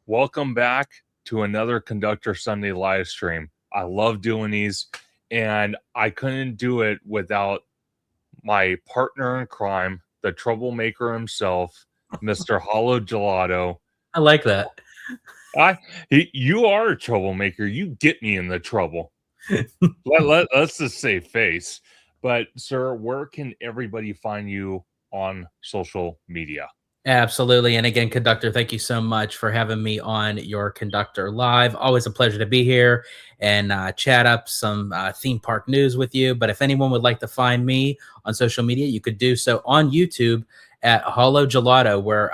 Welcome back to another Conductor Sunday Livestream. I love doing these, and I couldn't do it without my partner in crime, the troublemaker himself, Mr. Hollow Gelato. I like that. You are a troublemaker. You get me in the trouble. Let's just say face. But, sir, where can everybody find you on social media? Absolutely. And again, Conductor, thank you so much for having me on your Conductor Live. Always a pleasure to be here and chat up some theme park news with you. But if anyone would like to find me on social media, you could do so on YouTube at Hollow Gelato, where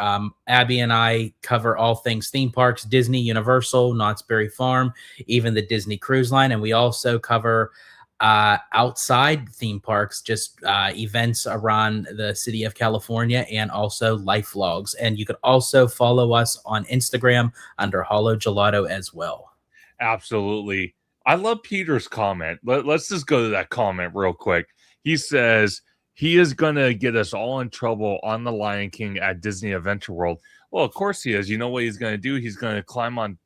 Abby and I cover all things theme parks, Disney, Universal, Knott's Berry Farm, even the Disney Cruise Line. And we also cover outside theme parks, just events around the city of California, and also life vlogs. And you could also follow us on Instagram under Hollow Gelato as well. Absolutely. I love Peter's comment. Let's just go to that comment real quick. He says he is going to get us all in trouble on the Lion King at Disney Adventure World. Well, of course he is. You know what he's going to do? He's going to climb on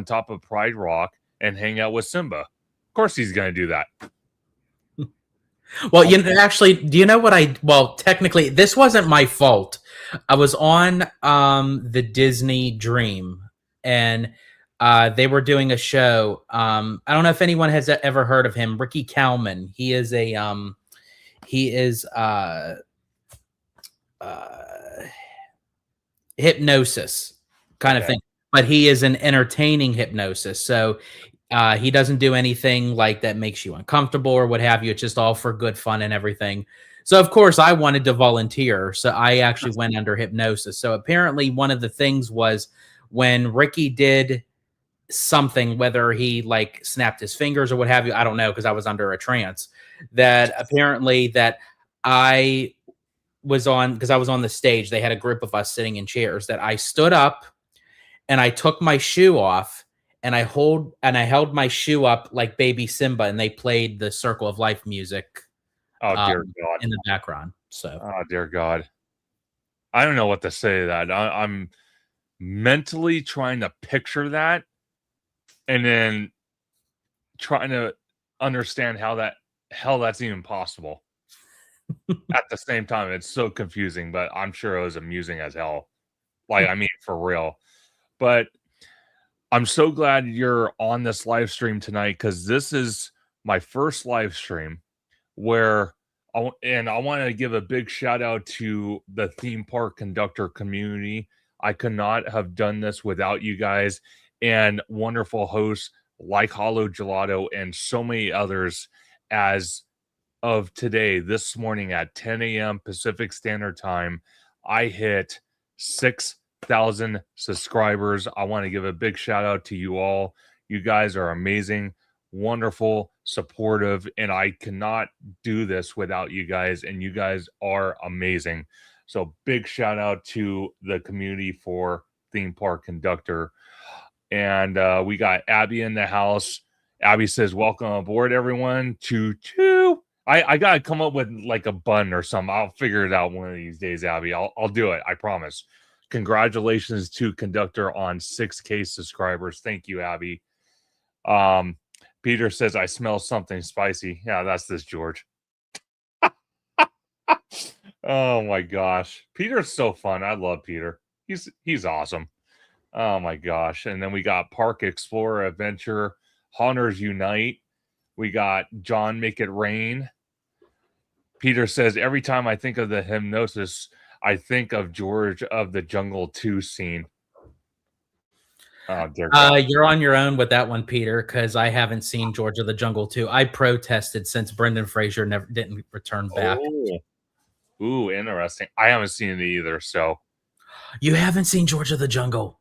top of Pride Rock and hang out with Simba. Of course he's going to do that. Well, actually, do you know what well, technically, this wasn't my fault. I was on the Disney Dream, and they were doing a show. I don't know if anyone has ever heard of him, Ricky Kalman. He is hypnosis kind of thing, but he is an entertaining hypnosis. So he doesn't do anything like that makes you uncomfortable or what have you. It's just all for good fun and everything. So, of course, I wanted to volunteer. So I actually went under hypnosis. So apparently one of the things was when Ricky did something, whether he like snapped his fingers or what have you, I don't know, because I was under a trance, that apparently that I was on, because I was on the stage. They had a group of us sitting in chairs, that I stood up and I took my shoe off. And I held my shoe up like baby Simba, and they played the Circle of Life music. Oh, dear God. In the background. So, oh, dear God. I don't know what to say to that. I'm mentally trying to picture that and then trying to understand how that's even possible. At the same time, it's so confusing, but I'm sure it was amusing as hell. Like, I mean, for real. But I'm so glad you're on this live stream tonight, because this is my first live stream where I want to give a big shout out to the theme park conductor community. I could not have done this without you guys and wonderful hosts like Hollow Gelato and so many others. As of today, this morning at 10 a.m. Pacific Standard Time, I hit 6,000 subscribers. I want to give a big shout out to you all. You guys are amazing, wonderful, supportive, and I cannot do this without you guys, and you guys are amazing. So big shout out to the community for Theme Park Conductor. And we got Abby in the house. Abby says, welcome aboard, everyone. Choo-choo. I got to come up with like a bun or something. I'll figure it out one of these days, Abby. I'll do it. I promise. Congratulations to Conductor on 6K subscribers. Thank you, Abby. Peter says, I smell something spicy. Yeah, that's this George. Oh, my gosh. Peter's so fun. I love Peter. He's awesome. Oh, my gosh. And then we got Park Explorer Adventure, Haunters Unite. We got John Make It Rain. Peter says, every time I think of the hypnosis, I think of George of the Jungle 2 scene. Oh, dear God. You're on your own with that one, Peter, because I haven't seen George of the Jungle 2. I protested since Brendan Fraser didn't return back. Ooh, interesting. I haven't seen it either, so. You haven't seen George of the Jungle?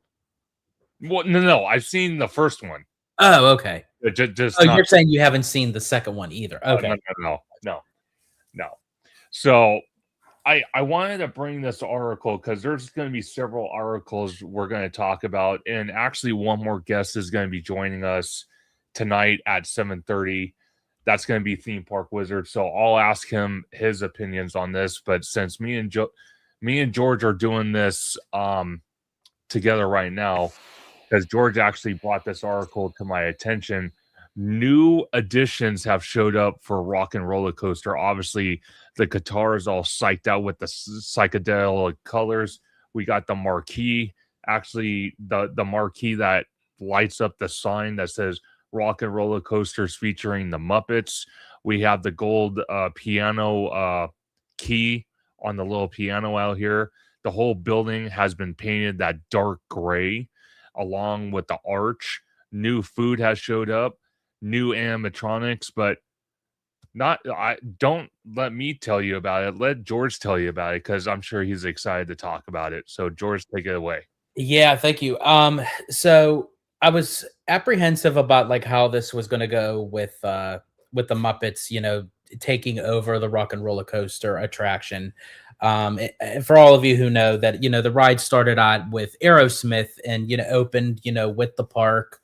Well, no. I've seen the first one. Oh, okay. Just you're saying you haven't seen the second one either. Okay. No. So I wanted to bring this article because there's going to be several articles we're going to talk about. And actually one more guest is going to be joining us tonight at 7:30. That's going to be Theme Park Wizard. So I'll ask him his opinions on this. But since me and George are doing this together right now, because George actually brought this article to my attention. New additions have showed up for Rockin Roller Coaster. Obviously, the guitar is all psyched out with the psychedelic colors. We got the marquee, actually the marquee that lights up the sign that says Rockin Roller Coasters featuring the Muppets. We have the gold piano key on the little piano out here. The whole building has been painted that dark gray along with the arch. New food has showed up, new animatronics, but don't let me tell you about it. Let George tell you about it because I'm sure he's excited to talk about it. So George, take it away. Yeah, thank you. So I was apprehensive about like how this was going to go with the Muppets, taking over the Rock and Roller Coaster attraction. For all of you who know that, the ride started out with Aerosmith and opened, with the park,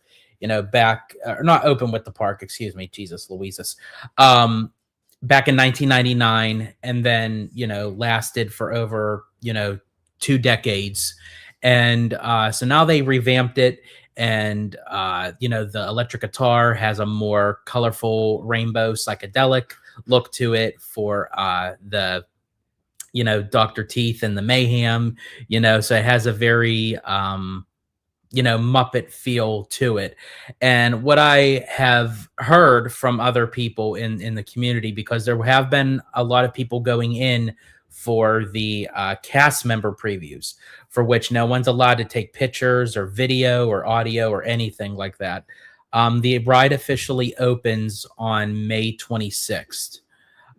back or not open with the park, excuse me, Jesus Louises. Back in 1999, and then lasted for over 2 decades. And so now they revamped it, and the electric guitar has a more colorful rainbow psychedelic look to it for the Dr. Teeth and the Mayhem, so it has a very Muppet feel to it. And what I have heard from other people in the community, because there have been a lot of people going in for the cast member previews, for which no one's allowed to take pictures or video or audio or anything like that. The ride officially opens on May 26th.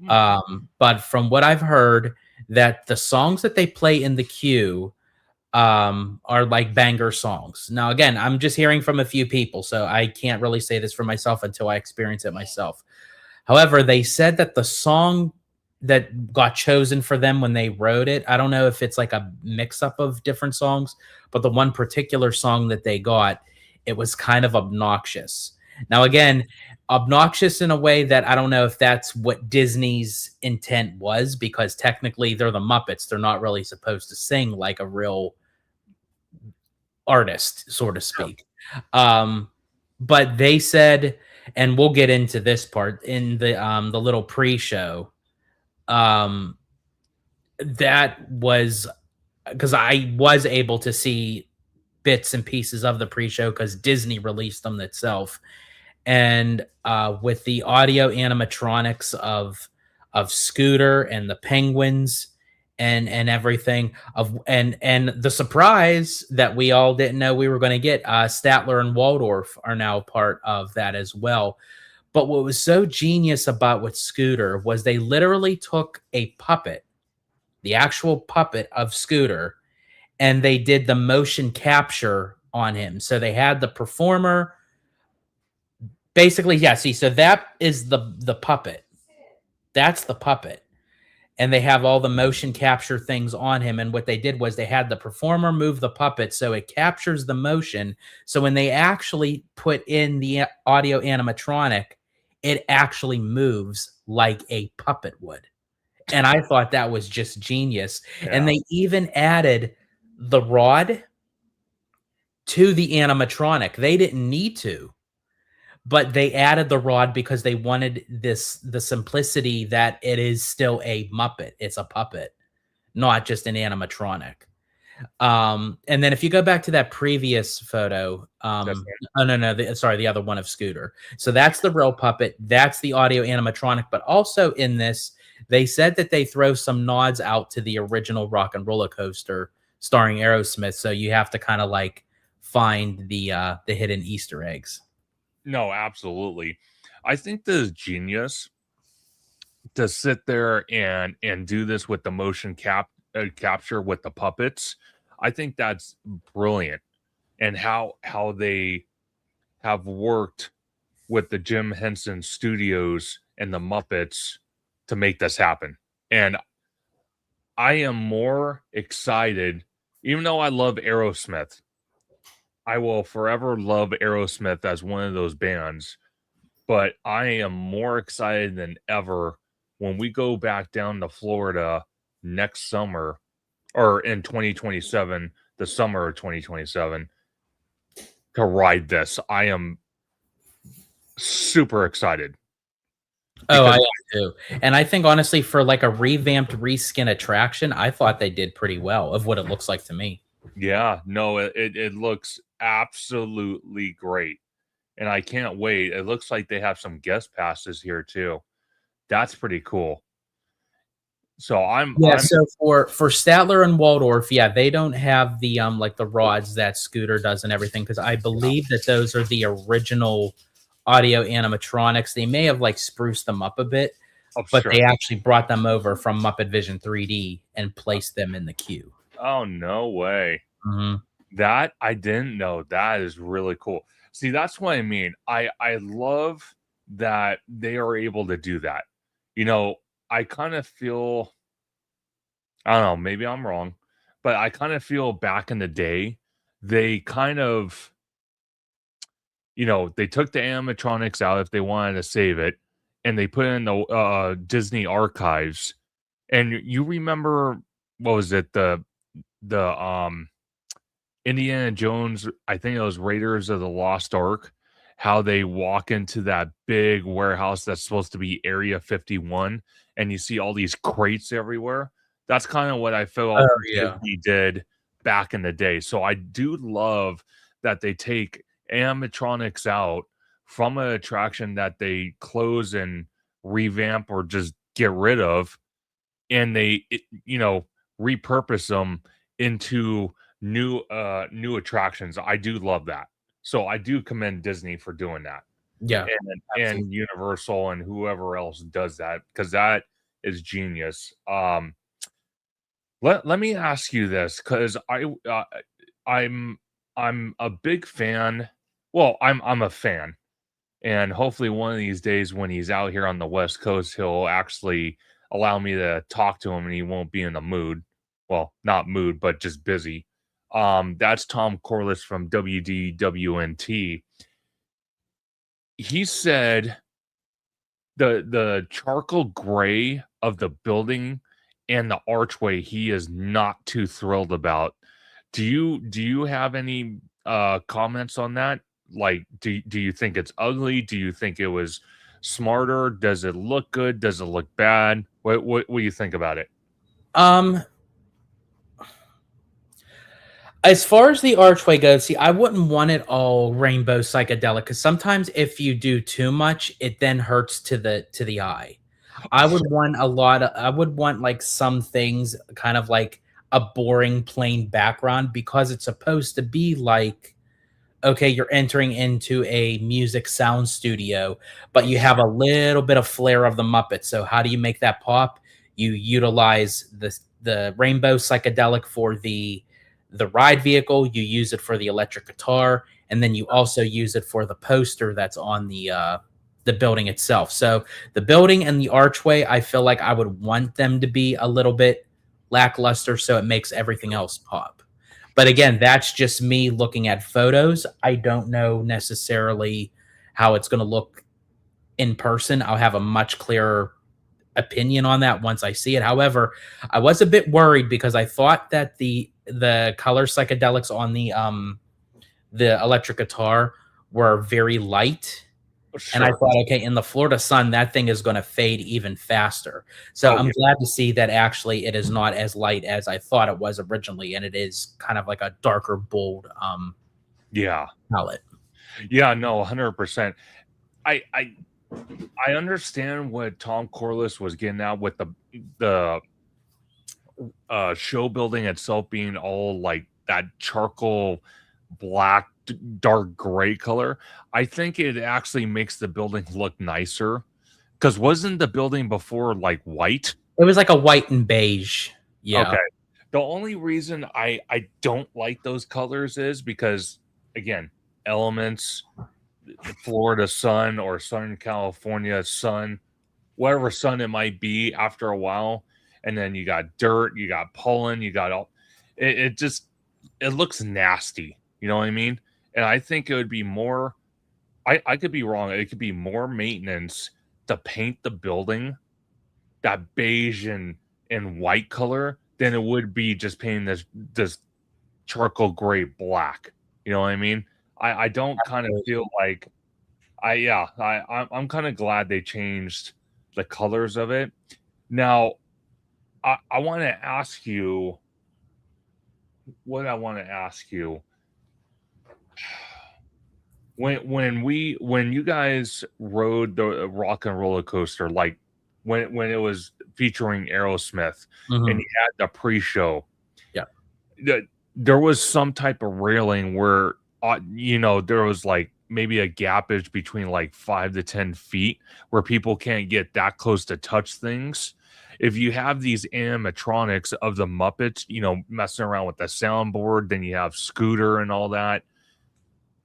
But from what I've heard, that the songs that they play in the queue are like banger songs. Now, again, I'm just hearing from a few people, so I can't really say this for myself until I experience it myself. However, they said that the song that got chosen for them when they wrote it, I don't know if it's like a mix-up of different songs, but the one particular song that they got, it was kind of obnoxious. Now, again, obnoxious in a way that I don't know if that's what Disney's intent was, because technically they're the Muppets. They're not really supposed to sing like a real artist, so to speak. But they said, and we'll get into this part in the little pre-show, that was because I was able to see bits and pieces of the pre-show because Disney released them itself. And with the audio animatronics of Scooter and the penguins and everything and the surprise that we all didn't know we were going to get, Statler and Waldorf are now part of that as well. But what was so genius about with Scooter was they literally took a puppet, the actual puppet of Scooter, and they did the motion capture on him. So they had the performer. Basically, yeah, see, so that is the puppet. That's the puppet. And they have all the motion capture things on him. And what they did was they had the performer move the puppet so it captures the motion. So when they actually put in the audio animatronic, it actually moves like a puppet would. And I thought that was just genius. Yeah. And they even added the rod to the animatronic. They didn't need to, but they added the rod because they wanted the simplicity that it is still a Muppet. It's a puppet, not just an animatronic. And then if you go back to that previous photo, the other one of Scooter. So that's the real puppet. That's the audio animatronic. But also in this, they said that they throw some nods out to the original Rock and Roller Coaster starring Aerosmith. So you have to kind of like find the hidden Easter eggs. No, absolutely. I think this is genius to sit there and do this with the motion capture with the puppets. I think that's brilliant, and how they have worked with the Jim Henson Studios and the Muppets to make this happen. And I am more excited, even though I love Aerosmith. I will forever love Aerosmith as one of those bands, but I am more excited than ever when we go back down to Florida next summer, or in 2027, the summer of 2027, to ride this. I am super excited. Oh, I am too. And I think honestly, for like a revamped reskin attraction, I thought they did pretty well of what it looks like to me. Yeah, no, it looks absolutely great. And I can't wait. It looks like they have some guest passes here too. That's pretty cool. So Yeah, I'm so for Statler and Waldorf, yeah, they don't have the like the rods that Scooter does and everything, because I believe that those are the original audio animatronics. They may have like spruced them up a bit, oh but sure. they actually brought them over from Muppet Vision 3D and placed them in the queue. Oh no way. Mhm. That I didn't know. That is really cool. See, that's what I mean. I love that they are able to do that. You know, I kind of feel I don't know, maybe I'm wrong, but I kind of feel back in the day, they kind of, they took the animatronics out if they wanted to save it, and they put it in the Disney archives. And you remember what was it the Indiana Jones, I think it was Raiders of the Lost Ark, how they walk into that big warehouse that's supposed to be Area 51, and you see all these crates everywhere. That's kind of what I felt Oh yeah. Disney did back in the day. So I do love that they take animatronics out from an attraction that they close and revamp or just get rid of, and repurpose them into new attractions. I do love that. So I do commend Disney for doing that. Yeah. And Absolutely. Universal and whoever else does that, because that is genius. Let me ask you this, because I'm I'm a big fan. Well, I'm a fan, and hopefully one of these days when he's out here on the West Coast, he'll actually allow me to talk to him and he won't be in the mood. Well, not mood, but just busy. That's Tom Corliss from WDWNT. He said the charcoal gray of the building and the archway he is not too thrilled about. Do you have any comments on that? Like, do you think it's ugly? Do you think it was smarter? Does it look good? Does it look bad? What do you think about it? Um, as far as the archway goes, see, I wouldn't want it all rainbow psychedelic, because sometimes if you do too much, it then hurts to the eye. I would want like some things kind of like a boring plain background, because it's supposed to be like, okay, you're entering into a music sound studio, but you have a little bit of flair of the Muppets. So how do you make that pop? You utilize the rainbow psychedelic for the ride vehicle, you use it for the electric guitar, and then you also use it for the poster that's on the building itself. So the building and the archway, I feel like I would want them to be a little bit lackluster so it makes everything else pop. But again, that's just me looking at photos. I don't know necessarily how it's going to look in person. I'll have a much clearer opinion on that once I see it. However, I was a bit worried because I thought that the color psychedelics on the electric guitar were very light. And I Sure. thought, okay, in the Florida sun, that thing is going to fade even faster. So Oh I'm yeah. glad to see that actually it is not as light as I thought it was originally, and it is kind of like a darker, bold Yeah. palette. Yeah. No, 100%. I I I understand what Tom Corliss was getting at with the show building itself being all like that charcoal black dark gray color. I think it actually makes the building look nicer, because wasn't the building before like white? It was like a white and beige. Okay. Yeah. The only reason I don't like those colors is because, again, elements, the Florida sun or Southern California sun, whatever sun it might be after a while, and then you got dirt, you got pollen, you got all it just it looks nasty. You know what I mean? And I think it would be more I could be wrong. It could be more maintenance to paint the building that beige and white color than it would be just painting this charcoal gray black. You know what I mean? I don't kind of feel like I'm kind of glad they changed the colors of it. Now, I want to ask you what I want to ask you. When you guys rode the Rockin Roller Coaster, like when it was featuring Aerosmith and you had the pre-show, Yeah. There was some type of railing where there was like maybe a gappage between like 5 to 10 feet where people can't get that close to touch things. If you have these animatronics of the Muppets, messing around with the soundboard, then you have Scooter and all that.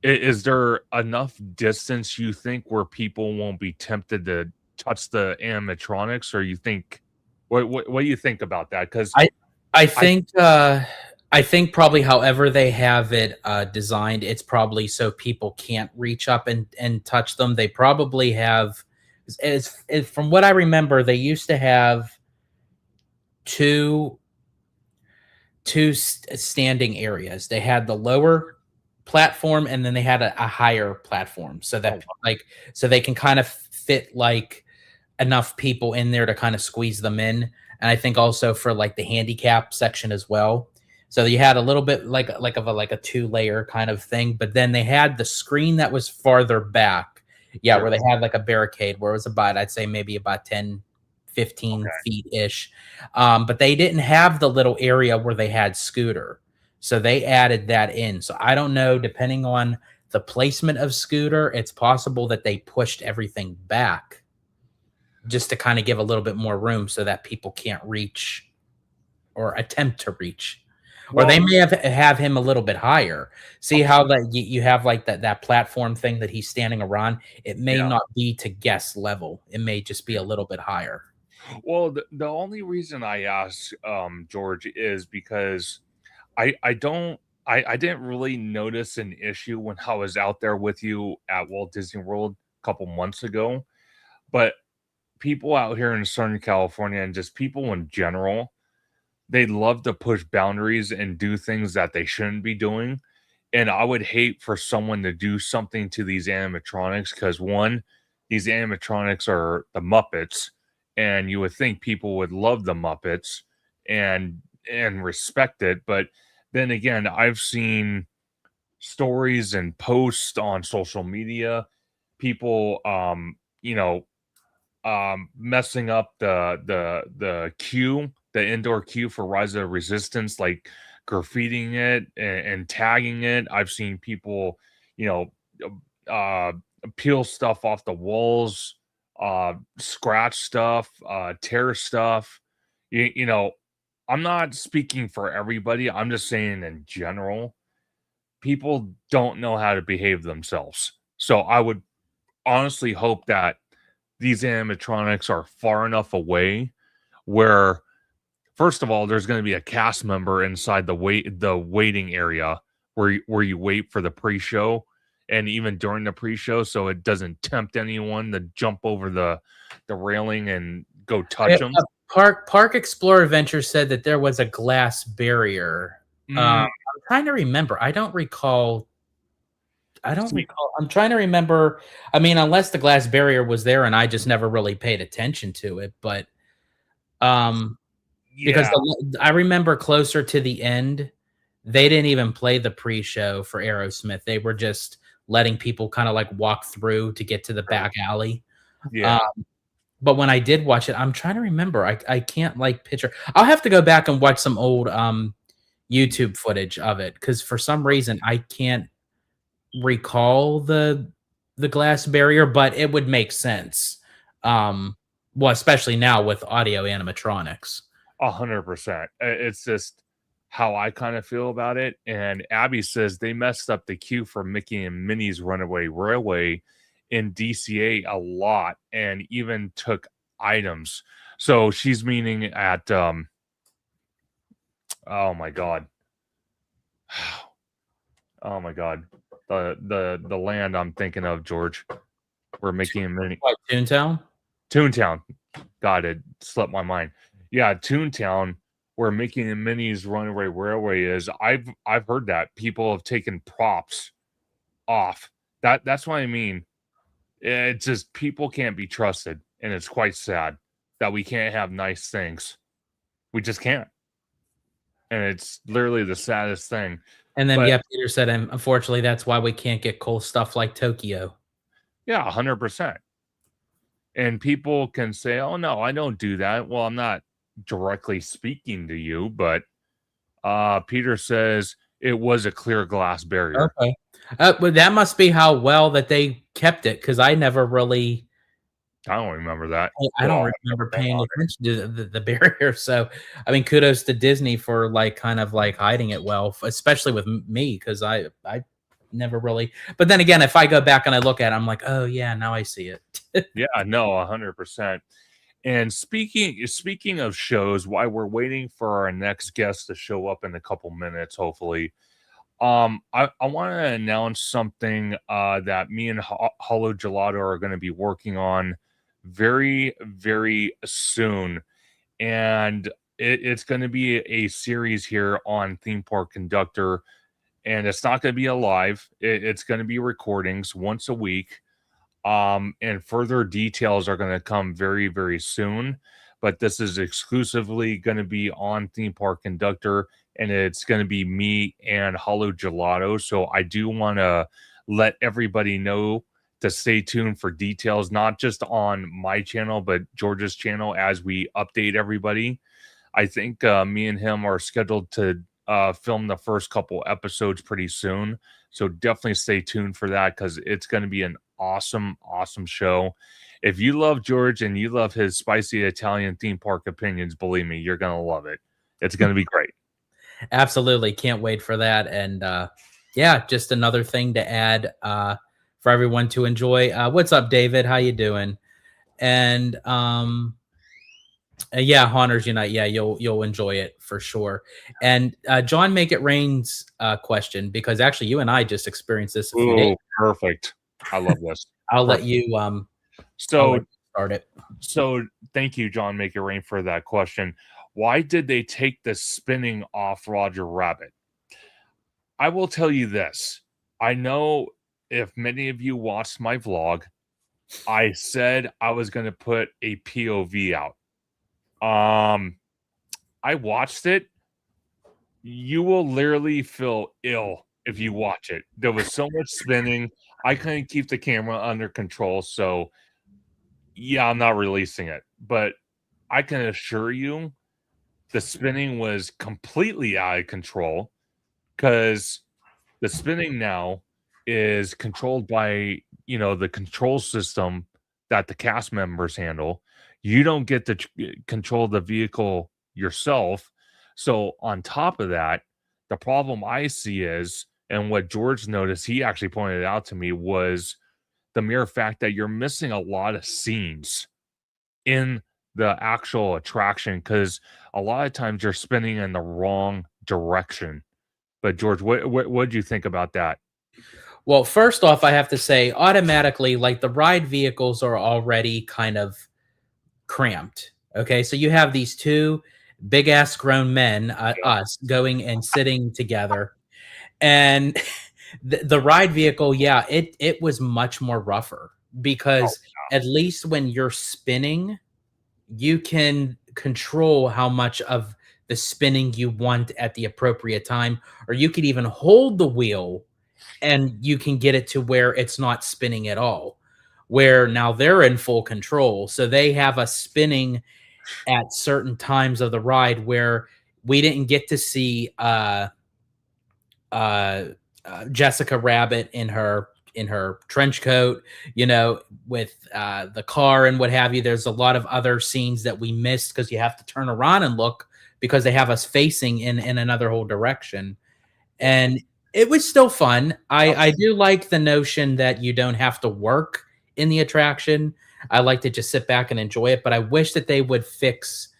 Is there enough distance you think where people won't be tempted to touch the animatronics, or you think what do you think about that? Because I think probably however they have it designed, it's probably so people can't reach up and touch them. They probably have, from what I remember, they used to have two standing areas. They had the lower platform and then they had a higher platform, so that so they can kind of fit like enough people in there to kind of squeeze them in. And I think also for like the handicap section as well. So you had a little bit like a 2-layer kind of thing, but then they had the screen that was farther back. Yeah, Sure. where they had like a barricade where it was about, I'd say maybe about 10, 15 feet-ish. But they didn't have the little area where they had Scooter. So they added that in. So I don't know, depending on the placement of Scooter, it's possible that they pushed everything back just to kind of give a little bit more room so that people can't reach or attempt to reach. Or they may have him a little bit higher. See how that you have like that platform thing that he's standing around? It may not be to guest level. It may just be a little bit higher. Well, the only reason I ask, George, is because I didn't really notice an issue when I was out there with you at Walt Disney World a couple months ago. But people out here in Southern California and just people in general, they love to push boundaries and do things that they shouldn't be doing. And I would hate for someone to do something to these animatronics because, one, these animatronics are the Muppets, and you would think people would love the Muppets and respect it. But then again, I've seen stories and posts on social media, people messing up the queue, the indoor queue for Rise of the Resistance, like graffitiing it and tagging it. I've seen people, uh, peel stuff off the walls, scratch stuff, tear stuff. I'm not speaking for everybody. I'm just saying in general, people don't know how to behave themselves. So I would honestly hope that these animatronics are far enough away where, first of all, there's going to be a cast member inside the waiting area where you wait for the pre-show and even during the pre-show, so it doesn't tempt anyone to jump over the railing and go touch them. Park Explorer Adventure said that there was a glass barrier. I'm trying to remember. I don't recall. I'm trying to remember. I mean, unless the glass barrier was there and I just never really paid attention to it, but because I remember closer to the end, they didn't even play the pre-show for Aerosmith. They were just letting people kind of like walk through to get to the back alley. Yeah. But when I did watch it, I'm trying to remember. I can't like picture. I'll have to go back and watch some old YouTube footage of it because for some reason I can't recall the glass barrier, but it would make sense. Well, especially now with audio animatronics. 100%. It's just how I kind of feel about it. And Abby says they messed up the queue for Mickey and Minnie's Runaway Railway in DCA a lot and even took items. So she's meaning at oh my god. Oh my god. The land I'm thinking of, George. Where Mickey and Minnie. Like Toontown? Toontown. God, it slipped my mind. Yeah, Toontown, where Mickey and Minnie's Runaway Railway is. I've heard that people have taken props off. That's what I mean. It's just people can't be trusted, and it's quite sad that we can't have nice things. We just can't. And it's literally the saddest thing. And then, But yeah, Peter said, unfortunately, that's why we can't get cool stuff like Tokyo. yeah, 100%. And people can say, "Oh no, I don't do that." Well, I'm not directly speaking to you, but Peter says it was a clear glass barrier. Okay. But that must be how well that they kept it, because I never really, I don't remember that. I Well, don't I've remember never been paying on it. attention to the barrier. So, I mean, kudos to Disney for like kind of like hiding it well, especially with me, because I never really. But then again, if I go back and I look at it, I'm like, oh yeah, now I see it. Yeah, no, 100%. And speaking of shows, while we're waiting for our next guest to show up in a couple minutes, hopefully, I want to announce something that me and Hollow Gelato are going to be working on very, very soon, and it's going to be a series here on Theme Park Conductor, and it's not going to be a live. It's going to be recordings once a week. And further details are going to come very, very soon. But this is exclusively going to be on Theme Park Conductor, and it's going to be me and Hollow Gelato. So I do want to let everybody know to stay tuned for details, not just on my channel, but George's channel as we update everybody. I think me and him are scheduled to film the first couple episodes pretty soon. So definitely stay tuned for that, because it's going to be an awesome show. If you love George and you love his spicy Italian theme park opinions, believe me, you're going to love it. It's going to be great. Absolutely. Can't wait for that. And yeah, just another thing to add for everyone to enjoy. What's up, David? How you doing? And yeah, Haunters Unite. Yeah, you'll enjoy it for sure. And John Make It Rain's question, because actually you and I just experienced this a few days. Perfect. I love this. I'll let you so start it. So thank you, John Make It Rain, for that question. Why did they take the spinning off Roger Rabbit? I will tell you this. I know if many of you watched my vlog, I said I was going to put a POV out. I watched it. You will literally feel ill if you watch it. There was so much spinning. I couldn't keep the camera under control. So yeah, I'm not releasing it, but I can assure you the spinning was completely out of control, because the spinning now is controlled by, the control system that the cast members handle. You don't get to control the vehicle yourself. So on top of that, the problem I see is, and what George noticed, he actually pointed out to me, was the mere fact that you're missing a lot of scenes in the actual attraction, because a lot of times you're spinning in the wrong direction. But George, what did you think about that? Well, first off, I have to say automatically, like the ride vehicles are already kind of cramped. Okay, so you have these two big ass grown men, us, going and sitting together, and the ride vehicle, yeah, it was much more rougher, because at least when you're spinning, you can control how much of the spinning you want at the appropriate time, or you could even hold the wheel and you can get it to where it's not spinning at all. Where now they're in full control, so they have us spinning at certain times of the ride where we didn't get to see Jessica Rabbit in her trench coat, with the car and what have you. There's a lot of other scenes that we missed because you have to turn around and look, because they have us facing in another whole direction. And it was still fun. I do like the notion that you don't have to work in the attraction. I like to just sit back and enjoy it, but I wish that they would fix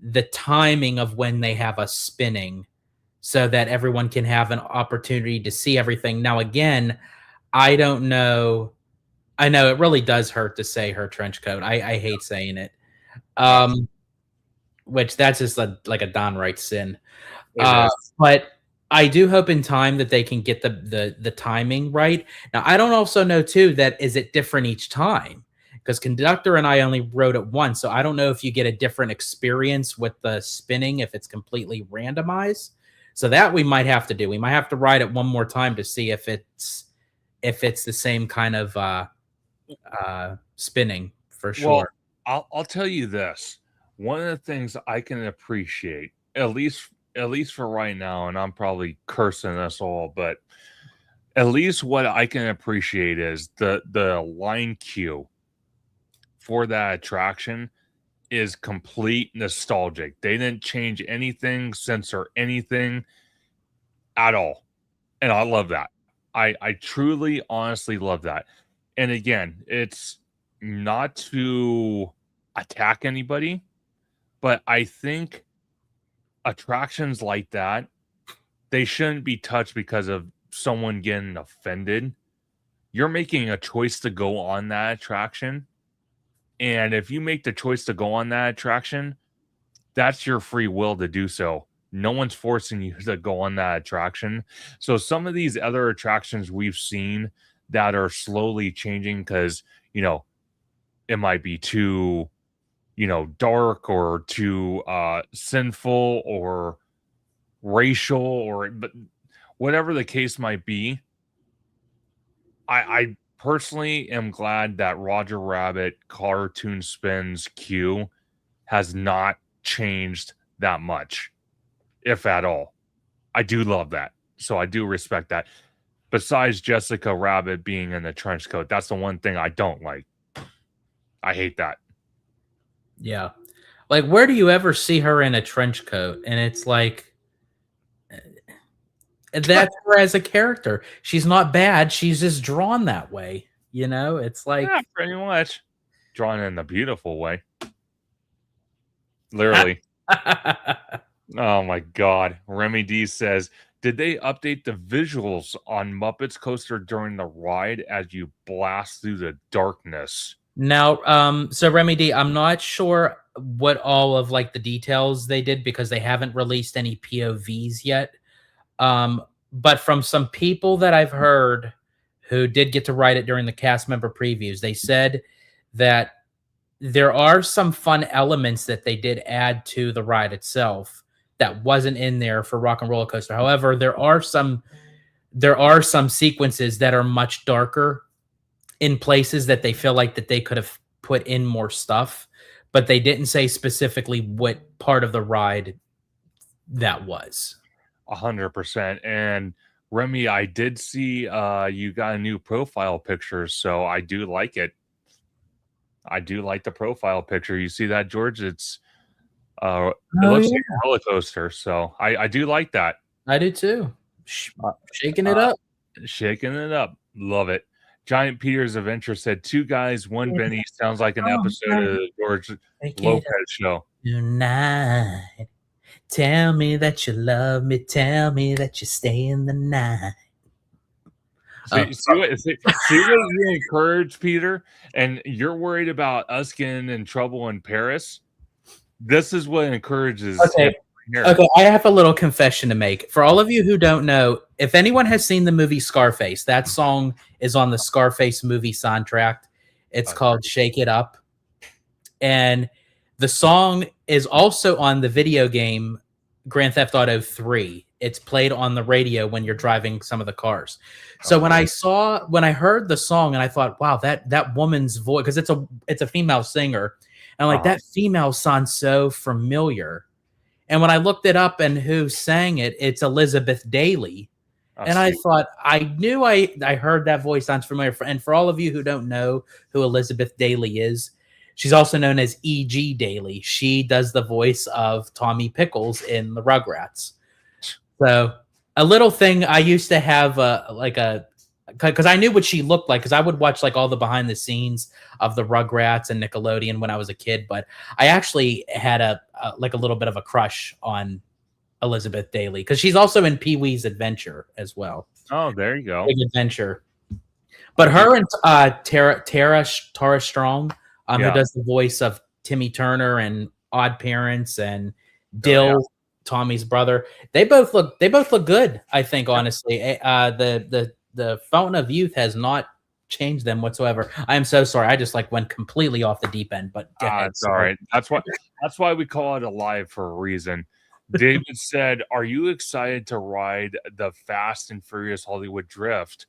the timing of when they have us spinning, so that everyone can have an opportunity to see everything. Now, again, I don't know. I know it really does hurt to say her trench coat. I hate saying it. Which that's just like a downright sin. But I do hope in time that they can get the timing right. Now, I don't also know too that is it different each time because Conductor and I only rode it once, so I don't know if you get a different experience with the spinning if it's completely randomized. So that we might have to do. We might have to ride it one more time to see if it's the same kind of spinning for sure. Well, I'll tell you this. One of the things I can appreciate, at least for right now, and I'm probably cursing us all, but at least what I can appreciate is the line queue for that attraction is complete nostalgic. They didn't change anything, censor anything at all. And I love that. I truly, honestly love that. And again, it's not to attack anybody, but I think attractions like that, they shouldn't be touched because of someone getting offended. You're making a choice to go on that attraction. And if you make the choice to go on that attraction, that's your free will to do so. No one's forcing you to go on that attraction. So some of these other attractions we've seen that are slowly changing because, it might be too, dark or too sinful or racial but whatever the case might be. I personally am glad that Roger Rabbit Cartoon Spins queue has not changed that much, if at all. I do love that. So I do respect that. Besides Jessica Rabbit being in the trench coat, that's the one thing I don't like. I hate that. Yeah. Like, where do you ever see her in a trench coat? And it's like, that's her as a character. She's not bad. She's just drawn that way. It's like. Yeah, pretty much. Drawn in a beautiful way. Literally. Oh my God. Remy D says, did they update the visuals on Muppets Coaster during the ride as you blast through the darkness? Now, so Remy D, I'm not sure what all of like the details they did because they haven't released any POVs yet. But from some people that I've heard who did get to ride it during the cast member previews, they said that there are some fun elements that they did add to the ride itself that wasn't in there for Rockin Roller Coaster. However, there are some sequences that are much darker in places that they feel like that they could have put in more stuff, but they didn't say specifically what part of the ride that was. 100%. And Remy, I did see you got a new profile picture, so I do like it. I do like the profile picture. You see that, George? It looks like a roller coaster, so I do like that. I do too. Shaking it up. Shaking it up. Love it. Giant Peter's Adventure said, 2 guys, 1 Benny. Sounds like an episode of the George Lopez show. Tonight, tell me that you love me. Tell me that you stay in the night. See what you encourage, Peter, and you're worried about us getting in trouble in Paris. This is what encourages. Okay, I have a little confession to make. For all of you who don't know, if anyone has seen the movie Scarface, that song is on the Scarface movie soundtrack. It's called Shake It Up. And the song is also on the video game Grand Theft Auto 3. It's played on the radio when you're driving some of the cars. So when I heard the song and I thought, wow, that woman's voice, because it's a female singer, and like that female sounds so familiar. And when I looked it up and who sang it, it's Elizabeth Daily. And I thought, I knew I heard that voice sounds familiar. And for all of you who don't know who Elizabeth Daily is, she's also known as E.G. Daily. She does the voice of Tommy Pickles in the Rugrats. So a little thing I used to have because I knew what she looked like because I would watch like all the behind the scenes of the Rugrats and Nickelodeon when I was a kid. But I actually had a little bit of a crush on Elizabeth Daily because she's also in Pee-wee's Adventure as well. Oh, there you go. Big Adventure. But her and Tara Strong, who does the voice of Timmy Turner and Odd Parents and Dill. Tommy's brother. They both look good, I think, honestly. The Fountain of Youth has not changed them whatsoever. I am so sorry. I just like went completely off the deep end, but go ahead. It's all right. That's why we call it Alive for a reason. David said, "Are you excited to ride the Fast and Furious Hollywood Drift,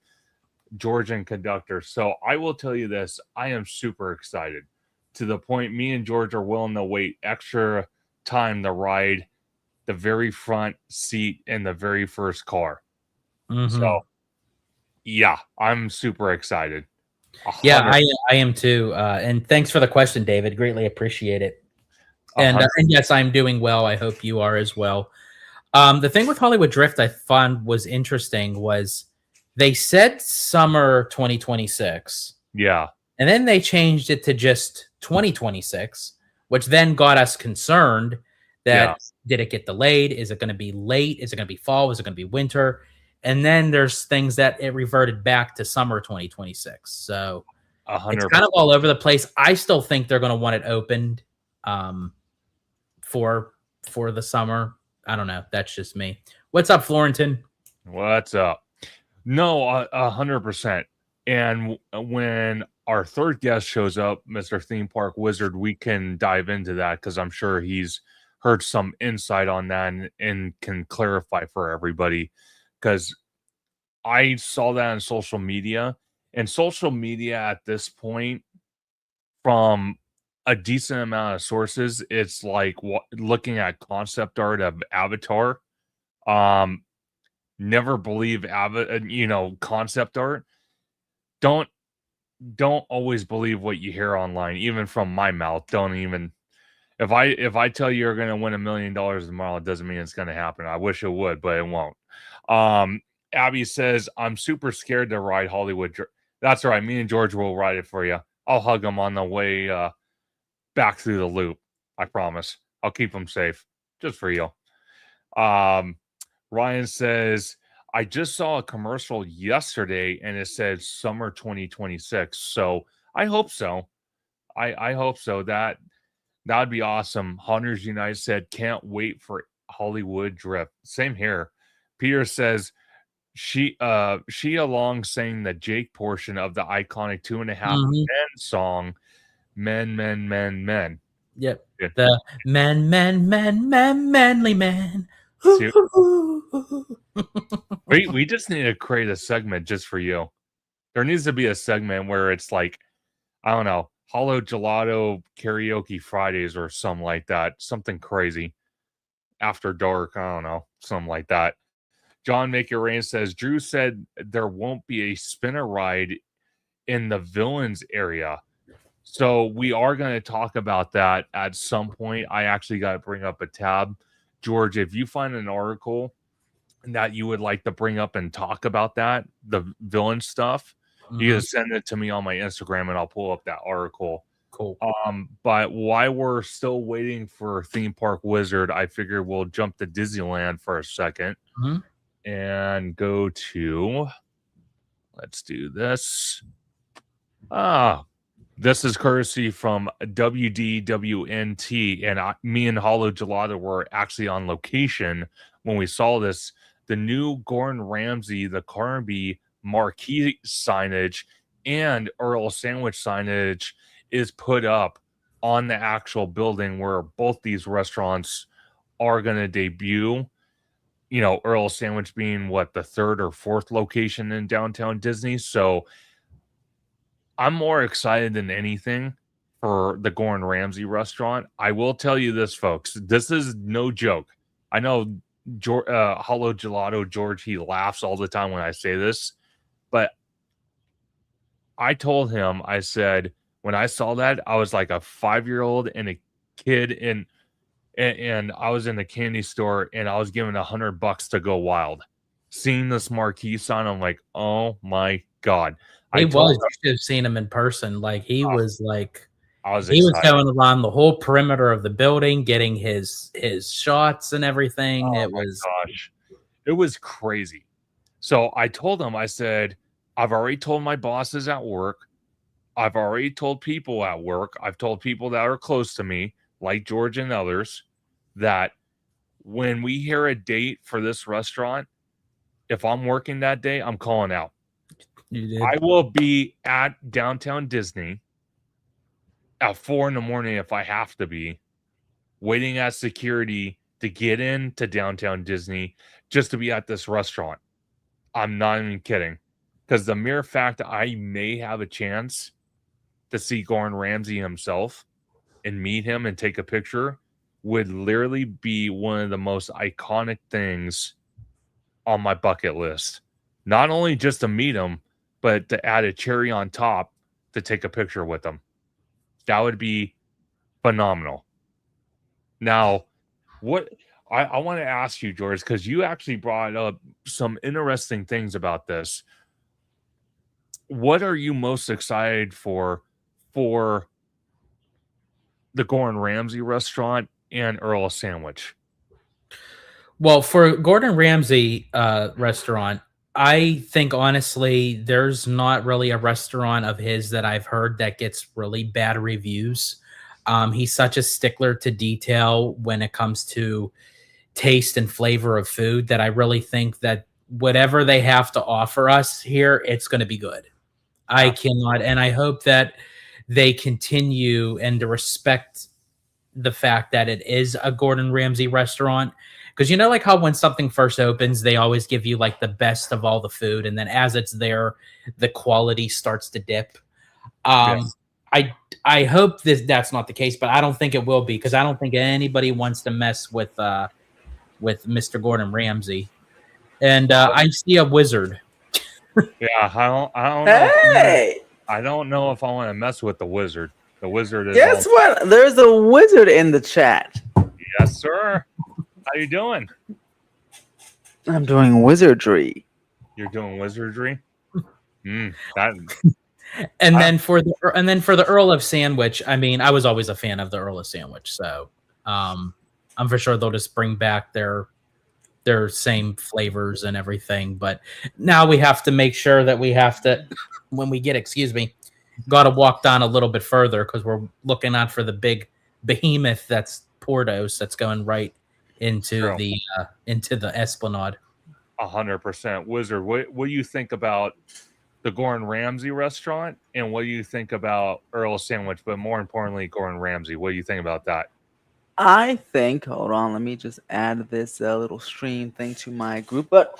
George and Conductor?" So I will tell you this: I am super excited, to the point me and George are willing to wait extra time to ride the very front seat in the very first car. So yeah, I'm super excited. Yeah, I am too. And thanks for the question, David. Greatly appreciate it. And yes, I'm doing well. I hope you are as well. The thing with Hollywood Drift I found was interesting was they said summer 2026. Yeah. And then they changed it to just 2026, which then got us concerned that did it get delayed? Is it going to be late? Is it going to be fall? Is it going to be winter? And then there's things that it reverted back to summer 2026. So 100%. It's kind of all over the place. I still think they're going to want it opened for the summer. I don't know. That's just me. What's up, Florentin? What's up? No, 100%. And when our third guest shows up, Mr. Theme Park Wizard, we can dive into that because I'm sure he's heard some insight on that and can clarify for everybody. Because I saw that on social media, and social media at this point, from a decent amount of sources, it's like looking at concept art of Avatar. Never believe concept art. Don't always believe what you hear online, even from my mouth. Don't even, if I tell you you're going to win $1 million tomorrow, it doesn't mean it's going to happen. I wish it would, but it won't. Abby says, I'm super scared to ride Hollywood. That's right. Me and George will ride it for you. I'll hug him on the way back through the loop. I promise. I'll keep him safe just for you. Ryan says, I just saw a commercial yesterday and it said summer 2026. So I hope so. I hope so. That would be awesome. Hunters United said, can't wait for Hollywood Drift. Same here. Peter says, she along sang the Jake portion of the iconic 2.5 Men song, Men, Men, Men, Men. Yep. Yeah. The men, manly man. We just need to create a segment just for you. There needs to be a segment where it's like, I don't know, Hollow Gelato Karaoke Fridays or something like that. Something crazy. After dark, I don't know, something like that. John Make It Rain says, Drew said there won't be a spinner ride in the villains area. So we are going to talk about that at some point. I actually got to bring up a tab. George, if you find an article that you would like to bring up and talk about that, the villain stuff, you can send it to me on my Instagram and I'll pull up that article. Cool. But while we're still waiting for Theme Park Wizard, I figure we'll jump to Disneyland for a second and go to, let's do this. This is courtesy from WDWNT, and me and Hollow Gelato were actually on location when we saw this. The new Gordon Ramsay, the Carnby marquee signage and Earl sandwich signage is put up on the actual building where both these restaurants are going to debut. You know, Earl sandwich being the third or fourth location in downtown Disney. So I'm more excited than anything for the Gordon Ramsay restaurant. I will tell you this, folks. This is no joke. I know Hollow Gelato George, he laughs all the time when I say this, but I told him, I said, when I saw that, I was like a 5-year-old and a kid and I was in the candy store and I was given $100 to go wild. Seeing this marquee sign, I'm like, oh my God. You should have seen him in person. Like he was like, was going around the whole perimeter of the building, getting his shots and everything. Oh, it was crazy. So I told him, I said, I've already told my bosses at work. I've already told people at work. I've told people that are close to me, like George and others, that when we hear a date for this restaurant, if I'm working that day, I'm calling out. You did. I will be at downtown Disney at 4 a.m. if I have to be, waiting at security to get into downtown Disney just to be at this restaurant. I'm not even kidding. Because the mere fact that I may have a chance to see Gordon Ramsay himself and meet him and take a picture would literally be one of the most iconic things on my bucket list. Not only just to meet him, but to add a cherry on top to take a picture with him. That would be phenomenal. Now, what I want to ask you, George, because you actually brought up some interesting things about this. What are you most excited for the Gordon Ramsay restaurant and Earl sandwich? Well, for Gordon Ramsay restaurant, I think honestly, there's not really a restaurant of his that I've heard that gets really bad reviews. He's such a stickler to detail when it comes to taste and flavor of food that I really think that whatever they have to offer us here, it's going to be good. I cannot, and I hope that they continue and to respect the fact that it is a Gordon Ramsay restaurant. Because you know, like how when something first opens, they always give you like the best of all the food, and then as it's there, the quality starts to dip. Yes. I hope that's not the case, but I don't think it will be, because I don't think anybody wants to mess with Mr. Gordon Ramsay. And I see a wizard. Yeah, I don't know. Hey, I don't know if I want to mess with the wizard. The wizard is guess what? There's a wizard in the chat. Yes, sir. How you doing? I'm doing wizardry. You're doing wizardry? And then for the Earl of Sandwich, I mean, I was always a fan of the Earl of Sandwich, so I'm for sure they'll just bring back their same flavors and everything. But now we have to make sure that we have to, when we get, got to walk down a little bit further, because we're looking out for the big behemoth that's Portos that's going right into the Esplanade. 100%. Wizard, what do you think about the Gordon Ramsay restaurant, and what do you think about Earl Sandwich, but more importantly, Gordon Ramsay? What do you think about that? I think, hold on, let me just add this little stream thing to my group. But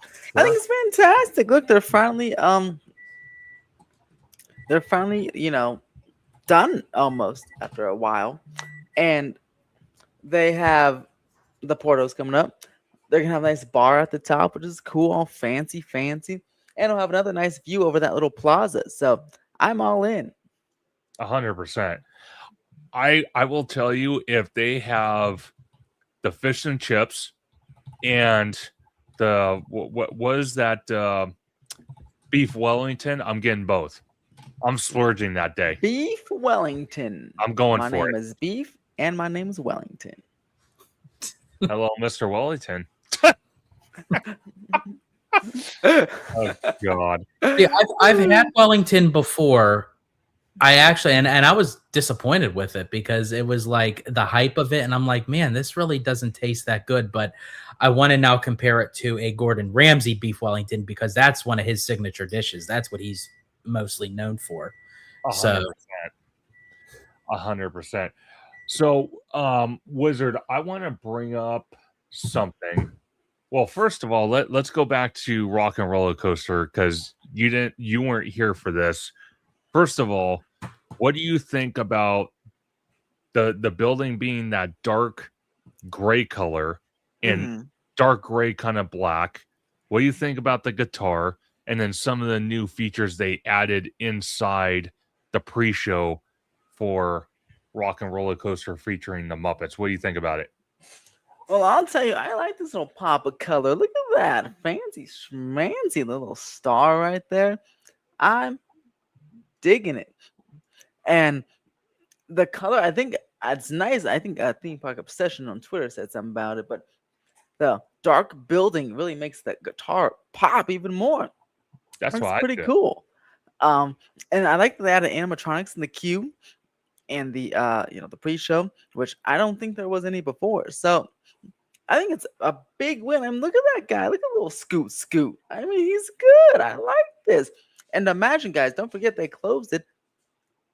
sure. I think it's fantastic. Look, they're finally done almost after a while, and they have the Portos coming up. They're gonna have a nice bar at the top, which is cool, all fancy, and they'll have another nice view over that little plaza. So I'm all in. 100%. I will tell you, if they have the fish and chips and the what was that beef Wellington, I'm getting both. I'm splurging that day. Beef Wellington. I'm going for it. My name is Beef, and my name is Wellington. Hello, Mr. Wellington. Oh God. Yeah, I've had Wellington before. I actually, and I was disappointed with it, because it was like the hype of it, and I'm like, man, this really doesn't taste that good. But I want to now compare it to a Gordon Ramsay beef Wellington, because that's one of his signature dishes. That's what he's mostly known for. 100%. So 100%. So, Wizard, I want to bring up something. Well, first of all, let's go back to Rockin Roller Coaster, because you weren't here for this. First of all, what do you think about the building being that dark gray color and dark gray kind of black? What do you think about the guitar, and then some of the new features they added inside the pre-show for Rockin Roller Coaster featuring the Muppets? What do you think about it? Well, I'll tell you, I like this little pop of color. Look at that fancy schmancy little star right there. I'm digging it. And the color, I think it's nice. I think Theme Park Obsession on Twitter said something about it, but the dark building really makes that guitar pop even more. That's pretty cool. And I like that they added animatronics in the queue and the the pre-show, which I don't think there was any before. So I think it's a big win. I mean, look at that guy. Look at little Scoot. I mean, he's good. I like this. And imagine, guys, don't forget they closed it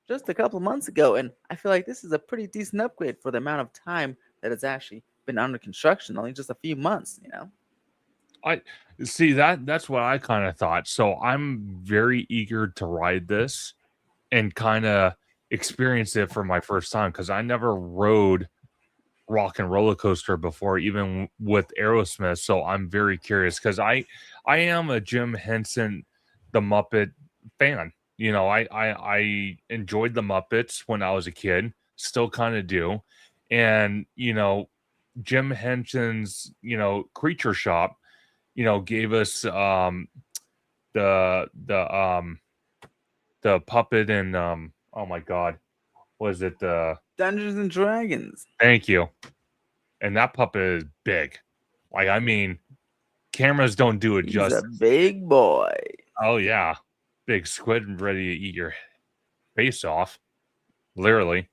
just a couple of months ago. And I feel like this is a pretty decent upgrade for the amount of time that it's actually been under construction, only just a few months, you know? I see that's what I kind of thought. So I'm very eager to ride this and kind of experience it for my first time because I never rode Rockin Roller Coaster before, even with Aerosmith. So I'm very curious because I am a Jim Henson, the Muppet fan. You know, I enjoyed the Muppets when I was a kid, still kind of do. And, you know, Jim Henson's, you know, Creature Shop, you know, gave us the puppet and oh my god, was it Dungeons and Dragons. thank you. And that puppet is big. Like, I mean, cameras don't do it He's justice. a big boy. Oh yeah. Big squid ready to eat your face off. Literally.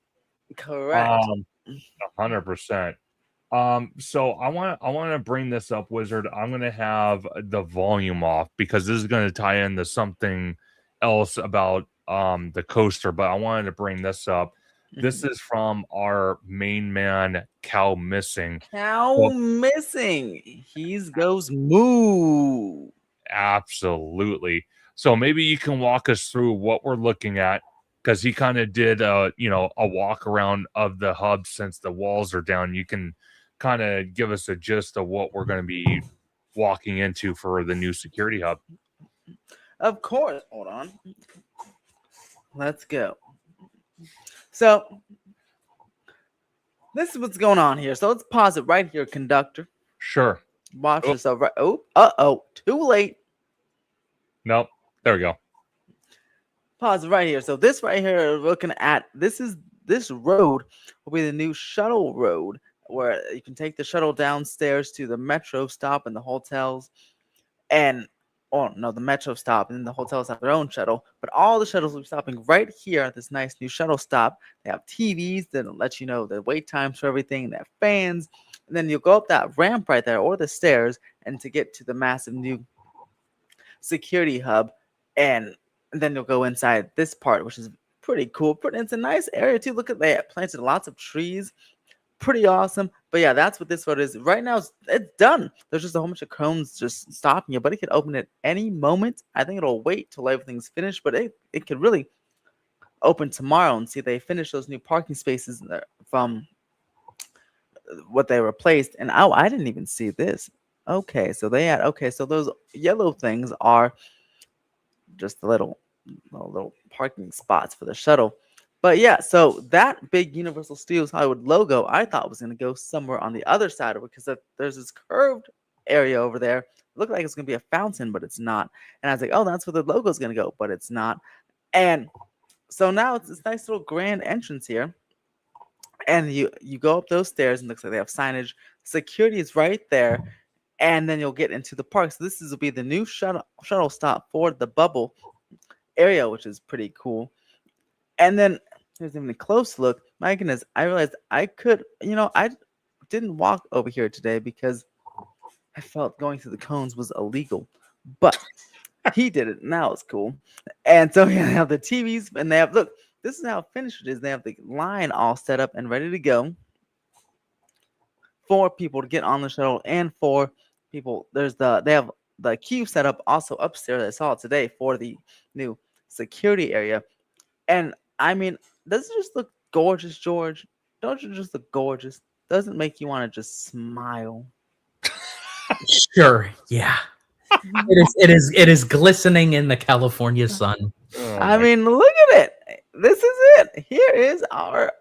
Correct. 100%. So I want to bring this up, Wizard. I'm gonna have the volume off because this is gonna tie into something else about the coaster, but I wanted to bring this up. This is from our main man, Cow Missing. Cow Missing. He's goes moo. Absolutely. So maybe you can walk us through what we're looking at because he kind of did you know, a walk around of the hub since the walls are down. You can kind of give us a gist of what we're going to be walking into for the new security hub. Of course. Hold on. Let's go. So this is what's going on here. So let's pause it right here, conductor. Sure. Watch yourself right. Oh, too late. Nope. There we go. Pause it right here. So this right here, we're looking at this road will be the new shuttle road where you can take the shuttle downstairs to the metro stop and the hotels, and the metro stop, and then the hotels have their own shuttle. But all the shuttles will be stopping right here at this nice new shuttle stop. They have TVs that let you know the wait times for everything. They have fans, and then you'll go up that ramp right there or the stairs, and to get to the massive new security hub, and then you'll go inside this part, which is pretty cool. It's a nice area too. Look at that, planted lots of trees, pretty awesome. But yeah, that's what this road is right now. It's done. There's just a whole bunch of cones just stopping you, but it could open at any moment. I think it'll wait till everything's finished, but it could really open tomorrow and see they finish those new parking spaces from what they replaced. And I didn't even see this. Okay, so those yellow things are just the little parking spots for the shuttle. But yeah, so that big Universal Studios Hollywood logo I thought was going to go somewhere on the other side of it because there's this curved area over there. It looked like it's going to be a fountain, but it's not. And I was like, oh, that's where the logo is going to go, but it's not. And so now it's this nice little grand entrance here. And you go up those stairs and it looks like they have signage. Security is right there. And then you'll get into the park. So this will be the new shuttle stop for the bubble area, which is pretty cool. And then here's even a close look. My goodness, I realized I could, I didn't walk over here today because I felt going through the cones was illegal. But he did it. Now it's cool. And so they have the TVs and they have, look, this is how finished it is. They have the line all set up and ready to go for people to get on the shuttle and for people. They have the queue set up also upstairs. I saw it today for the new security area. And I mean, does it just look gorgeous, George? Don't you just look gorgeous? Doesn't it make you want to just smile? Sure, yeah. It is glistening in the California sun. Oh I mean, look at it. This is it. Here is our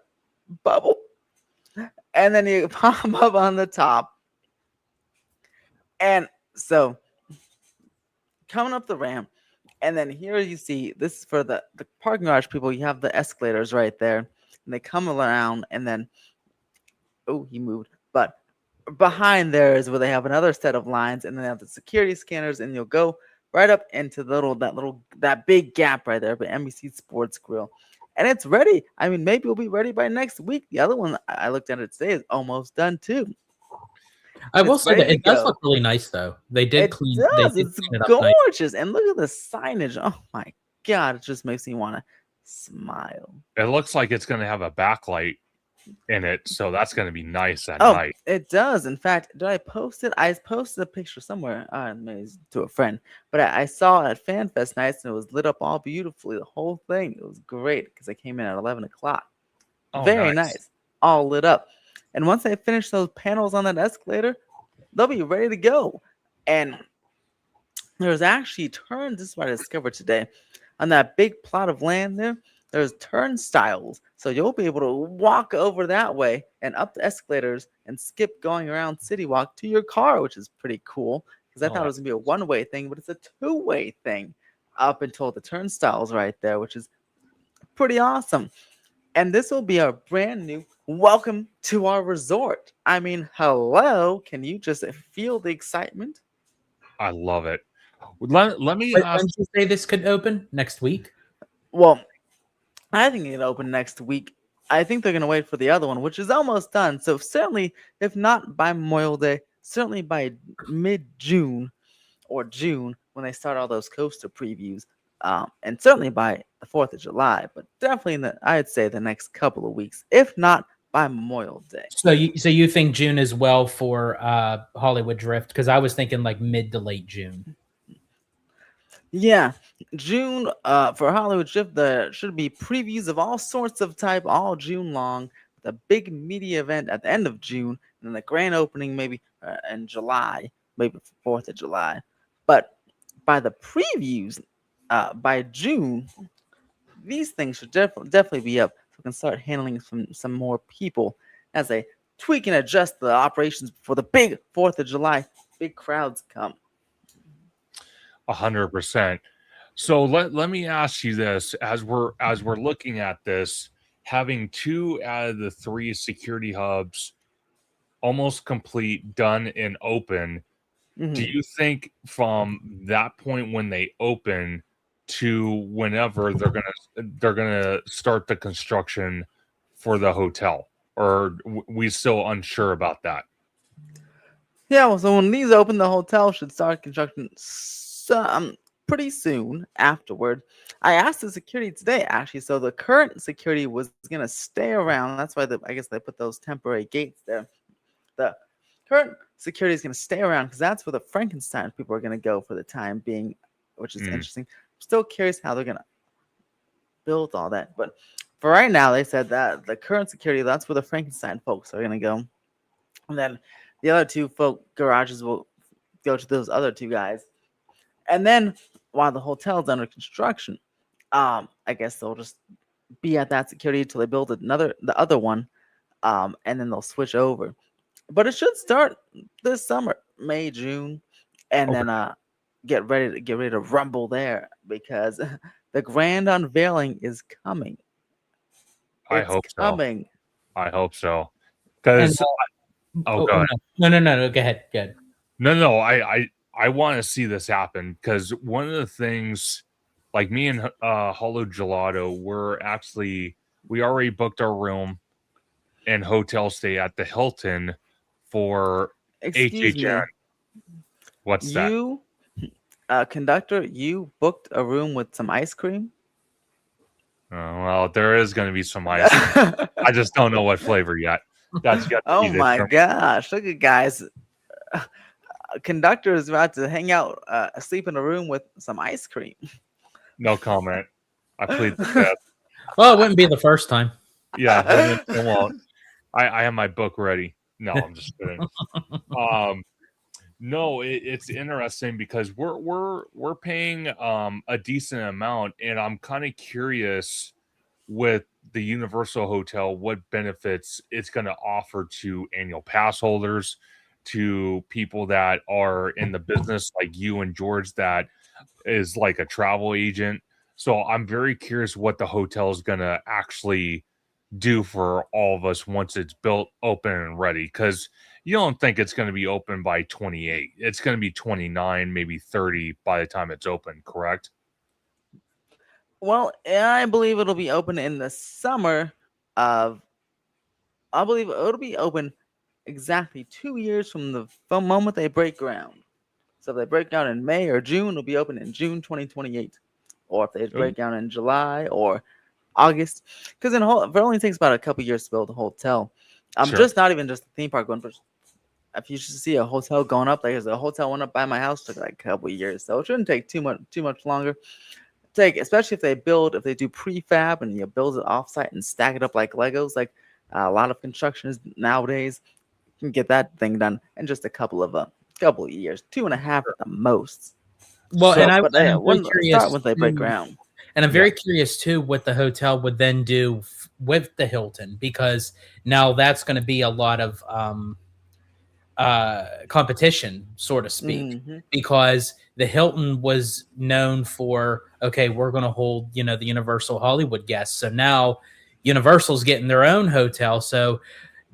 bubble. And then you pop up on the top. And so coming up the ramp, and then here you see, this is for the parking garage people. You have the escalators right there, and they come around, and then, oh, he moved. But behind there is where they have another set of lines, and then they have the security scanners, and you'll go right up into that big gap right there, but NBC Sports Grill. And it's ready. I mean, maybe it'll be ready by next week. The other one, I looked at it today, is almost done too. I will It's say that ready it to does go. look really nice, though. They did It clean. They does. did It's clean it up nice. gorgeous. And look at the signage. Oh my God. It just makes me want to smile. It looks like it's going to have a backlight in it, so that's going to be nice at Oh, night. it does. In fact, did I post it? I posted a picture somewhere, maybe to a friend, but I saw it at FanFest nights and it was lit up all beautifully. The whole thing. It was great because I came in at 11 o'clock. Oh, Very nice. nice. All lit up. And once I finish those panels on that escalator, they'll be ready to go. And there's actually turns. This is what I discovered today. On that big plot of land there, there's turnstiles. So you'll be able to walk over that way and up the escalators and skip going around City Walk to your car, which is pretty cool. Because I thought it was going to be a one-way thing, but it's a two-way thing up until the turnstiles right there, which is pretty awesome. And this will be a brand new welcome to our resort. I mean, hello. Can you just feel the excitement? I love it. Let me When ask. did you say this could open next week? Well, I think it'll open next week. I think they're going to wait for the other one, which is almost done. So certainly, if not by Memorial Day, certainly by mid-June or June when they start all those coaster previews, and certainly by the 4th of July, but definitely I'd say the next couple of weeks, if not by Memorial Day. So you think June is well for Hollywood Drift? Because I was thinking like mid to late June. Yeah, June for Hollywood Drift, there should be previews of all sorts of type all June long. The big media event at the end of June, and then the grand opening maybe in July, maybe 4th of July. But by the previews, by June, these things should definitely be up. So we can start handling some more people as they tweak and adjust the operations before the big 4th of July. Big crowds come. 100%. So let me ask you this: as we're looking at this, having 2 out of the 3 security hubs almost complete, done, and open, do you think from that point when they open to whenever they're gonna start the construction for the hotel, or we still unsure about that? Yeah, well, so when these open, the hotel should start construction pretty soon afterward. I asked the security today, actually. So the current security was going to stay around. That's why I guess they put those temporary gates there. The current security is going to stay around because that's where the Frankenstein people are going to go for the time being, which is interesting. I'm still curious how they're going to build all that. But for right now, they said that the current security, that's where the Frankenstein folks are going to go. And then the other 2 garages will go to those other 2 guys. And then while the hotel's under construction, I guess they'll just be at that security until they build the other one, and then they'll switch over. But it should start this summer, May, June, and then get ready to rumble there because the grand unveiling is coming. I hope coming. so. I hope so. Because go ahead. No. Go ahead. No. I want to see this happen because one of the things, like me and Hollow Gelato, we already booked our room and hotel stay at the Hilton for HHN. What's that? Conductor, you booked a room with some ice cream? Well, there is going to be some ice cream. I just don't know what flavor yet. That's got to be my gosh. Look at guys. Conductor is about to hang out, sleep in a room with some ice cream. No comment. I plead the fifth. Well, it wouldn't be the first time. Yeah, it won't. I have my book ready. No, I'm just kidding. No, it's interesting because we're paying a decent amount, and I'm kind of curious with the Universal Hotel what benefits it's going to offer to annual pass holders, to people that are in the business like you and George that is like a travel agent. So I'm very curious what the hotel is going to actually do for all of us once it's built, open, and ready. Because you don't think it's going to be open by 28. It's going to be 29, maybe 30 by the time it's open, correct? Well, I believe it'll be open in the summer of, I believe it'll be open exactly 2 years from the moment they break ground. So if they break ground in May or June, it'll be open in June 2028. Or if they break ground in July or August, because it only takes about a couple years to build a hotel. Sure. Just not even just the theme park one, but if you should see a hotel going up, like there's a hotel one up by my house, took like a couple years, so it shouldn't take too much longer. Especially if they do prefab and you build it offsite and stack it up like Legos, like a lot of construction is nowadays. You can get that thing done in just a couple of years, 2.5 at the most. Well, So, and I'm yeah, very curious start once they break ground. And I'm very curious too what the hotel would then do with the Hilton, because now that's going to be a lot of competition, so to speak, because the Hilton was known for, okay, we're going to hold, the Universal Hollywood guests. So now Universal's getting their own hotel. So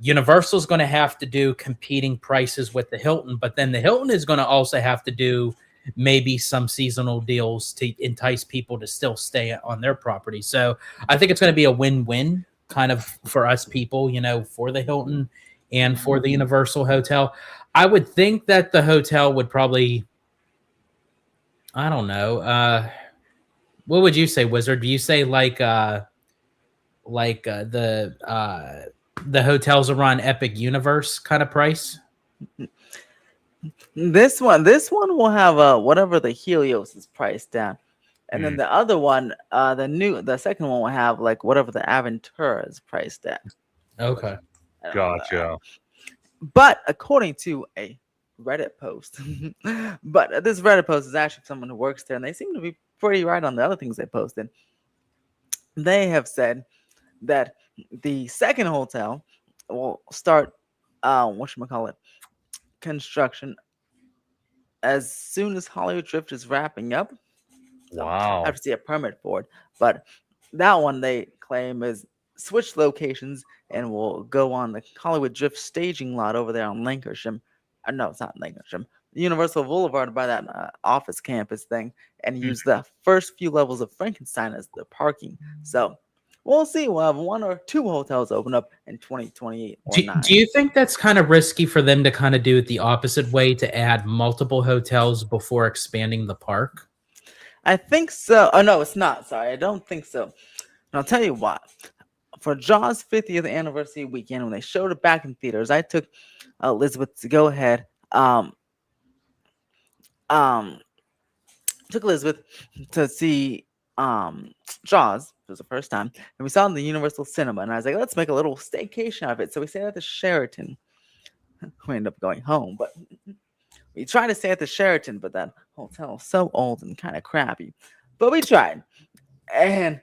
Universal's going to have to do competing prices with the Hilton, but then the Hilton is going to also have to do maybe some seasonal deals to entice people to still stay on their property. So I think it's going to be a win-win kind of for us people, for the Hilton and for the Universal Hotel. I would think that the hotel would probably, I don't know. What would you say, Wizard? Do you say like the hotels around Epic Universe kind of price? This one will have whatever the Helios is priced at, and then the other one, the second one will have like whatever the Aventura is priced at. Okay, gotcha. But according to a Reddit post, but this Reddit post is actually someone who works there, and they seem to be pretty right on the other things they posted. They have said that the second hotel will start construction as soon as Hollywood Drift is wrapping up. So Wow. I have to see a permit for it. But that one they claim is switch locations and will go on the Hollywood Drift staging lot over there on Lancashire. No, it's not Lancashire. Universal Boulevard by that office campus thing, and use the first few levels of Frankenstein as the parking. So we'll see. We'll have 1 or 2 hotels open up in 2028 or 9. Do you think that's kind of risky for them to kind of do it the opposite way, to add multiple hotels before expanding the park? I think so. Oh, no, it's not. Sorry, I don't think so. And I'll tell you why. For Jaws 50th anniversary weekend, when they showed it back in theaters, I took Elizabeth to go ahead. Took Elizabeth to see Jaws. It was the first time, and we saw it in the Universal Cinema. And I was like, let's make a little staycation out of it. So we stayed at the Sheraton. We ended up going home, but we tried to stay at the Sheraton, but that hotel was so old and kind of crappy. But we tried, and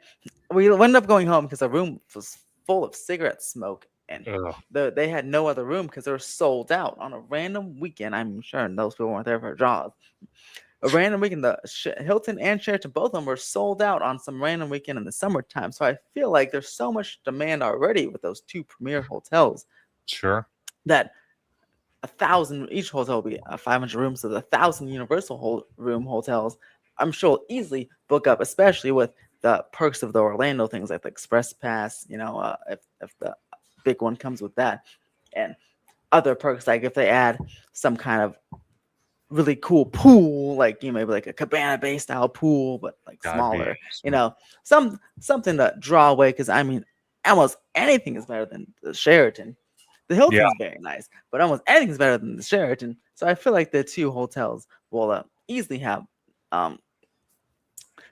we ended up going home because the room was full of cigarette smoke, and they had no other room because they were sold out on a random weekend. I'm sure those people weren't there for Jaws. A random weekend, the Hilton and Sheraton, both of them were sold out on some random weekend in the summertime. So I feel like there's so much demand already with those 2 premier hotels. Sure. That 1,000 each hotel will be 500 rooms, so the 1,000 Universal room hotels, I'm sure will easily book up, especially with the perks of the Orlando things like the Express Pass. If the big one comes with that, and other perks like if they add some kind of really cool pool, like maybe like a Cabana Bay style pool, but like smaller. Something to draw away, because almost anything is better than the Sheraton. The Hilton is very nice, but almost anything is better than the Sheraton. So I feel like the 2 hotels will easily have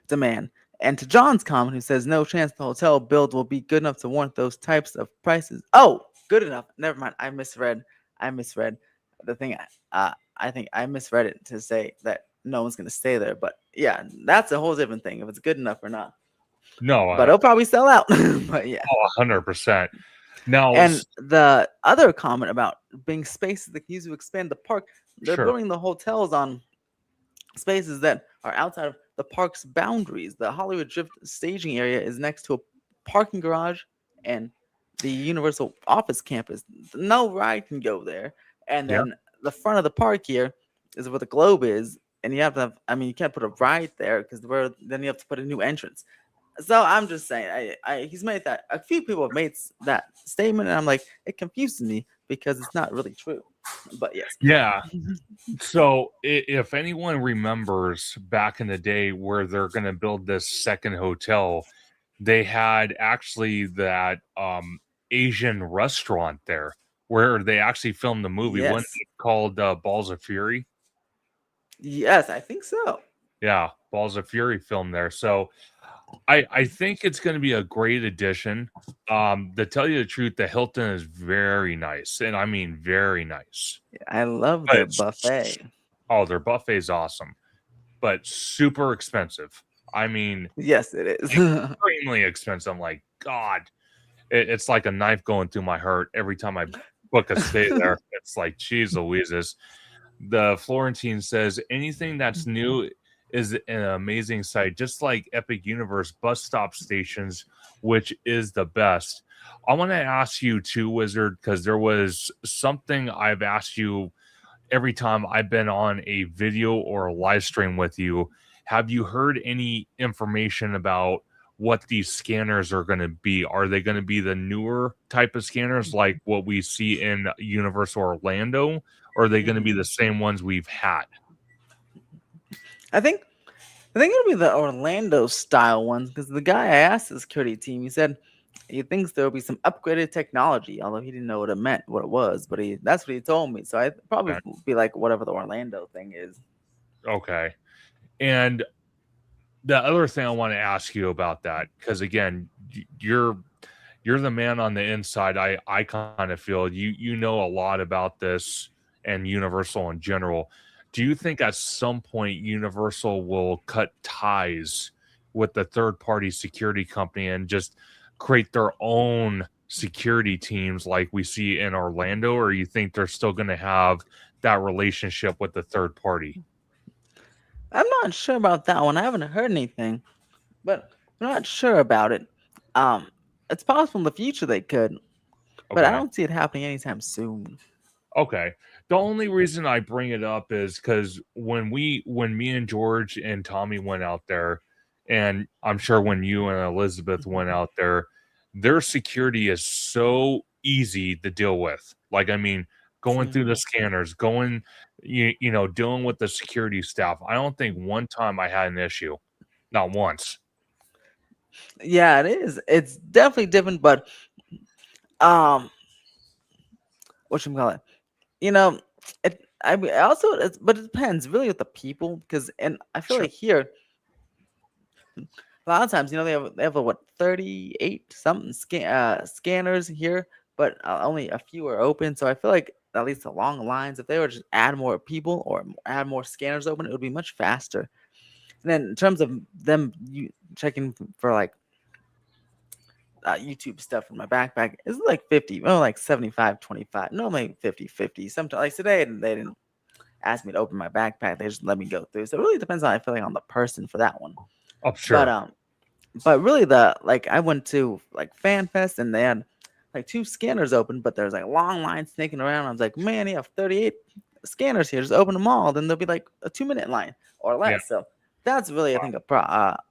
demand. And to John's comment, who says no chance the hotel build will be good enough to warrant those types of prices. Oh, good enough. Never mind. I misread the thing. I think I misread it to say that no one's going to stay there. But yeah, that's a whole different thing if it's good enough or not. No, but it'll probably sell out. But yeah. 100%. Now, and the other comment about being spaces that can use to expand the park, they're building the hotels on spaces that are outside of the park's boundaries. The Hollywood Drift staging area is next to a parking garage and the Universal office campus. No ride can go there. And then the front of the park here is where the Globe is, and you have to have, you can't put a ride there because then you have to put a new entrance. So I'm just saying, he's made that. A few people have made that statement, and I'm like, it confuses me. because it's not really true. But yes. Yeah. So if anyone remembers back in the day where they're going to build this second hotel, they had actually that Asian restaurant there where they actually filmed the movie. Wasn't Yes. it called Balls of Fury? Yes, I think so. Yeah, Balls of Fury filmed there. So I think it's going to be a great addition. To tell you the truth, the Hilton is very nice, and I mean very nice. I love But their it's- buffet. Oh, their buffet is awesome, but super expensive. I mean, Yes, it is. extremely expensive. I'm like, God, it's like a knife going through my heart every time I book a stay there. It's like, geez Louises. The Florentine says anything that's new is an amazing sight, just like Epic Universe bus stop stations, which is the best. I want to ask you too, Wizard, because there was something I've asked you every time I've been on a video or a live stream with you. Have you heard any information about what these scanners are going to be? Are they going to be the newer type of scanners like what we see in Universal Orlando? Or are they going to be the same ones we've had? I think it'll be the Orlando style ones because the guy I asked the security team, he said he thinks there will be some upgraded technology, although he didn't know what it meant, what it was, but that's what he told me. So I probably will be like whatever the Orlando thing is. Okay. And the other thing I want to ask you about that, because again, you're the man on the inside. I kind of feel you know a lot about this and Universal in general. Do you think at some point Universal will cut ties with the third party security company and just create their own security teams like we see in Orlando, or you think they're still going to have that relationship with the third party? I'm not sure about that one. I haven't heard anything, but I'm not sure about it. It's possible in the future they could, but I Okay. don't see it happening anytime soon. Okay. The only reason I bring it up is because when me and George and Tommy went out there, and I'm sure when you and Elizabeth went out there, their security is so easy to deal with. Like, I mean, going through the scanners, dealing with the security staff. I don't think one time I had an issue. Not once. Yeah, it is. It's definitely different, but what you call it? But it depends really with the people because, and I feel Sure. like here, a lot of times, they have what 38 something scanners here, but only a few are open. So I feel like at least along the lines, if they were to just add more people or add more scanners open, it would be much faster. And then in terms of them checking for like YouTube stuff in my backpack, it's like 50, like 75, 25, normally 50-50. Sometimes like today they didn't ask me to open my backpack, they just let me go through. So it really depends on I feel like on the person for that one. Oh, sure. But really I went to like Fan Fest and they had like 2 scanners open, but there's like long lines sneaking around. I was like, man, you have 38 scanners here, just open them all, then there'll be like a 2-minute line or less. Yeah. So that's really I think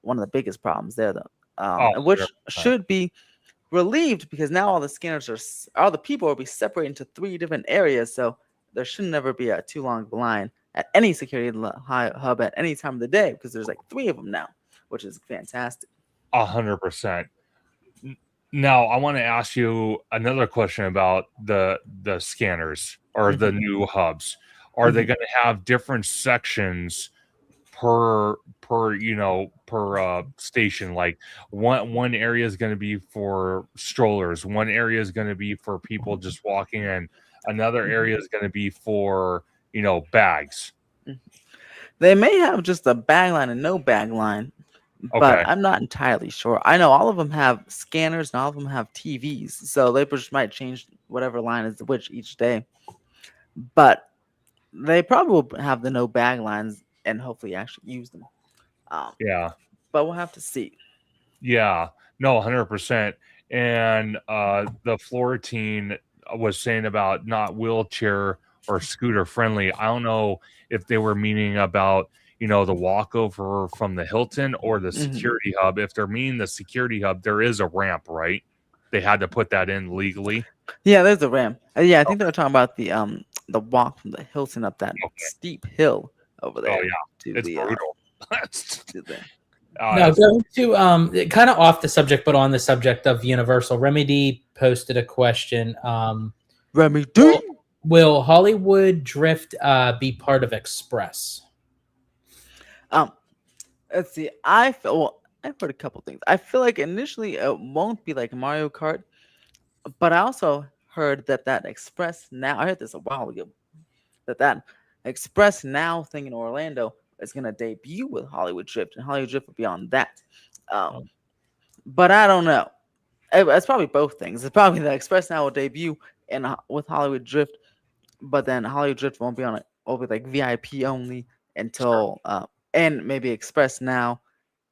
one of the biggest problems there though. Which 100%. should be relieved because now all the people will be separated into 3 different areas, so there should never be a too long line at any security hub at any time of the day because there's like 3 of them now, which is fantastic. 100%. Now, I want to ask you another question about the scanners or the new hubs. Are they going to have different sections per station? Like one area is going to be for strollers, one area is going to be for people just walking in, another area is going to be for bags. They may have just a bag line and no bag line, but Okay. I'm not entirely sure. I know all of them have scanners and all of them have TVs, so they just might change whatever line is which each day. But they probably will have the no bag lines and hopefully actually use them. Yeah. But we'll have to see. Yeah. No, 100%. And the Florentine was saying about not wheelchair or scooter friendly. I don't know if they were meaning about the walkover from the Hilton or the security hub. If they're meaning the security hub, there is a ramp, right? they had to put that in legally. Yeah, there's a ramp. Yeah, I think they were talking about the walk from the Hilton up that Okay. steep hill over there. Oh yeah, to it's the brutal. to the No, going to kind of off the subject, but on the subject of Universal, Remy D posted a question. Remy D. Will Hollywood Drift be part of Express? Let's see. I've heard a couple things. I feel like initially it won't be like Mario Kart, but I also heard that Express Now. I heard this a while ago. That Express Now thing in Orlando is gonna debut with Hollywood Drift, and Hollywood Drift will be on that. But I don't know. It's probably both things. It's probably the Express Now will debut with Hollywood Drift, but then Hollywood Drift won't be on it. It'll be like VIP only until and maybe Express Now,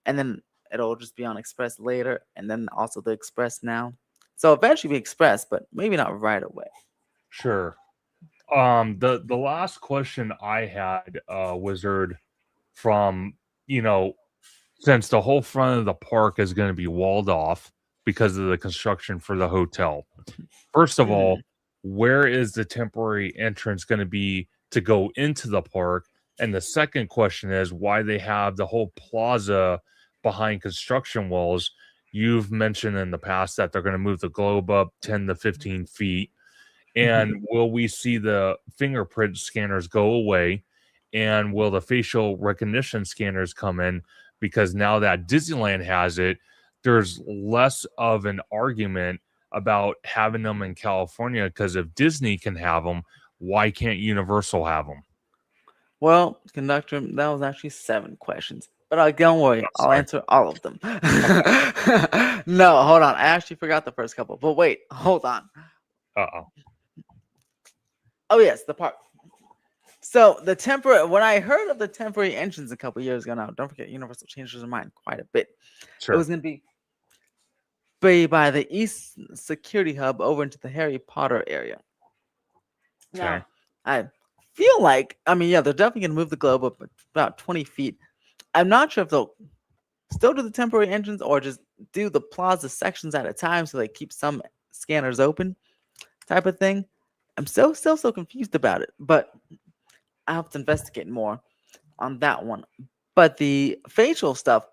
and then it'll just be on Express later, and then also the Express Now. So eventually be Express, but maybe not right away. Sure. The last question I had, Wizard, from since the whole front of the park is going to be walled off because of the construction for the hotel. First of all, where is the temporary entrance going to be to go into the park? And the second question is why they have the whole plaza behind construction walls. You've mentioned in the past that they're going to move the globe up 10 to 15 feet. And will we see the fingerprint scanners go away? And will the facial recognition scanners come in? Because now that Disneyland has it, there's less of an argument about having them in California, because if Disney can have them, why can't Universal have them? Well, Conductor, that was actually 7 questions. But don't worry, I'll answer all of them. No, hold on. I actually forgot the first couple. But wait, hold on. Uh-oh. Oh, yes, the park. So when I heard of the temporary entrance a couple years ago now, don't forget, Universal changed their mind quite a bit. Sure. It was going to be by the East Security Hub over into the Harry Potter area. Okay. Now, I feel like, they're definitely going to move the globe up about 20 feet. I'm not sure if they'll still do the temporary entrance or just do the plaza sections at a time so they keep some scanners open type of thing. I'm still so confused about it, but I have to investigate more on that one. But the facial stuff,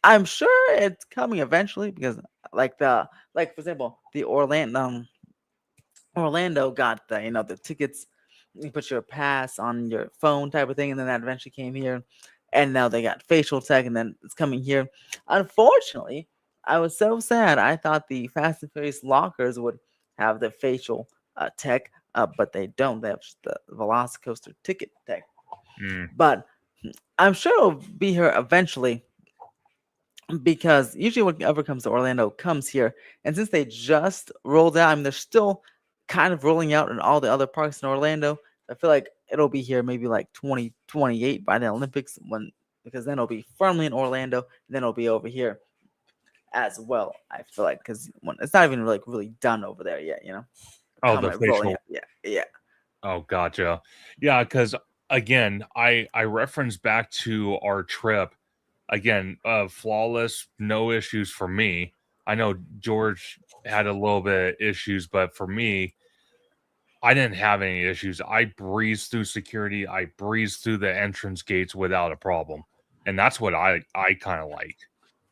I'm sure it's coming eventually, because for example, the Orlando got the tickets. You put your pass on your phone type of thing, and then that eventually came here. And now they got facial tech, and then it's coming here. Unfortunately, I was so sad. I thought the Fast and Furious lockers would have the facial tech, but they don't. They have just the Velocicoaster ticket tech. But I'm sure it'll be here eventually, because usually whenever comes to Orlando comes here. And since they just rolled out, they're still kind of rolling out in all the other parks in Orlando. I feel like it'll be here maybe like 2028 by the Olympics, because then it'll be firmly in Orlando, and then it'll be over here as well. I feel like, because it's not even really done over there yet, Oh, the facial. Yeah. Oh, gotcha. Yeah, because again, I reference back to our trip. Again, flawless, no issues for me. I know George had a little bit of issues, but for me, I didn't have any issues. I breezed through security. I breezed through the entrance gates without a problem. And that's what I kind of like.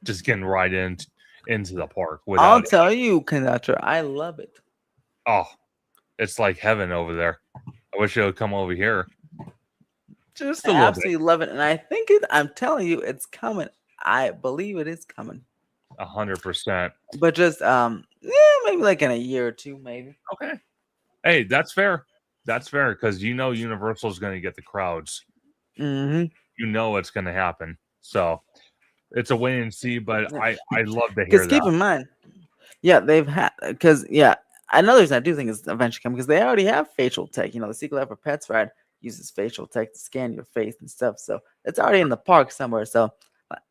Just getting right into the park. I'll tell you, Conductor, I love it. Oh, it's like heaven over there. I wish it would come over here. Just a little bit. Absolutely love it. And I think I'm telling you, it's coming. I believe it is coming. 100%. But just maybe like in a year or two, maybe. Okay. Hey, that's fair. That's fair, because Universal is going to get the crowds. It's going to happen. So it's a wait and see, but I love to hear that. Because keep in mind, they've had, another reason I do think it's eventually coming, because they already have facial tech. The Secret Life of Pets ride uses facial tech to scan your face and stuff. So it's already in the park somewhere. So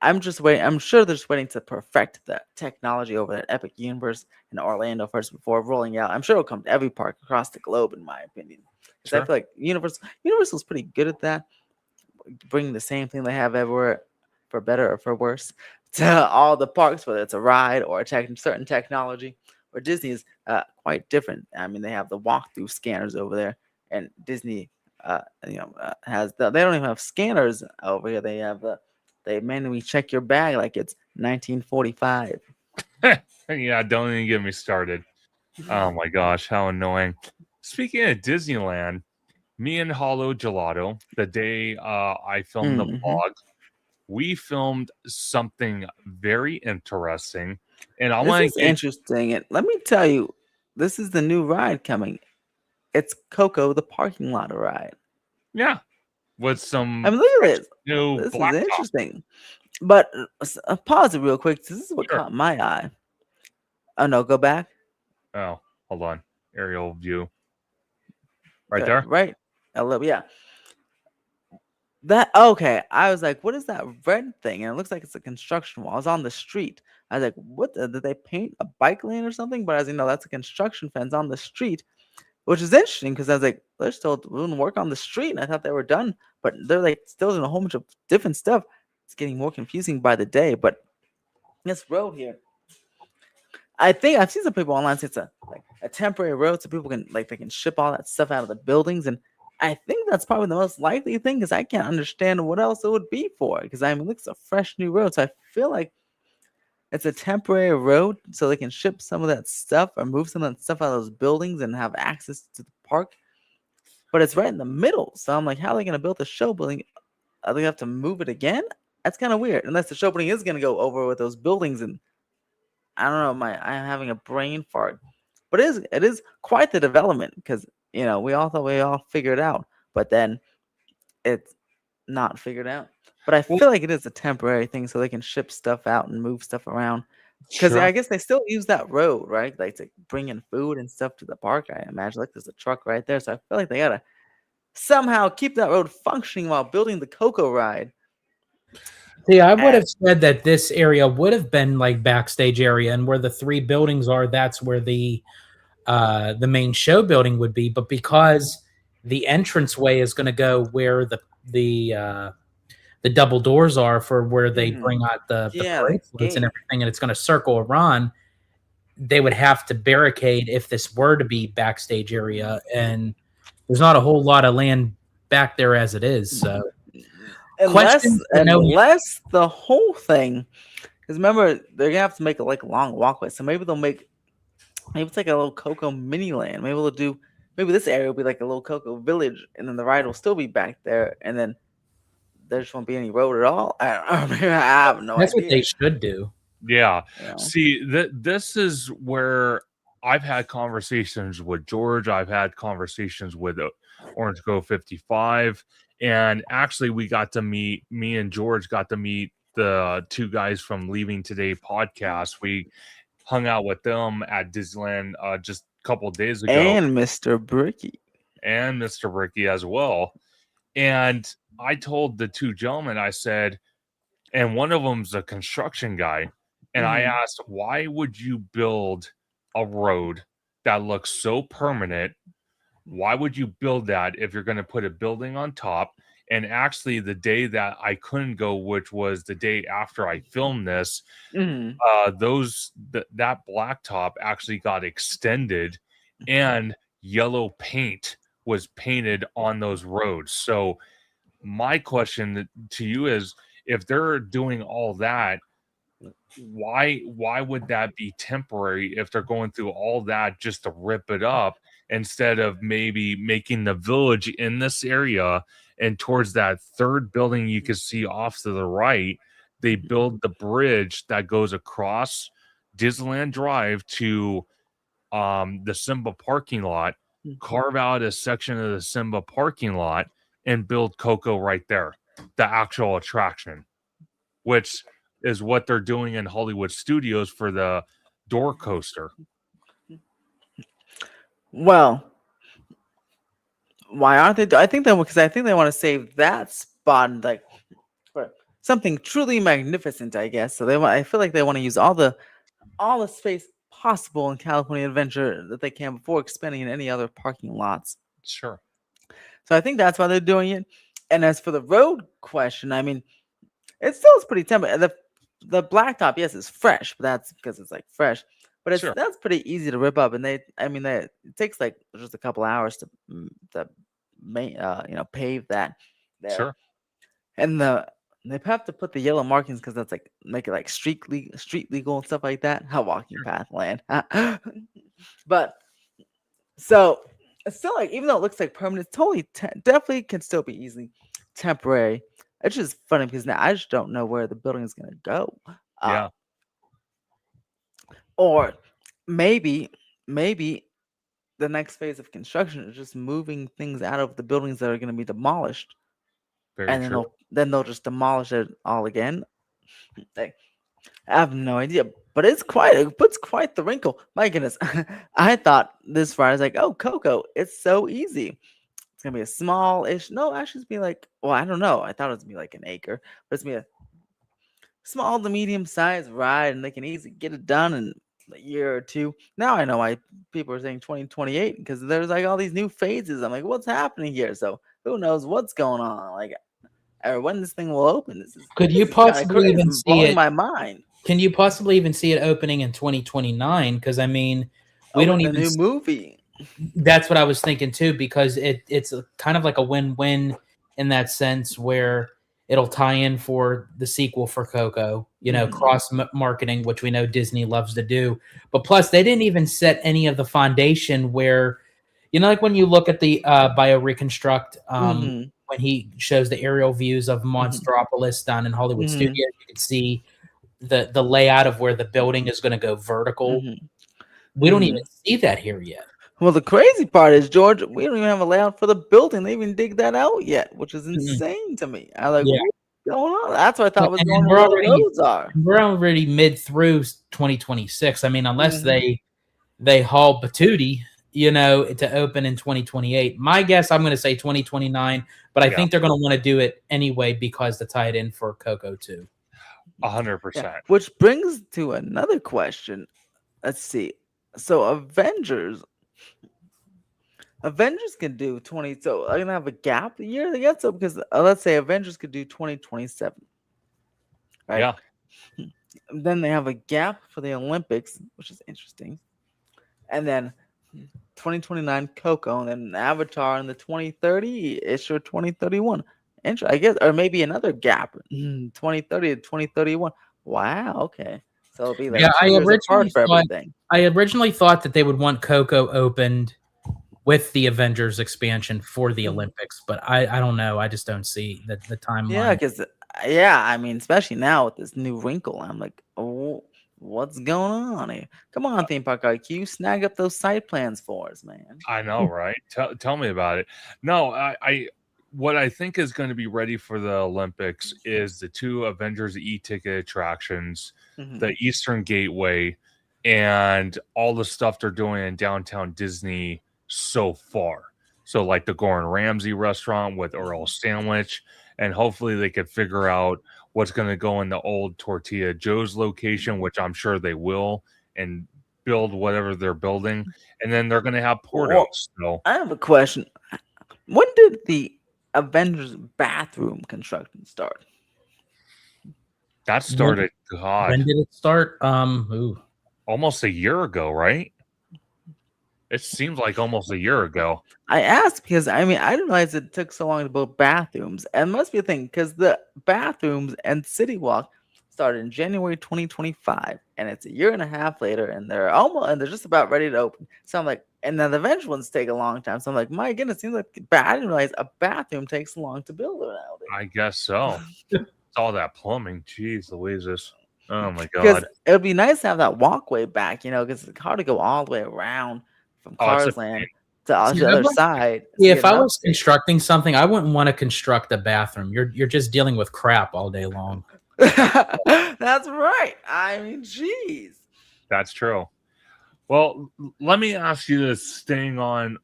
I'm just waiting. I'm sure they're just waiting to perfect the technology over at Epic Universe in Orlando first before rolling out. I'm sure it'll come to every park across the globe, in my opinion. Sure. I feel like Universal's pretty good at that, bringing the same thing they have everywhere, for better or for worse, to all the parks, whether it's a ride or a certain technology. where Disney is quite different. I mean, they have the walkthrough scanners over there, and Disney, has they don't even have scanners over here. They have they manually check your bag like it's 1945. Yeah, don't even get me started. Oh my gosh, how annoying. Speaking of Disneyland, me and Hollow Gelato, the day I filmed the Mhm. vlog, we filmed something very interesting. And I This want is to get, interesting, and let me tell you, this is the new ride coming. It's Coco the parking lot ride. yeah, with I some mean, look at this. new This is blacktop. interesting. But pause it real quick. This is what Sure. caught my eye. Oh no, go back. Oh, hold on. Aerial view. Right Good, there? right. A little, yeah. That okay. I was like, what is that red thing? And it looks like it's a construction wall. I was on the street. I was like, did they paint a bike lane or something? But as you know, that's a construction fence on the street, which is interesting because I was like, they're still doing work on the street, and I thought they were done, but they're like still doing a whole bunch of different stuff. It's getting more confusing by the day. But this road here, I think I've seen some people online say it's a temporary road, so people can they can ship all that stuff out of the buildings, and I think that's probably the most likely thing because I can't understand what else it would be for. Because I mean, it's a fresh new road, so I feel like it's a temporary road so they can ship some of that stuff or move some of that stuff out of those buildings and have access to the park. But it's right in the middle, so I'm like, how are they going to build the show building? Are they going to have to move it again? That's kind of weird. Unless the show building is going to go over with those buildings, and I don't know. I'm having a brain fart, but it is quite the development because we all thought we all figured it out, but then it's not figured out. But I feel like it is a temporary thing, so they can ship stuff out and move stuff around. Because Sure. I guess they still use that road, right? Like to bring in food and stuff to the park. I imagine like there's a truck right there, so I feel like they gotta somehow keep that road functioning while building the Coco ride. See, I would have said that this area would have been like backstage area, and where the three buildings are, that's where the main show building would be. But because the entranceway is going to go where the double doors are for where they bring out the parade floats and everything, and it's going to circle around, they would have to barricade if this were to be backstage area, and there's not a whole lot of land back there as it is. So unless the whole thing, because remember they're gonna have to make a long walkway, so maybe it's like a little Coco mini land. Maybe this area will be like a little Coco village, and then the ride will still be back there, and then there just won't be any road at all. I have no idea. That's what they should do. Yeah. See, this is where I've had conversations with George. I've had conversations with Orange Go 55. And actually, me and George got to meet the two guys from Leaving Today podcast. We hung out with them at Disneyland just a couple of days ago. And Mr. Bricky. As well. And I told the two gentlemen, I said, and one of them's a construction guy. And I asked, why would you build a road that looks so permanent? Why would you build that if you're going to put a building on top? And actually, the day that I couldn't go, which was the day after I filmed this, that blacktop actually got extended, and yellow paint was painted on those roads. So my question to you is, if they're doing all that, why would that be temporary if they're going through all that just to rip it up, instead of maybe making the village in this area, and towards that third building you can see off to the right, they build the bridge that goes across Disneyland Drive to the Simba parking lot, carve out a section of the Simba parking lot, and build Coco right there, the actual attraction, which is what they're doing in Hollywood Studios for the door coaster. Well, why aren't they? I think they want to save that spot like for something truly magnificent, I guess. So I feel like they want to use all the space possible in California Adventure that they can before expanding in any other parking lots. Sure. So I think that's why they're doing it. And as for the road question, I mean, it still is pretty temperate. The blacktop, yes, is fresh, but that's because it's like fresh. but Sure. that's pretty easy to rip up, and it takes like just a couple hours to pave that there, Sure. and they have to put the yellow markings because that's like make it like street legal and stuff like that. How walking path land, but so it's still like even though it looks like permanent, it's totally definitely can still be easily temporary. It's just funny because now I just don't know where the building is gonna go. Yeah. Or maybe the next phase of construction is just moving things out of the buildings that are going to be demolished, Very and true. then they'll just demolish it all again. I have no idea, but it puts quite the wrinkle. My goodness, I thought this Friday I was like, oh, Coco, it's so easy. It's gonna be a small-ish. No, actually, it's be like, well, I don't know. I thought it was gonna be like an acre, but it's gonna be a small to medium sized ride, and they can easily get it done in a year or two. Now I know why people are saying 2028 because there's like all these new phases. I'm like, what's happening here? So who knows what's going on? Like, or when this thing will open? Could you this is kinda possibly crazy, even see blowing it? my mind. Can you possibly even see it opening in 2029? Because I mean, we Oh, don't with the even. new movie. That's what I was thinking too, because it's kind of like a win-win in that sense where it'll tie in for the sequel for Coco, Mhm. cross marketing, which we know Disney loves to do. But plus, they didn't even set any of the foundation where, like when you look at the bio reconstruct, Mhm. when he shows the aerial views of Mhm. Monstropolis down in Hollywood Mhm. Studios, you can see the layout of where the building is going to go vertical. Mhm. We don't even Mhm. see that here yet. Well, the crazy part is, George, we don't even have a layout for the building. They even dig that out yet, which is Mm-mm. insane to me. I'm like, Yeah. what's going on? That's what I thought was And going where the roads are. we're already mid through 2026. I mean, unless Mhm. they haul Batootie, to open in 2028. My guess, I'm going to say 2029, but I Yeah. think they're going to want to do it anyway because to tie it in for Coco too. 100%. Which brings to another question. Let's see. So Avengers can do 20. So I'm gonna have a gap a year, I guess. So because let's say Avengers could do 2027, right? Yeah. Then they have a gap for the Olympics, which is interesting. And then 2029 Coco, and then Avatar in the 2030-ish or 2031. I guess, or maybe another gap, 2030 to 2031. Wow, okay. So it'll be Yeah, like 2 years apart for everything. I originally thought that they would want Coco opened with the Avengers expansion for the Mhm. Olympics, but I don't know. I just don't see the Yeah, timeline. because I mean, especially now with this new wrinkle, I'm like, oh, what's going on here? Come on, theme park IQ, snag up those site plans for us, man. I know, right? Tell me about it. No, what I think is going to be ready for the Olympics is the 2 Avengers e-ticket attractions, Mhm. the Eastern Gateway, and all the stuff they're doing in downtown Disney so far. So like the Gordon Ramsay restaurant with Earl sandwich, and hopefully they could figure out what's going to go in the old Tortilla Joe's location, which I'm sure they will, and build whatever they're building. And then they're going to have Well, Portos. So I have a question. When did the Avengers bathroom construction start? that When, started, God, when did it start? almost a year ago, right? It seems like almost a year ago. I asked because I mean I didn't realize it took so long to build bathrooms. And it must be a thing because the bathrooms and City Walk started in January 2025, and it's a year and a half later, and they're just about ready to open. So I'm like, and then the eventual ones take a long time. So I'm like, my goodness, it seems like I didn't realize a bathroom takes long to build I guess so. It's all that plumbing. Jeez Louises. Oh my because God. it would be nice to have that walkway back, because it's hard to go all the way around from Oh, it's a Cars Land to See, the I'd other like side. to Yeah, get if an I was upgrade. constructing something, I wouldn't want to construct a bathroom. You're just dealing with crap all day long. That's right. I mean, jeez. That's true. Well, let me ask you this, staying on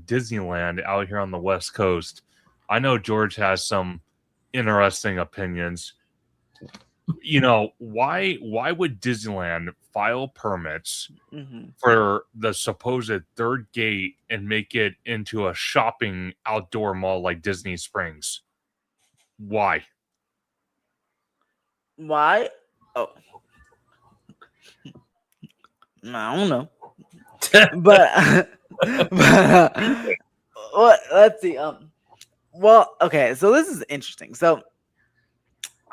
Disneyland out here on the West Coast. I know George has some interesting opinions. Why would Disneyland file permits Hmm. for the supposed third gate and make it into a shopping outdoor mall like Disney Springs? Why? Why? Oh, I don't know. but let's see. Well, okay, so this is interesting. So,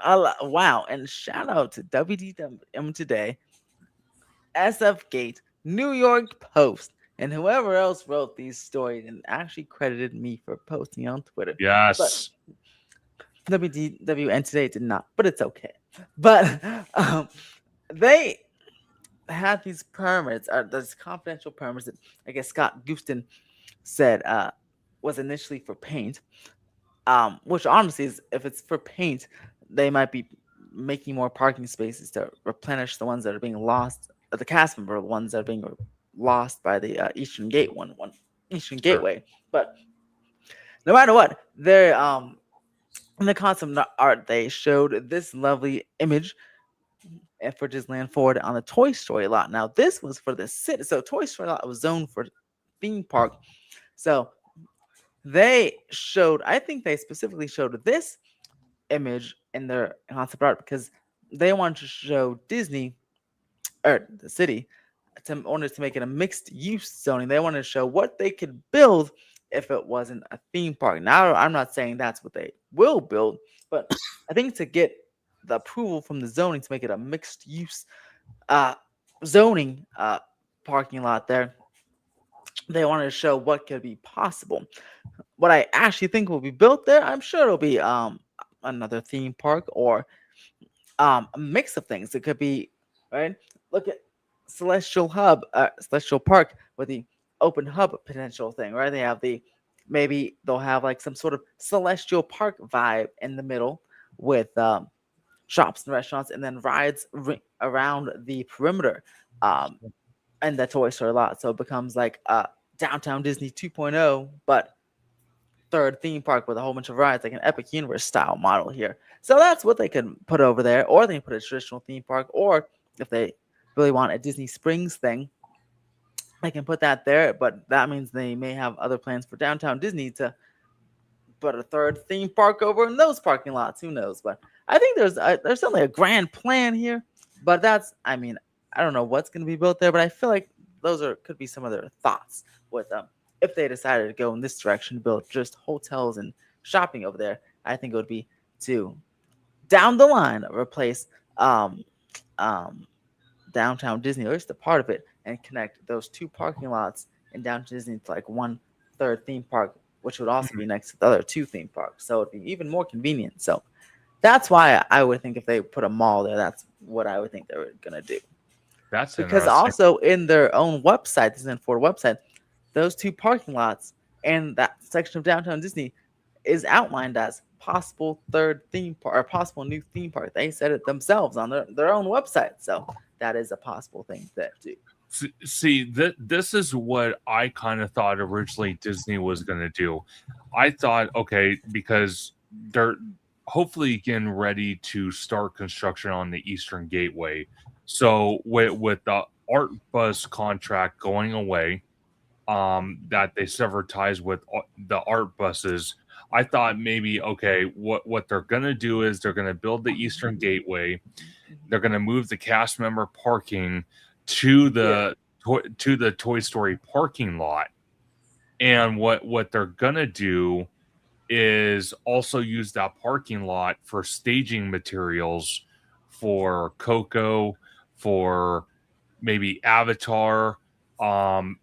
wow, and shout out to WDWM Today, SF Gate, New York Post, and whoever else wrote these stories and actually credited me for posting on Twitter. Yes. But WDWN Today did not, but it's okay. But they had these permits, these confidential permits that I guess Scott Guston said was initially for paint. Which honestly is, if it's for paint, they might be making more parking spaces to replenish the ones that are being lost, the cast member ones that are being lost by the Eastern Gateway. But no matter what, they're in the concept art they showed this lovely image for Disneyland Forward on the Toy Story lot. Now this was for the city, so Toy Story lot was zoned for theme park. So they showed, I think they specifically showed this image in their concept art because they wanted to show Disney or the city in order to make it a mixed use zoning. They wanted to show what they could build if it wasn't a theme park. Now, I'm not saying that's what they will build, but I think to get the approval from the zoning to make it a mixed use zoning parking lot there, they wanted to show what could be possible. What I actually think will be built there, I'm sure it'll be another theme park or a mix of things. It could be, right? Look at Celestial Park with the open hub potential thing, right? They have maybe they'll have like some sort of Celestial Park vibe in the middle with shops and restaurants, and then rides around the perimeter and the Toy Story lot. So it becomes like Downtown Disney 2.0, but third theme park with a whole bunch of rides, like an Epic Universe style model here. So that's what they can put over there, or they can put a traditional theme park, or if they really want a Disney Springs thing, they can put that there. But that means they may have other plans for Downtown Disney to put a third theme park over in those parking lots. Who knows? But I think there's certainly a grand plan here. But I don't know what's going to be built there, but I feel like could be some of their thoughts with them. If they decided to go in this direction, build just hotels and shopping over there, I think it would be to down the line replace Downtown Disney, or at least a part of it, and connect those two parking lots in Downtown Disney to like one third theme park, which would also be next to the other two theme parks. So it'd be even more convenient. So that's why I would think if they put a mall there, that's what I would think they were gonna do. That's because also in their own website, Disneyland Forward website, those two parking lots and that section of Downtown Disney is outlined as possible third theme park or possible new theme park. They said it themselves on their own website. So that is a possible thing to do. See, this is what I kind of thought originally Disney was going to do. I thought, okay, because they're hopefully getting ready to start construction on the Eastern Gateway. So with the Art Bus contract going away, that they severed ties with the art buses, I thought maybe, okay, what they're going to do is they're going to build the Eastern Gateway. They're going to move the cast member parking to the Toy Story parking lot. And what they're going to do is also use that parking lot for staging materials for Coco, for maybe Avatar, and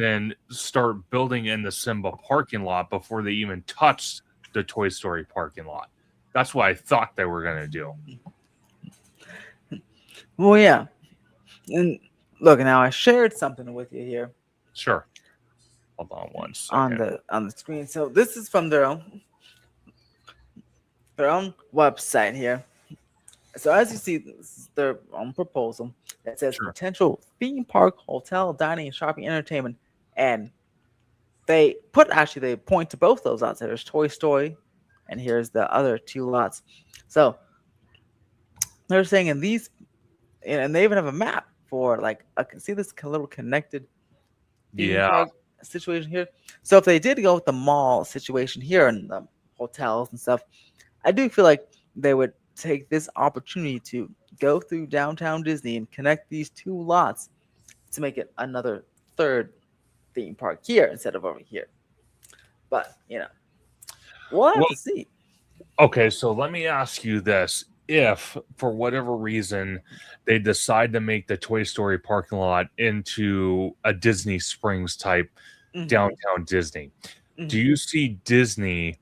then start building in the Simba parking lot before they even touch the Toy Story parking lot. That's what I thought they were going to do. Well, yeah. And look, now I shared something with you here. Sure. Hold on one second. On the screen. So this is from their own website here. So as you see, this is their own proposal that says potential theme park, hotel, dining, shopping, entertainment, and they point to both those lots. There's Toy Story, and here's the other two lots. So they're saying in these, and they even have a map for like see this little connected theme park situation here. So if they did go with the mall situation here and the hotels and stuff, I do feel like they would take this opportunity to go through Downtown Disney and connect these two lots to make it another third theme park here instead of over here. But we'll have to see. Okay, so let me ask you this. If, for whatever reason, they decide to make the Toy Story parking lot into a Disney Springs type downtown Disney, do you see Disney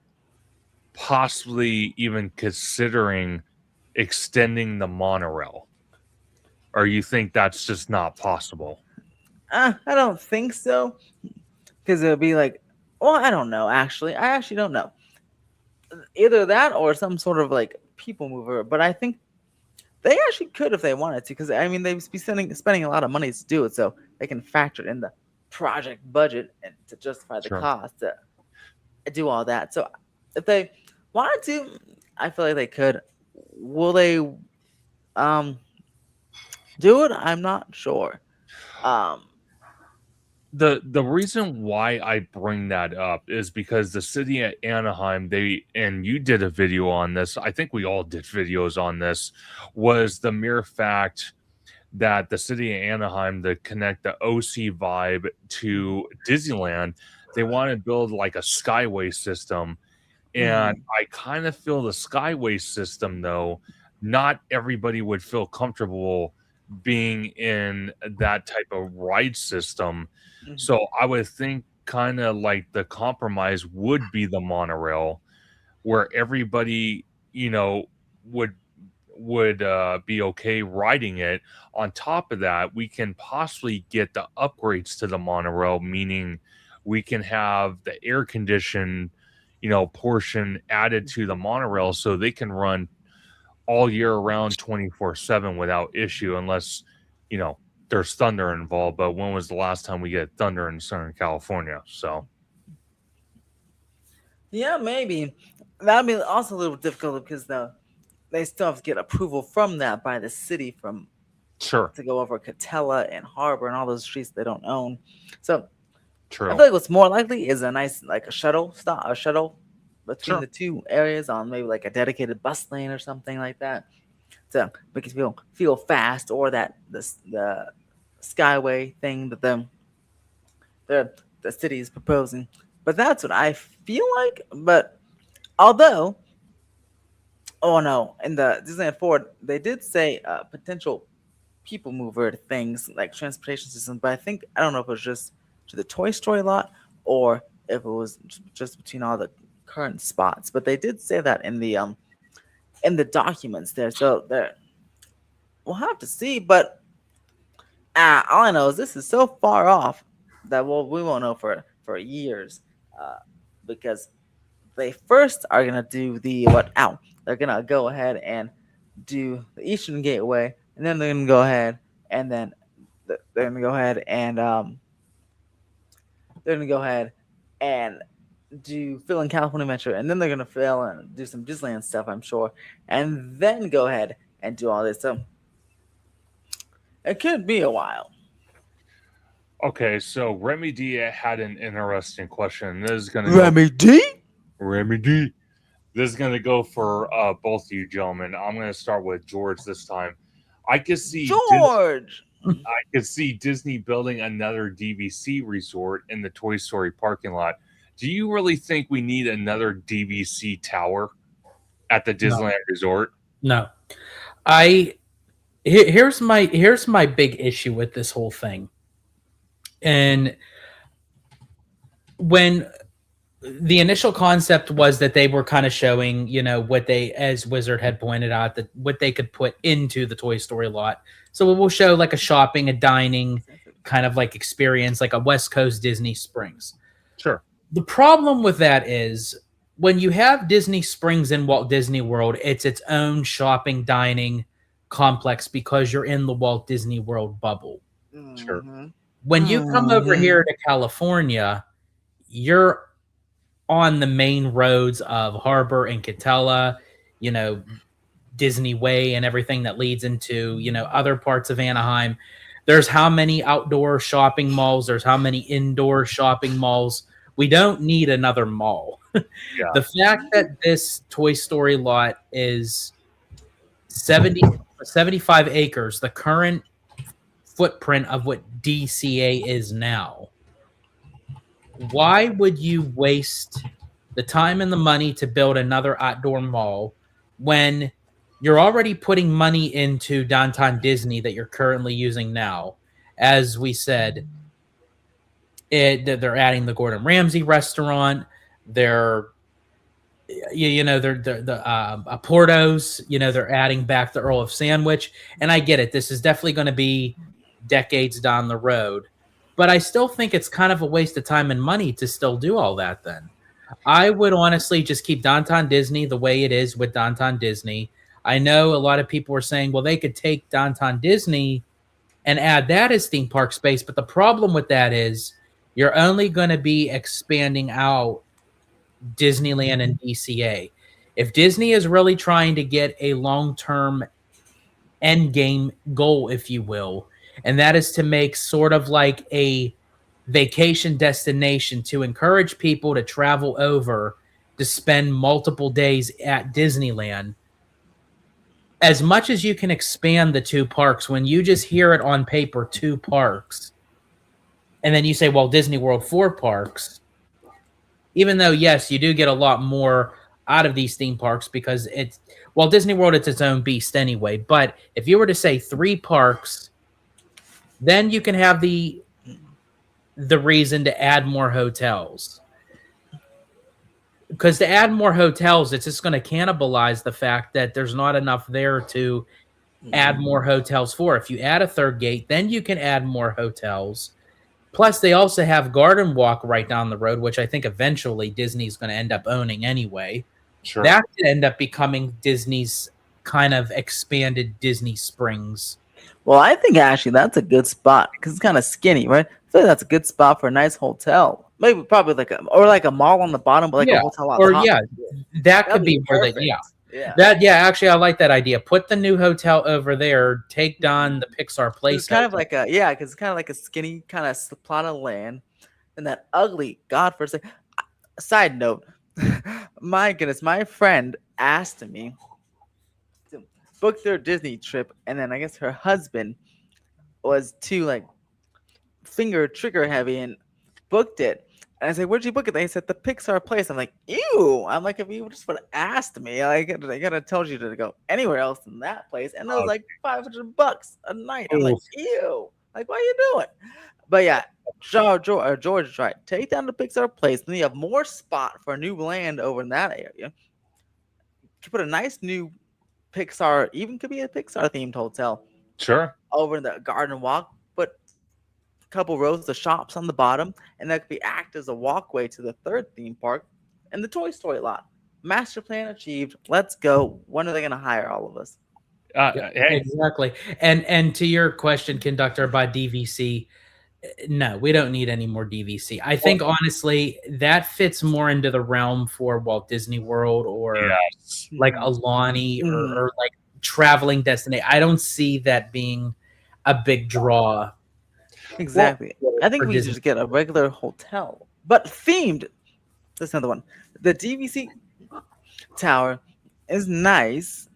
possibly even considering extending the monorail? Or you think that's just not possible? I don't think so. Because it'll be like, well, I don't know, actually. I actually don't know. Either that or some sort of like people mover. But I think they actually could if they wanted to. Because, I mean, they'd be spending a lot of money to do it. So they can factor it in the project budget and to justify the cost to do all that. So if they wanted to, I feel like they could. Will they do it? I'm not sure. The reason why I bring that up is because the city of Anaheim, and you did a video on this, I think we all did videos on this, was the mere fact that the city of Anaheim, to connect the OC vibe to Disneyland, they want to build like a skyway system. And I kind of feel the skyway system, though, not everybody would feel comfortable being in that type of ride system. So I would think kind of like the compromise would be the monorail, where everybody, would be okay riding it. On top of that, we can possibly get the upgrades to the monorail, meaning we can have the air conditioned, portion added to the monorail so they can run all year around 24/7 without issue, unless, there's thunder involved. But when was the last time we get thunder in Southern California? So yeah, maybe that'd be also a little difficult because they still have to get approval from that by the city to go over Catella and Harbor and all those streets they don't own. So I feel like what's more likely is a nice like a shuttle between the two areas on maybe like a dedicated bus lane or something like that. So make it feel fast, or that the skyway thing that the city is proposing. But that's what I feel like. But although, oh no, in the Disneyland Forward, they did say potential people mover things like transportation systems. But I don't know if it was just to the Toy Story lot or if it was just between all the current spots. But they did say that in the documents there. So we'll have to see. But all I know is this is so far off that we won't know for years, because they first are gonna do they're gonna go ahead and do the Eastern Gateway, and then they're gonna go ahead and do fill in California Metro, and then they're gonna fill and do some Disneyland stuff, I'm sure, and then go ahead and do all this. So it could be a while. Okay, so Remy D had an interesting question. This is gonna Remy D. This is gonna go for both of you gentlemen. I'm gonna start with George this time. I could see George. I could see Disney building another DVC resort in the Toy Story parking lot. Do you really think we need another DVC tower at the Disneyland Resort? No. Here's my big issue with this whole thing. And when the initial concept was that they were kind of showing, what they, as Wizard had pointed out, that what they could put into the Toy Story lot. So it will show like a shopping, a dining kind of like experience, like a West Coast Disney Springs. Sure. The problem with that is when you have Disney Springs in Walt Disney World, it's its own shopping, dining complex because you're in the Walt Disney World bubble. Sure. When you come over here to California, you're on the main roads of Harbor and Catella, Disney Way and everything that leads into, other parts of Anaheim. There's how many outdoor shopping malls. There's how many indoor shopping malls. We don't need another mall. Yeah. The fact that this Toy Story lot is 75 acres, the current footprint of what DCA is now. Why would you waste the time and the money to build another outdoor mall when you're already putting money into Downtown Disney that you're currently using now? As we said, they're adding the Gordon Ramsay restaurant. They're the Portos. They're adding back the Earl of Sandwich. And I get it. This is definitely going to be decades down the road. But I still think it's kind of a waste of time and money to still do all that then. I would honestly just keep Downtown Disney the way it is with Downtown Disney. I know a lot of people were saying, well, they could take Downtown Disney and add that as theme park space. But the problem with that is you're only going to be expanding out Disneyland and DCA. If Disney is really trying to get a long-term end game goal, if you will, and that is to make sort of like a vacation destination to encourage people to travel over to spend multiple days at Disneyland, as much as you can expand the two parks, when you just hear it on paper, 2 parks, and then you say, well, Disney World 4 parks, even though, yes, you do get a lot more out of these theme parks because Disney World, it's its own beast anyway. But if you were to say 3 parks, then you can have the reason to add more hotels. Because to add more hotels, it's just going to cannibalize the fact that there's not enough there to add more hotels for. If you add a 3rd gate, then you can add more hotels. Plus, they also have Garden Walk right down the road, which I think eventually Disney's going to end up owning anyway. Sure. That could end up becoming Disney's kind of expanded Disney Springs. Well, I think actually that's a good spot because it's kind of skinny, right? I feel like that's a good spot for a nice hotel. Maybe probably like a mall on the bottom, but like a hotel on top. That could be where they, actually I like that idea. Put the new hotel over there, take down the Pixar place. It's kind of like because it's kind of like a skinny kind of plot of land, and that ugly godforsaken. Side note, my goodness, my friend asked me to book their Disney trip, and then I guess her husband was too like finger trigger heavy and booked it. And I said, "Where'd you book it?" They said the Pixar place. I'm like, "Ew!" I'm like, if you just would have asked me, I could have told you to go anywhere else than that place. And it was like $500 a night. I'm like, "Ew!" Like, what are you doing? But yeah, George is right. Take down the Pixar place, and then you have more spot for a new land over in that area. You can put a nice new Pixar, even could be a Pixar themed hotel. Sure. Over in the Garden Walk, but couple rows of shops on the bottom, and that could be act as a walkway to the 3rd theme park and the Toy Story lot. Master plan achieved. Let's go. When are they going to hire all of us? Exactly. And to your question, Conductor, about DVC, no, we don't need any more DVC. I think honestly that fits more into the realm for Walt Disney World or like Alani or like traveling destination. I don't see that being a big draw. Exactly. I think we just get a regular hotel, but themed. That's another one. The DVC tower is nice,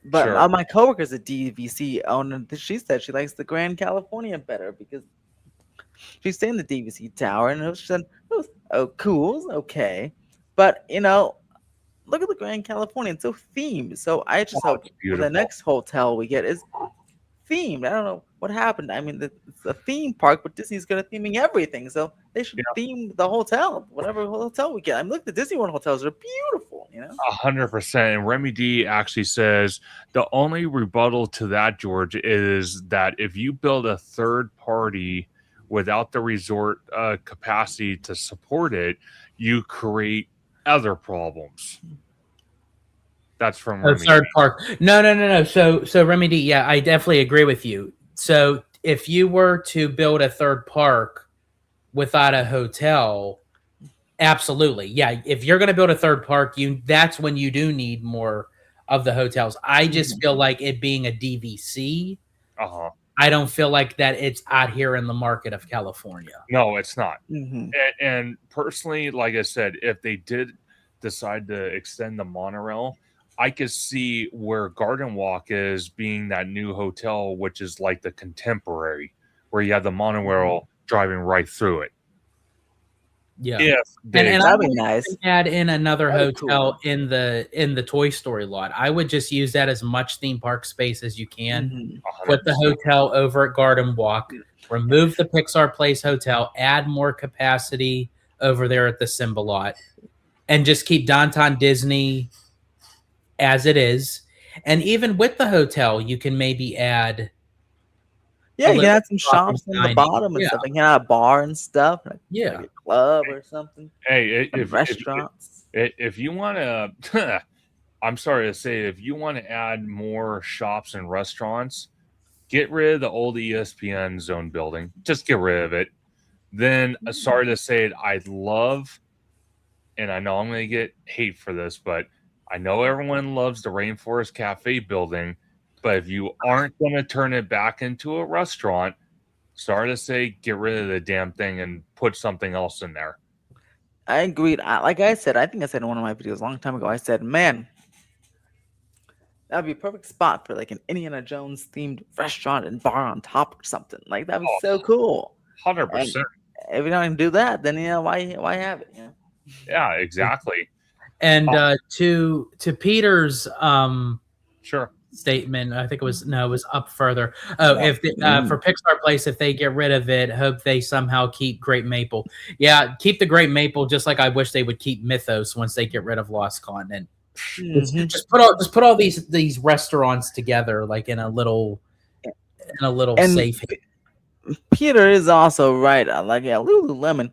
but my coworker's a DVC owner. She said she likes the Grand California better because she's staying in the DVC tower, and she said, "Oh, cool, it's okay." But look at the Grand California; it's so themed. So I just hope the next hotel we get is themed. I don't know what happened. I mean, it's a theme park, but Disney's good at theming everything, so they should theme the hotel, whatever hotel we get. I mean, look, the Disney World hotels are beautiful. 100%. And Remy D actually says the only rebuttal to that, George, is that if you build a 3rd party without the resort capacity to support it, you create other problems. That's from Remy 3rd park. No. So Remy D, I definitely agree with you. So if you were to build a 3rd park without a hotel, absolutely. Yeah. If you're going to build a 3rd park, that's when you do need more of the hotels. I just feel like it being a DVC, I don't feel like that it's out here in the market of California. No, it's not. And personally, like I said, if they did decide to extend the monorail, I could see where Garden Walk is being that new hotel, which is like the contemporary. where you have the monorail driving right through it. Yeah. If they, And I That'd be would nice. add in another That'd be hotel cool. in the Toy Story lot. I would just use that as much theme park space as you can. Mhm. Put the 100%. hotel over at Garden Walk. Remove the Pixar Place Hotel. Add more capacity over there at the Simba lot, and just keep Downtown Disney as it is. And even with the hotel, you can maybe add. Yeah, you can little add some shops on the dining. bottom and Yeah. stuff. You can add a bar and stuff, like Yeah. a club or something. Hey, Some restaurants. if you want to, I'm sorry to say, if you want to add more shops and restaurants, get rid of the old ESPN zone building. Just get rid of it. Then, sorry to say it, I love, and I know I'm going to get hate for this, but I know everyone loves the Rainforest Cafe building. But if you aren't going to turn it back into a restaurant, sorry to say, get rid of the damn thing and put something else in there. I agreed. Like I said, I think I said in one of my videos a long time ago, I said, man, that'd be a perfect spot for like an Indiana Jones themed restaurant and bar on top or something. Like that'd be so cool. 100%. If you don't do that, then why have it? Yeah, exactly. And to Peter's Sure. statement, I think it was up further. Oh, if for Pixar Place, if they get rid of it, hope they somehow keep Great Maple. Yeah, keep the Great Maple, just like I wish they would keep Mythos once they get rid of Lost Continent. Mhm. Just put all these restaurants together, like in a little And safe. Peter is also right. Like Lululemon,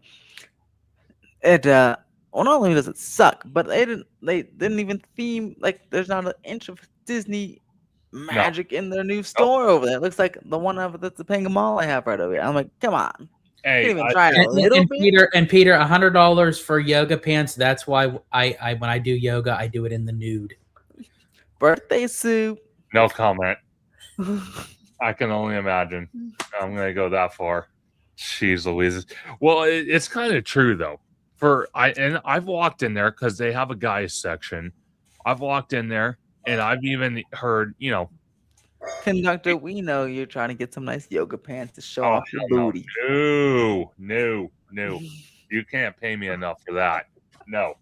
it well, not only does it suck, but they didn't even theme, like there's not an inch of Disney magic in their new store over there. It looks like the one of that's the Panga Mall I have right over here. I'm like, come on. Hey, Can't even try it a little bit. Peter, $100 for yoga pants. That's why I when I do yoga, I do it in the nude. Birthday suit. no comment. I can only imagine. I'm going to go that far. Jeez Louise. Well, it's kind of true though. I've walked in there because they have a guys section. I've walked in there and I've even heard, Conductor, we know you're trying to get some nice yoga pants to show off your hell booty. No. You can't pay me enough for that. No.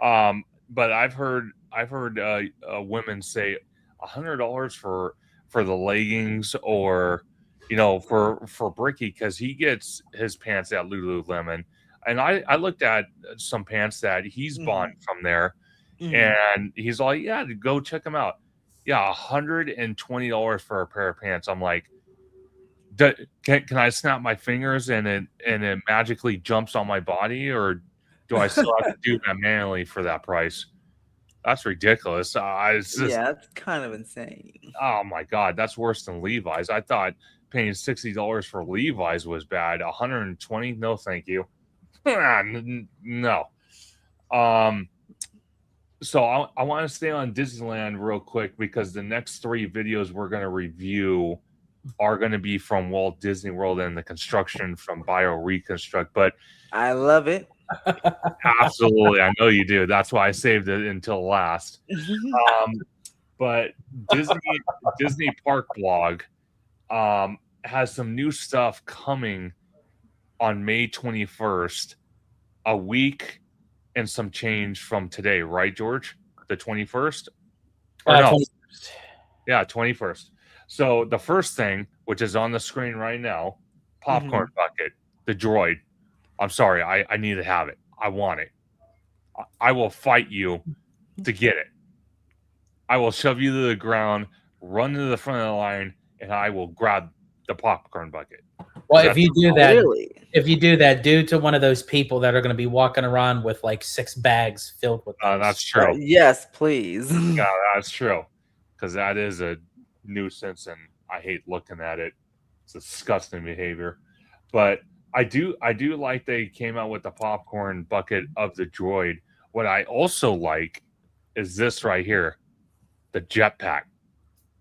But I've heard women say $100 for the leggings, or for Bricky, because he gets his pants at Lululemon, and I looked at some pants that he's bought from there, and he's like, yeah, go check them out. Yeah, $120 for a pair of pants. I'm like, can I snap my fingers and it magically jumps on my body, or do I still have to do that manually for that price? That's ridiculous. It's just, Yeah, that's kind of insane. oh my God, that's worse than Levi's. I thought paying $60 for Levi's was bad. $120? No, thank you. No. So I want to stay on Disneyland real quick, because the next 3 videos we're going to review are going to be from Walt Disney World and the construction from Reconstruct. But I love it. absolutely, I know you do. That's why I saved it until last. But Disney Park Blog has some new stuff coming on May 21st, a week and some change from today, right, George? The 21st? Or no? 21st. Yeah, 21st. So the first thing, which is on the screen right now, popcorn bucket, the droid. I'm sorry, I need to have it. I want it. I will fight you to get it. I will shove you to the ground, run to the front of the line, and I will grab the popcorn bucket. Well, if you do that, Really? do to one of those people that are going to be walking around with like 6 bags filled with those. That's true. Yes, please. Yeah, that's true. Because that is a nuisance, and I hate looking at it. It's disgusting behavior. But I do like they came out with the popcorn bucket of the droid. What I also like is this right here, the jetpack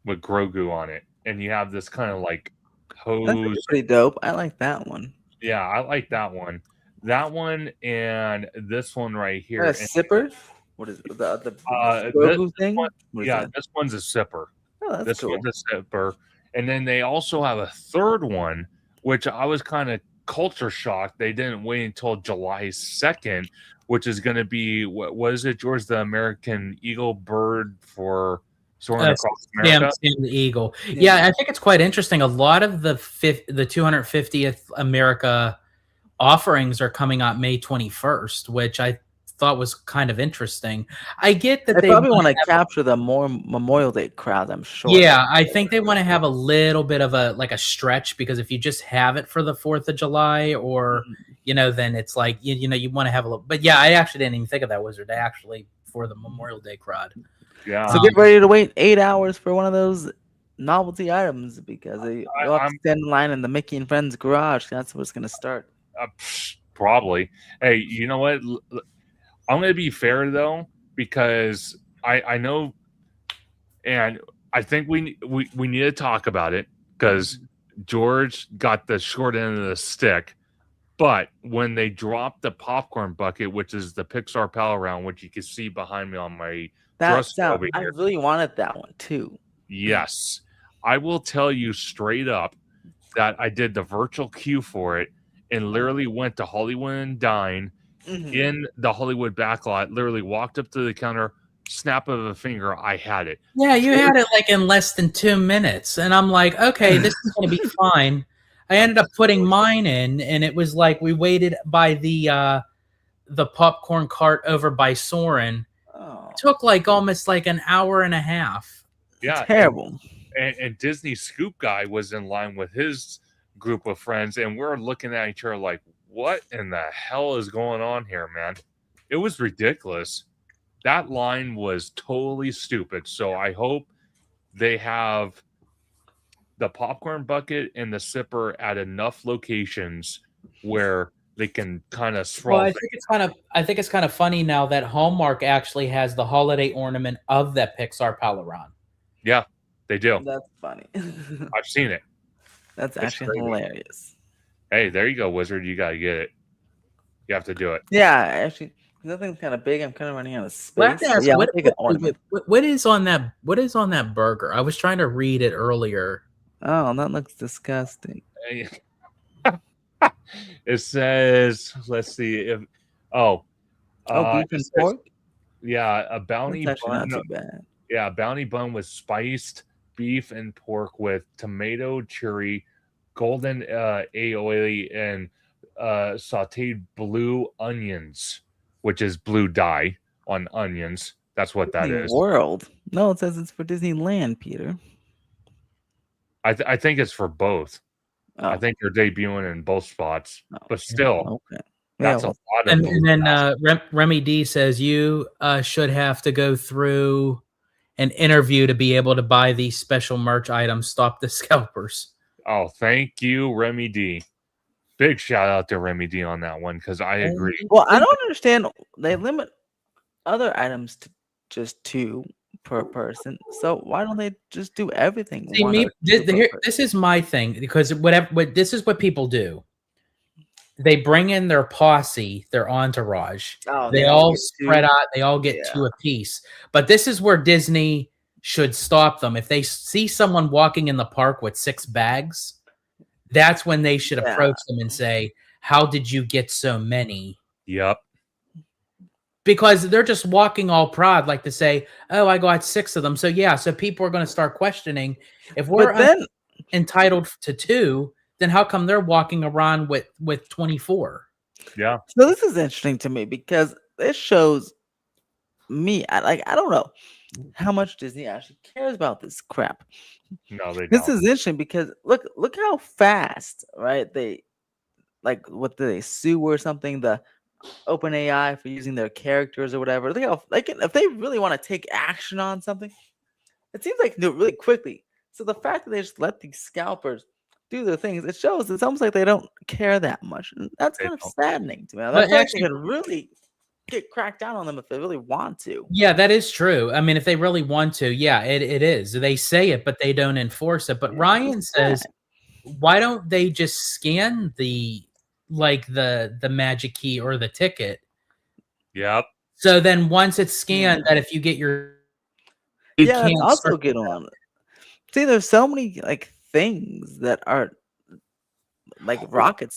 with Grogu on it, and you have this kind of like hose. That's pretty dope. I like that one. Yeah, I like that one. That one and this one right here. A sipper? What is it? The Grogu thing? This one's a sipper. Oh, that's This cool. one's a sipper. And then they also have a third one, which I was kind of culture shocked. They didn't wait until July 2nd, which is going to be, what was it, George? The American Eagle bird for soaring across America? Sam the Eagle. Yeah, I think it's quite interesting. A lot of the 250th America offerings are coming out May 21st, which I thought was kind of interesting. I get that they probably want to capture the more Memorial Day crowd, I'm sure. Yeah, I think they want to have a little bit of a stretch, because if you just have it for the 4th of July or then it's like you want to have a little. But yeah, I actually didn't even think of that, Wizard. Actually, for the Memorial Day crowd. Yeah. So get ready to wait 8 hours for one of those novelty items, because you'll have to stand in line in the Mickey and Friends garage. That's what's going to start. Probably. Hey, you know what? I'm going to be fair though, because I know, and I think we need to talk about it, because George got the short end of the stick. But when they dropped the popcorn bucket, which is the Pixar Pal Around, which you can see behind me on my dresser over I here. really wanted that one too. Yes, I will tell you straight up that I did the virtual queue for it, and literally went to Hollywood and Dine in the Hollywood backlot, literally walked up to the counter, snap of a finger, I had it. Yeah, you had it like in less than 2 minutes. And I'm like, okay, this is going to be fine. I ended up putting mine in, and it was like we waited by the popcorn cart over by Soren. Oh. It took like almost like an hour and a half. Yeah. Terrible. And Disney Scoop Guy was in line with his group of friends, and we're looking at each other like, what in the hell is going on here, man? It was ridiculous. That line was totally stupid. So I hope they have the popcorn bucket and the sipper at enough locations where they can kind of sprawl. Well, I think it's kind of funny now that Hallmark actually has the holiday ornament of that Pixar Pal Around. Yeah, they do. That's funny. I've seen it. That's actually hilarious. Hey, there you go, Wizard. You gotta get it. You have to do it. Yeah, actually, nothing's kind of big. I'm kind of running out of space. Well, I have to ask, yeah, what is on that burger? I was trying to read it earlier. Oh, that looks disgusting. It says, let's see if beef and pork. Yeah, a bounty That's bun. not too bad. Yeah, a bounty bun with spiced beef and pork with tomato, cherry, golden aioli, and sauteed blue onions, which is blue dye on onions. That's what that is. World. No, it says it's for Disneyland, Peter. I think it's for both. Oh. I think they're debuting in both spots, but still, okay. That's a lot of. And then Remy D says you should have to go through an interview to be able to buy these special merch items. Stop the scalpers. Oh, thank you, Remy D. Big shout out to Remy D on that one, because I agree. Well, I don't understand. They limit other items to just 2 per person. So why don't they just do everything? See, this is my thing, because this is what people do. They bring in their posse, their entourage. Oh, they all spread out. They all get 2 apiece. But this is where Disney should stop them. If they see someone walking in the park with 6 bags, that's when they should approach them and say, how did you get so many? Yep. Because they're just walking all proud, like to say, oh, I got 6 of them. So so people are going to start questioning, if we're entitled to 2, then how come they're walking around with 24? Yeah. So this is interesting to me, because this shows me, I don't know how much Disney actually cares about this crap. No, they don't. This is interesting because look how fast, right? They what do they sue or something? The OpenAI for using their characters or whatever. Look how if they really want to take action on something, it seems like they do it really quickly. So the fact that they just let these scalpers do their things, it shows it's almost like they don't care that much. And that's kind of saddening to me. That's actually could really get cracked down on them if they really want to. Yeah, that is true. I mean, if they really want to, it is. They say it, but they don't enforce it. But Ryan says, why don't they just scan the magic key or the ticket? Yep. So then once it's scanned, that if you get your can't also get on it. See, there's so many things that are like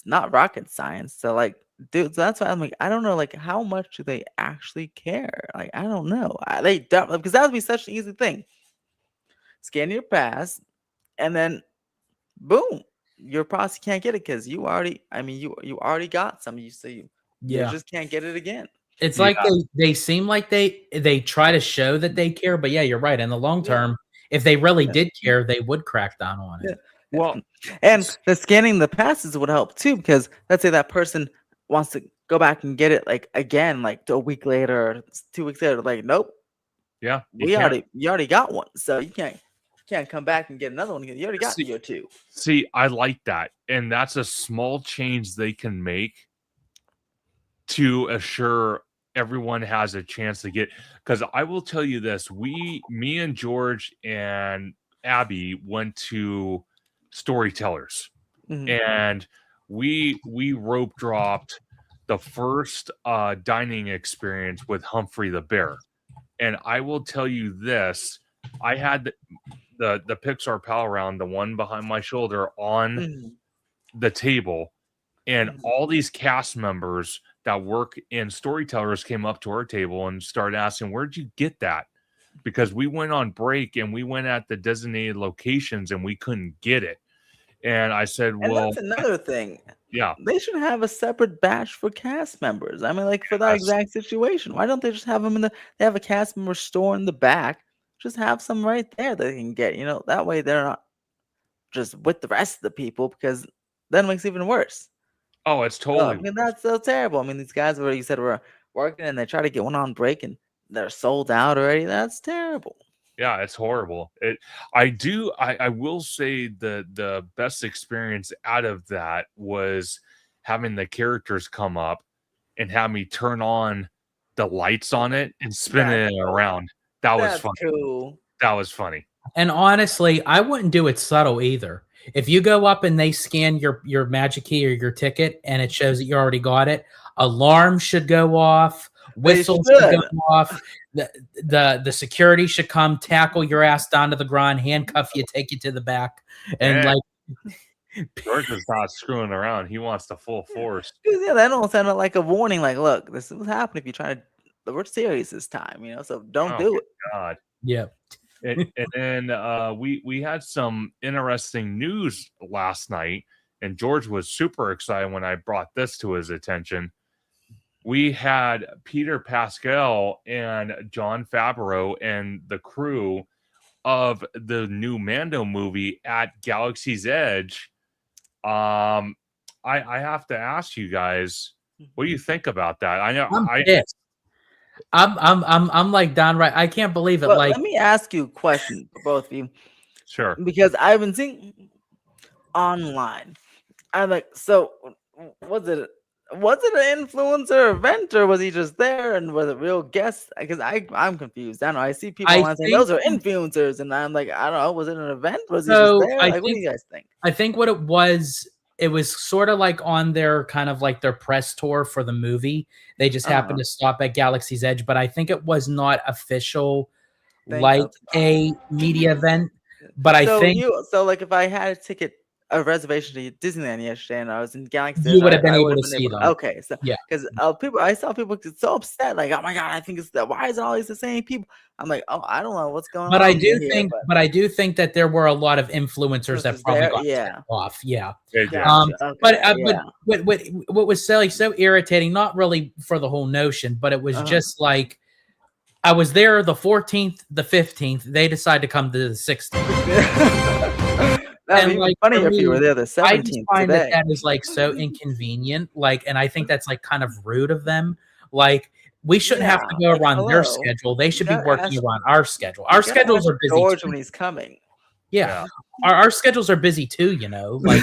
not rocket science. So like, dude, so that's why I'm like, I don't know, like, how much do they actually care? Like, I don't know. They don't, because that would be such an easy thing. Scan your pass, and then boom, your process can't get it because you already. I mean, you already got some. You just can't get it again. It's Yeah. like they seem like they try to show that they care, but yeah, you're right. In the long term, if they really did care, they would crack down on it. Well, and the scanning the passes would help too, because let's say that person wants to go back and get it like again, like a week later or 2 weeks later. Like, nope, yeah, you already got one, so you can't come back and get another one because you already got your two. See, I like that, and that's a small change they can make to assure everyone has a chance to get. Because I will tell you this: me and George and Abby went to Storytellers, and we rope dropped the first dining experience with Humphrey the Bear. And I will tell you this: I had the Pixar Pal Round, the one behind my shoulder, on the table, and all these cast members that work in Storytellers came up to our table and started asking, "Where'd you get that?" Because we went on break and we went at the designated locations and we couldn't get it. And I said, And "Well, that's another thing. yeah, They should have a separate batch for cast members. I mean, like for that exact situation. Why don't they just have them they have a cast member store in the back? Just have some right there that they can get. That way they're not just with the rest of the people, because then it makes it even worse. oh, it's I totally." mean, that's so terrible. I mean, these guys were, you said, were working and they try to get one on break and they're sold out already. That's terrible. Yeah, it's horrible. I will say the best experience out of that was having the characters come up and have me turn on the lights on it and spin it around. That was fun. Cool. That was funny. And honestly, I wouldn't do it subtle either. If you go up and they scan your magic key or your ticket and it shows that you already got it, alarms should go off, whistles should go off. The security should come tackle your ass down to the ground, handcuff you, take you to the back, and George is not screwing around. He wants the full force. Yeah, that almost sounded like a warning. Like, look, this is what's happening if you try to. We're serious this time, so don't do it. God. Yeah. And then we had some interesting news last night, and George was super excited when I brought this to his attention. We had Peter Pascal and Jon Favreau and the crew of the new Mando movie at Galaxy's Edge. I have to ask you guys, what do you think about that? I know I'm pissed. I'm like downright. I can't believe it. Well, like, let me ask you a question for both of you. Sure. Because I've been seeing online. I'm like, so was it an influencer event, or was he just there and was it real guests? Because I'm confused. I don't know. I see people online saying those are influencers, and I'm like, I don't know. Was it an event? Was he just there? Like, what do you guys think? I think what it was sort of like on their kind of like their press tour for the movie. They just happened to stop at Galaxy's Edge, but I think it was not official, like a media event. But I think like if I had a reservation to Disneyland yesterday and I was in Galaxy's Edge, you would have been able to see them. Okay, so yeah, because I saw people get so upset, like, oh my god, I think it's that. Why is it always the same people? I'm like, oh, I don't know what's going on. But I do think that there were a lot of influencers that probably got tipped off. Yeah. But what was so irritating, not really for the whole notion, but it was just like, I was there the 14th, the 15th. They decided to come to the 16th. That'd be funny if you were there the 17th. I just find that is like so inconvenient. Like, and I think that's like kind of rude of them. Like, we shouldn't have to go around their schedule. They should be working around our schedle. Our schedules are busy. George, when he's coming. Yeah. Our schedules are busy too, like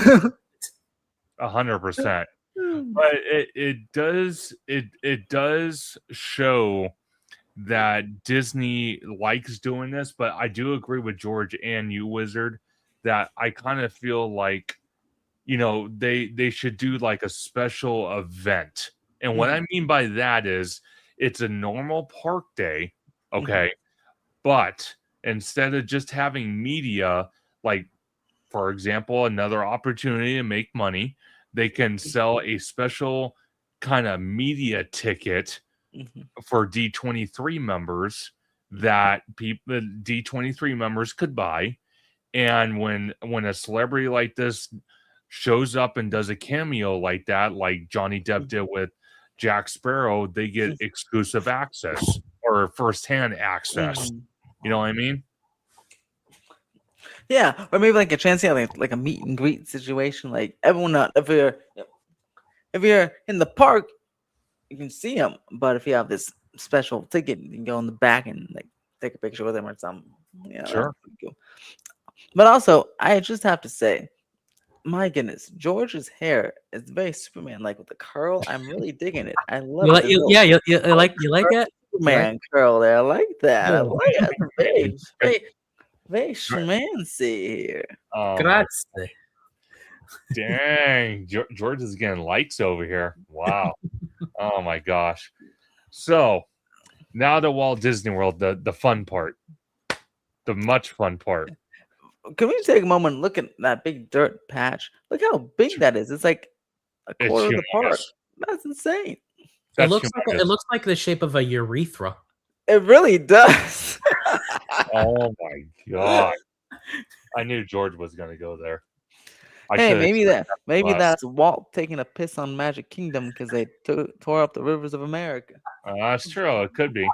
100%. But it does show that Disney likes doing this, but I do agree with George and you, Wizard, that I kind of feel like, they should do like a special event. And what I mean by that is it's a normal park day, okay? But instead of just having media, like for example, another opportunity to make money. They can sell a special kind of media ticket for D23 members that people D23 members could buy. And when a celebrity like this shows up and does a cameo like that, like Johnny Depp did with Jack Sparrow, they get exclusive access or firsthand access. You know what I mean? Yeah, or maybe like a chance, yeah, like a meet and greet situation. Like everyone, if you're in the park, you can see them. But if you have this special ticket, you can go in the back and like take a picture with them or something. Yeah, Sure. cool. But also, I just have to say, my goodness, George's hair is very Superman-like with the curl. I'm really digging it. I love it. You like that? Superman curl there. I like that. I Yeah. like it. Very schmancy here. Grazie. Dang, George is getting likes over here. Wow. Oh my gosh. So now to Walt Disney World, the fun part, the much fun part. Can we take a moment and look at that big dirt patch? Look how big that is. It's like a quarter of the park. That's insane. It looks like the shape of a urethra. It really does. Oh my god! I knew George was going to go there. Hey, maybe that's Walt taking a piss on Magic Kingdom because they tore up the rivers of America. That's true. It could be.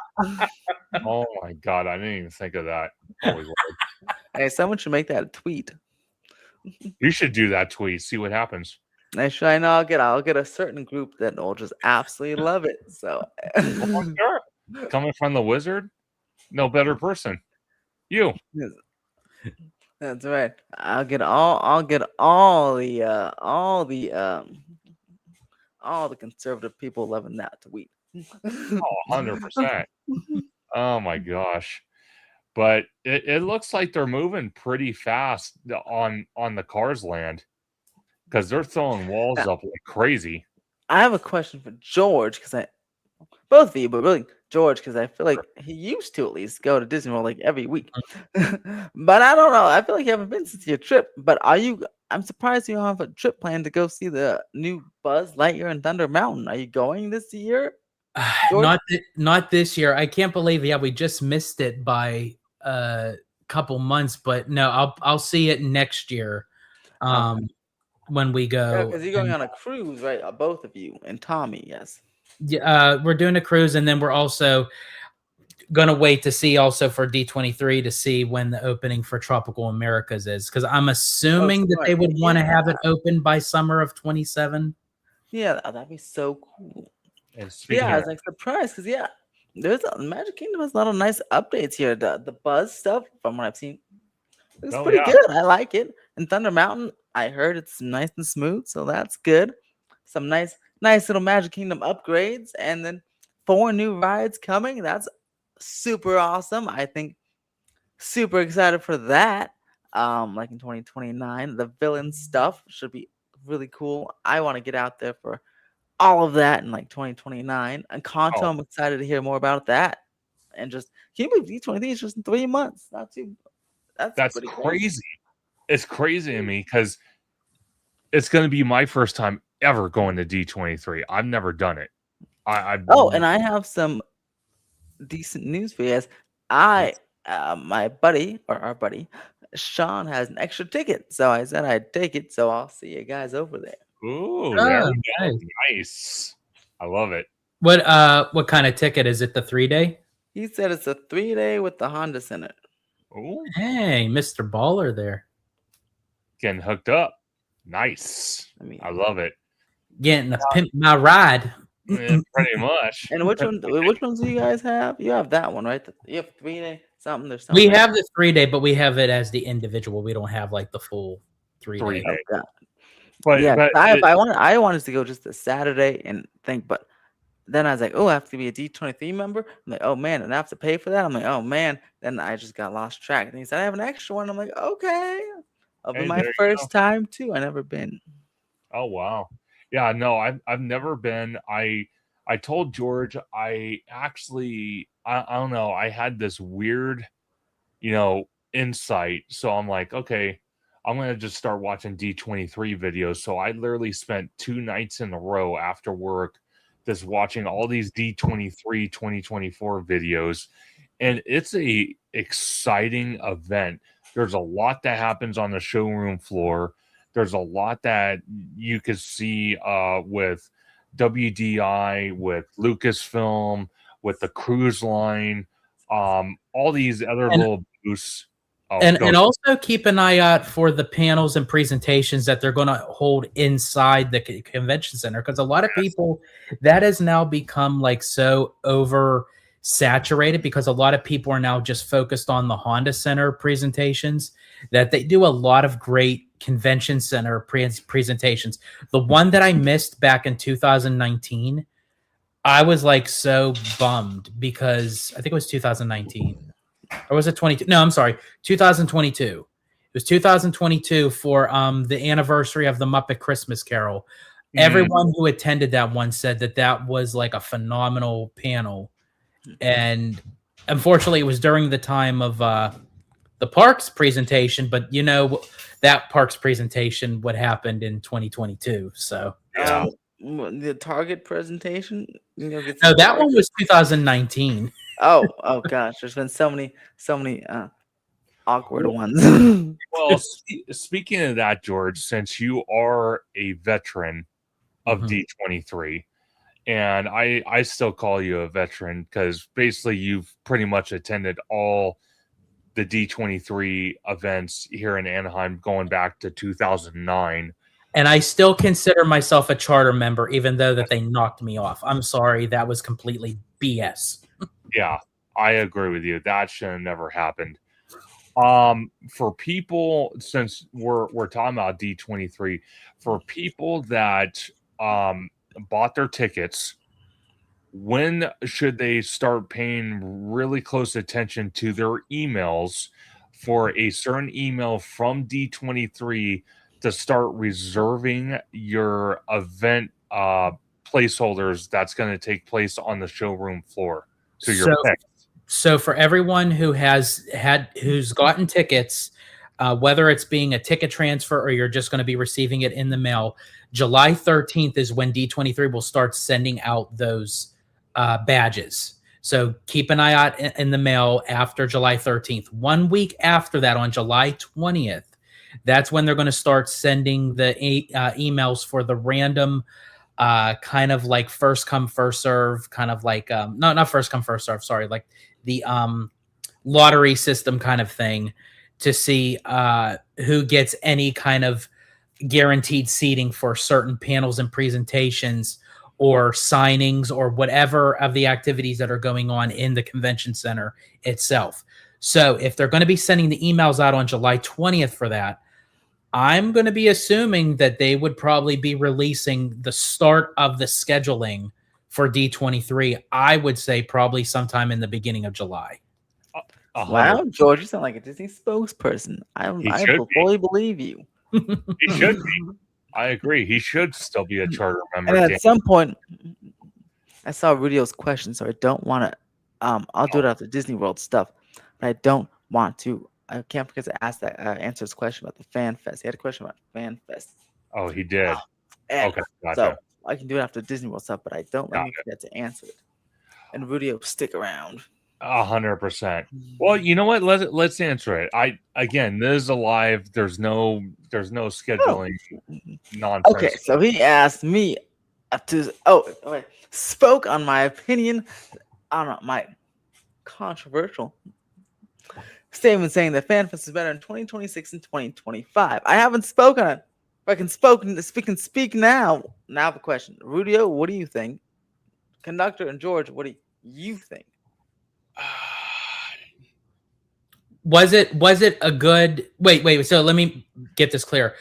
Oh my god! I didn't even think of that. Holy Lord. Hey, someone should make that a tweet. You should do that tweet. See what happens. I know I'll get a certain group that will just absolutely love it. So sure. Coming from the wizard, no better person. You. That's right. I'll get all the conservative people loving that tweet. 100%. Oh my gosh. But it looks like they're moving pretty fast on the Cars land because they're throwing walls up like crazy. I have a question for George both of you, but really George, because I feel like he used to at least go to Disney World like every week. But I don't know. I feel like you haven't been since your trip. But I'm surprised you don't have a trip planned to go see the new Buzz Lightyear and Thunder Mountain. Are you going this year? Not this year. I can't believe we just missed it by a couple months, but no, I'll see it next year. When we go. Because you're going on a cruise, right? Both of you and Tommy, yes. Yeah, we're doing a cruise, and then we're also gonna wait to see also for D23 to see when the opening for Tropical Americas is, because I'm assuming that they would want to have it open by summer of 27. Yeah, that'd be so cool. Yeah, I was like surprised because there's Magic Kingdom has a lot of nice updates here. The Buzz stuff, from what I've seen, looks pretty good. I like it. And Thunder Mountain, I heard it's nice and smooth, so that's good. Some nice little Magic Kingdom upgrades, and then 4 new rides coming. That's super awesome. I think super excited for that. Like in 2029, the villain stuff should be really cool. I want to get out there for all of that in like 2029. And Kanto, I'm excited to hear more about that. And just can you believe D23 is just in 3 months? Not too. That's crazy. It's crazy to me because it's going to be my first time ever going to D23. I've never done it. And I have some decent news for you guys. My buddy, or our buddy, Sean, has an extra ticket. So I said I'd take it. So I'll see you guys over there. Ooh, there we go. Nice. I love it. What kind of ticket is it? The 3-day? He said it's a 3-day with the Hondas in it. Ooh. Hey, Mr. Baller there. Getting hooked up. Nice. I love it. Getting to pimp my ride. Yeah, pretty much. And which ones do you guys have? You have that one, right? You have 3-day something. There's something. We have the 3-day, but we have it as the individual. We don't have like the full 3-day. Oh, but I wanted to go just a Saturday and think, but then I was like, oh, I have to be a D23 member. I'm like, oh man, and I have to pay for that. I'm like, oh man. Then I just got lost track. And he said I have an extra one. I'm like, okay. It'll be my first time too. I never been. Oh wow. Yeah, no, I've never been. I told George I don't know, I had this weird, insight. So I'm like, okay, I'm gonna just start watching D23 videos. So I literally spent 2 nights in a row after work just watching all these D23 2024 videos, and it's a exciting event. There's a lot that happens on the showroom floor. There's a lot that you could see with WDI, with Lucasfilm, with the cruise line, all these other little booths. Oh, and also keep an eye out for the panels and presentations that they're going to hold inside the convention center, because a lot of people, that has now become like so oversaturated, because a lot of people are now just focused on the Honda Center presentations, that they do a lot of great convention center presentations. The one that I missed back in 2019, I was like so bummed, because I think it was 2019. Or was it 22? No, I'm sorry, 2022. It was 2022 for the anniversary of the Muppet Christmas Carol. Everyone who attended that one said that that was like a phenomenal panel. And unfortunately, it was during the time of the parks presentation, but you know, that parks presentation, what happened in 2022. So the Target presentation? No, that one was 2019. Oh gosh, there's been so many awkward ones. Well, speaking of that, George, since you are a veteran of D23, and I still call you a veteran because basically you've pretty much attended all the D23 events here in Anaheim going back to 2009. And I still consider myself a charter member, even though that they knocked me off. I'm sorry, that was completely BS. Yeah, I agree with you. That should have never happened. For people, since we're talking about D23, for people that bought their tickets, when should they start paying really close attention to their emails for a certain email from D23 to start reserving your event placeholders that's going to take place on the showroom floor? So you're picked. So for everyone who's gotten tickets, whether it's being a ticket transfer or you're just going to be receiving it in the mail, July 13th is when D23 will start sending out those badges. So keep an eye out in the mail after July 13th. 1 week after that, on July 20th, that's when they're going to start sending the emails for the random kind of like first come first serve, kind of like not first come first serve, sorry, like the lottery system kind of thing, to see who gets any kind of guaranteed seating for certain panels and presentations or signings or whatever of the activities that are going on in the convention center itself. So if they're going to be sending the emails out on July 20th for that, I'm going to be assuming that they would probably be releasing the start of the scheduling for D23. I would say probably sometime in the beginning of July. Wow, George, you sound like a Disney spokesperson. I fully believe you. He should be. I agree. He should still be a charter member. And at some point, I saw Rudio's question, so I don't want to. I'll do it after Disney World stuff, but I don't want to. I can't forget to answer his question about the Fan Fest. He had a question about Fan Fest. Oh, he did. Okay, gotcha. So I can do it after Disney World stuff, but I don't let me forget to answer it. And Rudio, stick around. 100%. Well, you know what? Let's answer it. Again, this is a live. There's no scheduling nonsense. Okay, so he asked me spoke on my opinion on my controversial statement saying that FanFest is better in 2026 and 2025. I haven't spoken on it. If I can speak now. Now the question. Rudio, what do you think? Conductor and George, what do you think? Was it a good wait, so let me get this clear.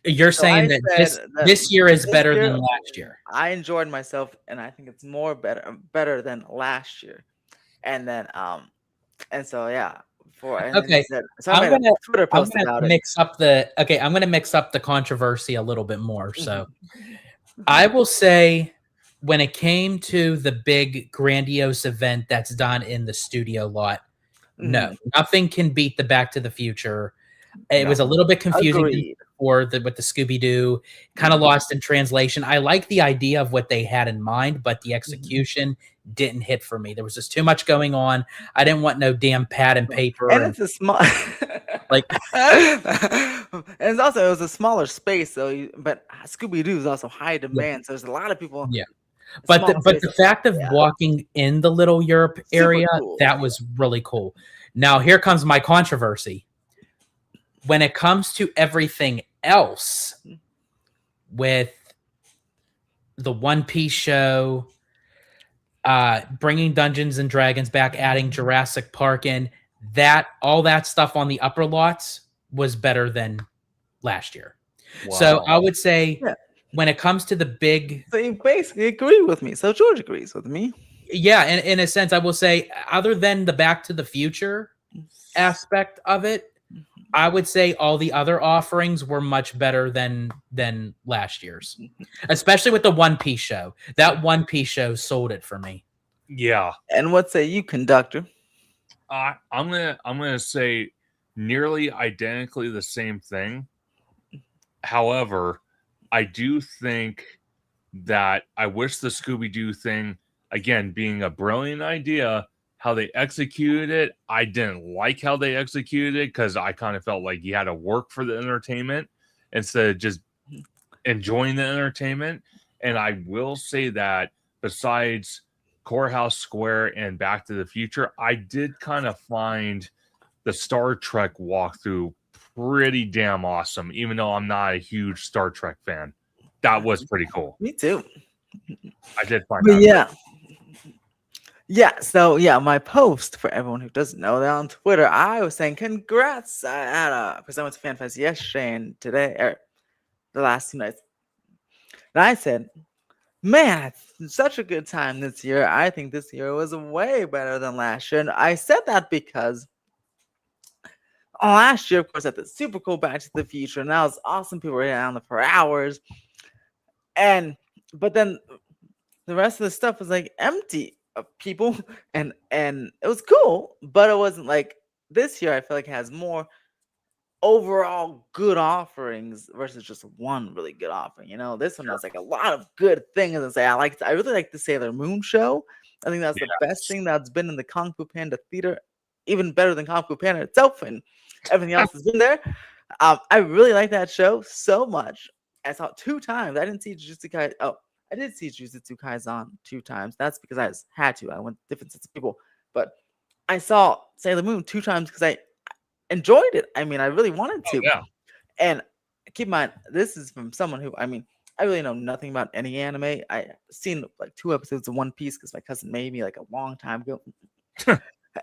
You're saying that this year is better than last year. I enjoyed myself, and I think it's more better than last year. And then and so yeah. I'm gonna mix up the controversy a little bit more. So I will say, when it came to the big grandiose event that's done in the studio lot, no, nothing can beat the Back to the Future It was a little bit confusing Agreed. with the Scooby-Doo, kind of lost in translation. I like the idea of what they had in mind, but the execution didn't hit for me. There was just too much going on. I didn't want no damn pad and paper. And it's a small like and it was a smaller space, so but Scooby-Doo is also high demand, so there's a lot of people. Yeah. But the fact of walking in the Little Europe area, cool. that was really cool. Now here comes my controversy. When it comes to everything else, with the One Piece show, bringing Dungeons and Dragons back, adding Jurassic Park in, all that stuff on the upper lots was better than last year. Wow. So I would say when it comes to the big, so you basically agree with me. So George agrees with me. Yeah, in a sense, I will say, other than the Back to the Future aspect of it, I would say all the other offerings were much better than last year's, especially with the One Piece show. That One Piece show sold it for me. Yeah. And what say you, Conductor? I'm gonna say nearly identically the same thing. However, I do think that I wish the Scooby-Doo thing, again, being a brilliant idea, how they executed it, I didn't like how they executed it, because I kind of felt like you had to work for the entertainment instead of just enjoying the entertainment. And I will say that besides Courthouse Square and Back to the Future, I did kind of find the Star Trek walkthrough pretty damn awesome, even though I'm not a huge Star Trek fan. That was pretty cool. Me too. I did find But that. So my post, for everyone who doesn't know, that on Twitter, I was saying congrats because I went to FanFest yesterday and today, or the last 2 nights. And I said, man, it's such a good time this year. I think this year was way better than last year. And I said that because last year, of course, at the super cool Back to the Future, and that was awesome. People were down there for hours. But then the rest of the stuff was like empty of people, and it was cool, but it wasn't like this year. I feel like it has more overall good offerings versus just one really good offering. This one has like a lot of good things. And say I really like the Sailor Moon show. I think that's the best thing that's been in the Kung Fu Panda theater, even better than Kung Fu Panda itself, and everything else has been there. I really like that show so much. I saw it 2 times. I didn't see Jujutsu Kaisen. Oh, I did see Jujutsu Kaisen 2 times. That's because I just had to. I went with different sets of people. But I saw Sailor Moon 2 times because I enjoyed it. I mean, I really wanted to. Yeah. And keep in mind, this is from someone who, I really know nothing about any anime. I've seen like 2 episodes of One Piece because my cousin made me like a long time ago.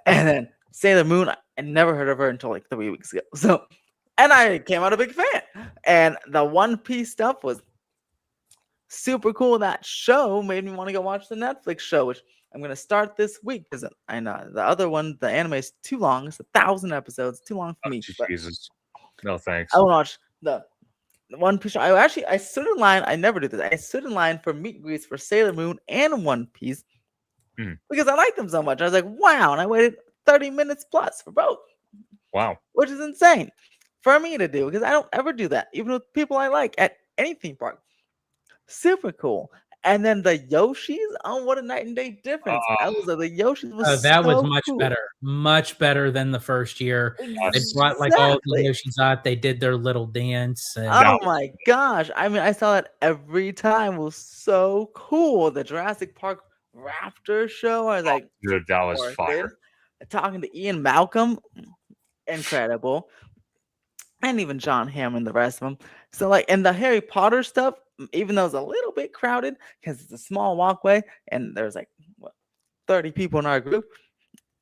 And then Sailor Moon, I never heard of her until like 3 weeks ago. So, and I came out a big fan. And the One Piece stuff was super cool. That show made me want to go watch the Netflix show, which I'm going to start this week because I know the other one, the anime is too long. It's 1,000 episodes, too long for me. Jesus. No thanks. I want to watch the One Piece show. I stood in line. I never do this. I stood in line for meet and greets for Sailor Moon and One Piece because I like them so much. I was like, wow. And I waited 30 minutes plus for both. Wow. Which is insane for me to do because I don't ever do that, even with people I like at any theme park. Super cool. And then the Yoshis, what a night and day difference. The Yoshis was was much better. Much better than the first year. They brought like all the Yoshis out. They did their little dance. And oh my gosh. I saw that every time. It was so cool. The Jurassic Park Raptor show. I was like, dude, that was fire. Talking to Ian Malcolm, incredible. And even John Hamm and the rest of them. So and the Harry Potter stuff, even though it's a little bit crowded because it's a small walkway and there's 30 people in our group,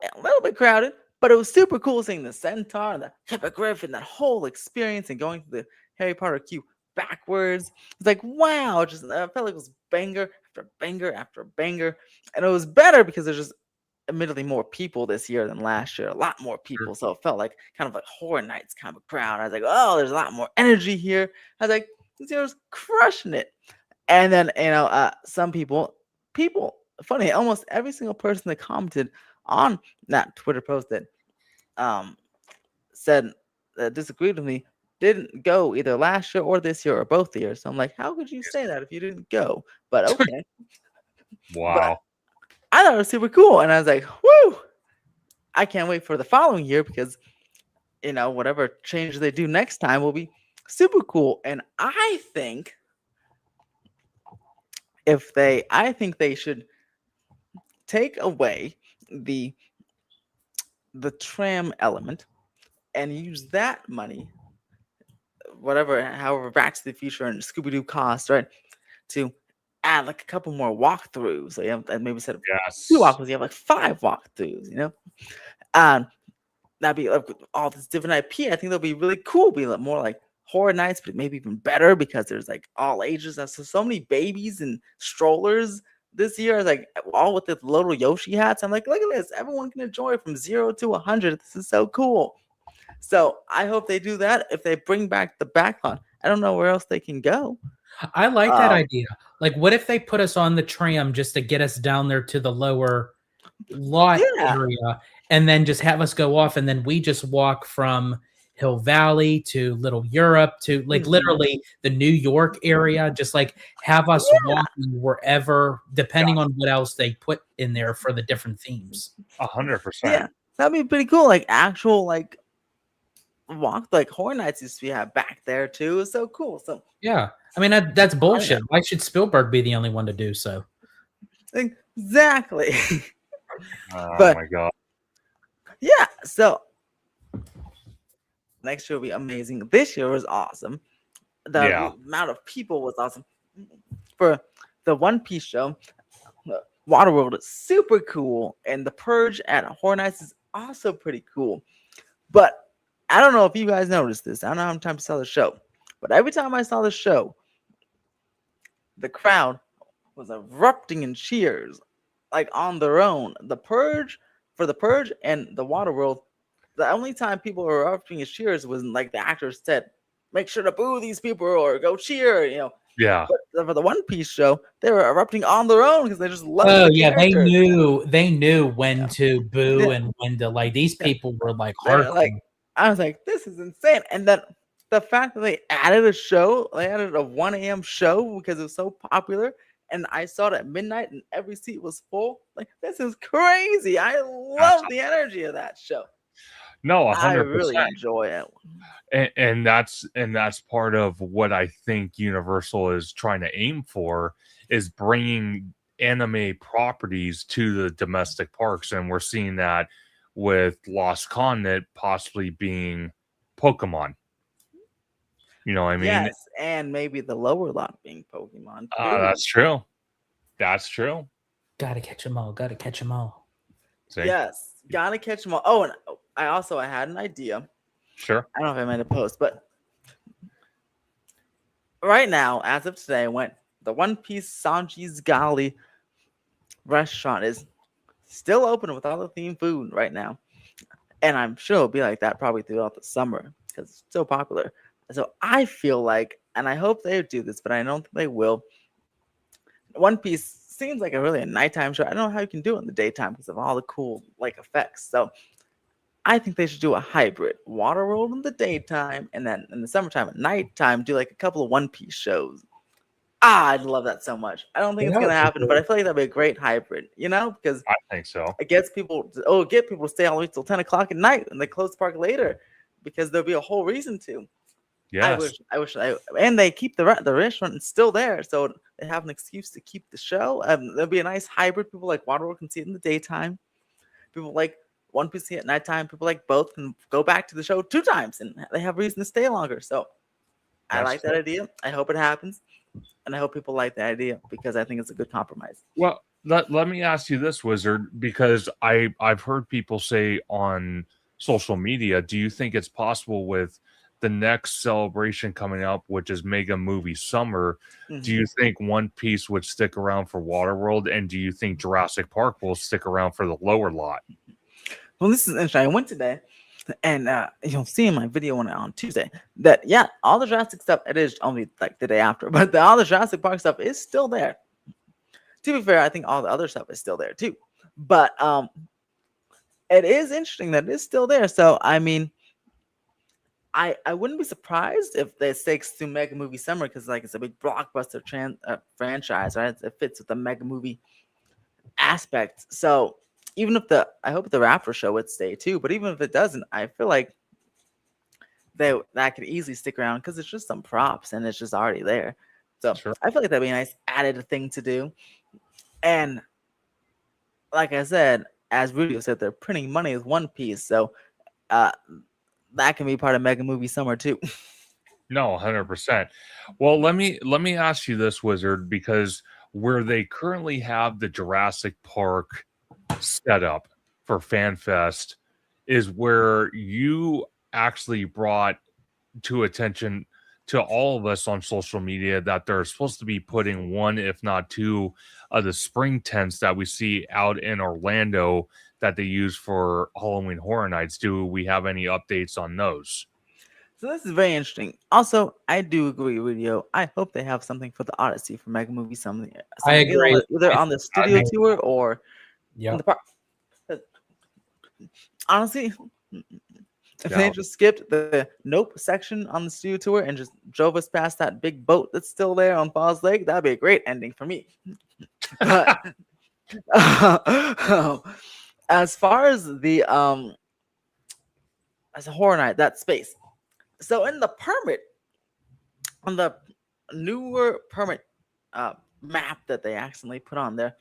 a little bit crowded, but it was super cool seeing the Centaur and the Hippogriff and that whole experience and going through the Harry Potter queue backwards. It's like, wow, I felt like it was banger after banger after banger. And it was better because there's just admittedly more people this year than last year, a lot more people. So it felt like kind of like Horror Nights kind of a crowd. I was like, oh, there's a lot more energy here. I was like, this year was crushing it. And then, some people, funny, almost every single person that commented on that Twitter post that said disagreed with me didn't go either last year or this year or both years. So I'm like, how could you say that if you didn't go? But okay. But Wow. I thought it was super cool, and I was like, woo! I can't wait for the following year because whatever change they do next time will be super cool. And I think they should take away the tram element and use that money, however, Back to the Future and Scooby Doo cost, right, to add like a couple more walkthroughs. So you have maybe instead of Yes. 2 walkthroughs, you have like 5 walkthroughs. That'd be like with all this different IP. I think that'll be really cool. Be like more like Horror Nights, but maybe even better because there's like all ages. That's so many babies and strollers this year. It's like all with the little Yoshi hats. I'm like, look at this. Everyone can enjoy from 0 to 100. This is so cool. So I hope they do that. If they bring back the backlot, I don't know where else they can go. I like that idea. Like, what if they put us on the tram just to get us down there to the lower lot area, and then just have us go off, and then we just walk from Hill Valley to Little Europe to like literally the New York area. Just like have us walking wherever, depending on what else they put in there for the different themes. 100%. Yeah, that'd be pretty cool. Like actual like walk like Horror Nights used to have back there too. It's so cool. So yeah, I mean that's bullshit. Why should Spielberg be the only one to do so? Exactly. Oh but my god. Yeah, so next year will be amazing. This year was awesome. The amount of people was awesome. For the One Piece show, Waterworld is super cool, and the Purge at Horror Nights is also pretty cool. But I don't know if you guys noticed this. I don't know how many times I saw the show, but every time I saw the show, the crowd was erupting in cheers, like on their own. For the Purge and the Waterworld, the only time people were erupting in cheers was like the actors said, "Make sure to boo these people or go cheer," Yeah. But for the One Piece show, they were erupting on their own because they just loved. Oh the yeah, characters. they knew when to boo and when to like. These people were like hardcore. I was like, this is insane. And then the fact that they added a 1 a.m. show because it was so popular. And I saw it at midnight and every seat was full. Like, this is crazy. I love the energy of that show. No, 100%. I really enjoy it. And that's part of what I think Universal is trying to aim for, is bringing anime properties to the domestic parks. And we're seeing that with Lost Continent possibly being Pokemon. You know what I mean? Yes, and maybe the lower lot being Pokemon. That's true. That's true. Gotta catch them all. Gotta catch them all. See? Yes, gotta catch them all. Oh, and I had an idea. Sure. I don't know if I made a post, but right now, as of today, the One Piece Sanji's Gali restaurant is still open with all the themed food right now. And I'm sure it'll be like that probably throughout the summer because it's so popular. So I feel like, and I hope they do this, but I don't think they will. One Piece seems like a nighttime show. I don't know how you can do it in the daytime because of all the cool like effects. So I think they should do a hybrid Waterworld in the daytime, and then in the summertime at nighttime do like a couple of One Piece shows. I'd love that so much. I don't think it's gonna happen, but I feel like that'd be a great hybrid, because I think so. It gets people to stay all the way till 10 o'clock at night and they close the park later because there'll be a whole reason to. Yes. And they keep the restaurant still there, so they have an excuse to keep the show. There'll be a nice hybrid. People like Waterworld can see it in the daytime. People like One Piece see it at nighttime. People like both can go back to the show 2 times and they have reason to stay longer. So I like that idea. I hope it happens. And I hope people like the idea because I think it's a good compromise. Well, let me ask you this, Wizard, because I've heard people say on social media, do you think it's possible with the next celebration coming up, which is Mega Movie Summer, do you think One Piece would stick around for Waterworld? And do you think Jurassic Park will stick around for the lower lot? Well, this is interesting. I went today. And you'll see in my video on Tuesday that all the Jurassic stuff, it is only like the day after, but all the Jurassic Park stuff is still there. To be fair, I think all the other stuff is still there too. But it is interesting that it is still there. So I mean, I wouldn't be surprised if they sticks to Mega Movie Summer because like it's a big blockbuster franchise, right? It fits with the Mega Movie aspect. So even if I hope the Raptor show would stay too, but even if it doesn't, I feel like that could easily stick around because it's just some props and it's just already there. So Sure. I feel like that'd be a nice added thing to do. And like I said, as Rudy said, they're printing money with One Piece, so that can be part of Mega Movie Summer too. No, 100%. Well, let me ask you this, Wizard, because where they currently have the Jurassic Park set up for FanFest is where you actually brought to attention to all of us on social media that they're supposed to be putting one, if not two, of the spring tents that we see out in Orlando that they use for Halloween Horror Nights. Do we have any updates on those? So this is very interesting. Also, I do agree with you. I hope they have something for the Odyssey for Mega Movie Summer. I agree. Either on the studio tour or Yeah. in the park. Honestly, if Yeah. they just skipped the Nope section on the studio tour and just drove us past that big boat that's still there on Falls Lake, that'd be a great ending for me. But as far as the as a Horror Night, that space. So in the permit, on the newer permit map that they accidentally put on there,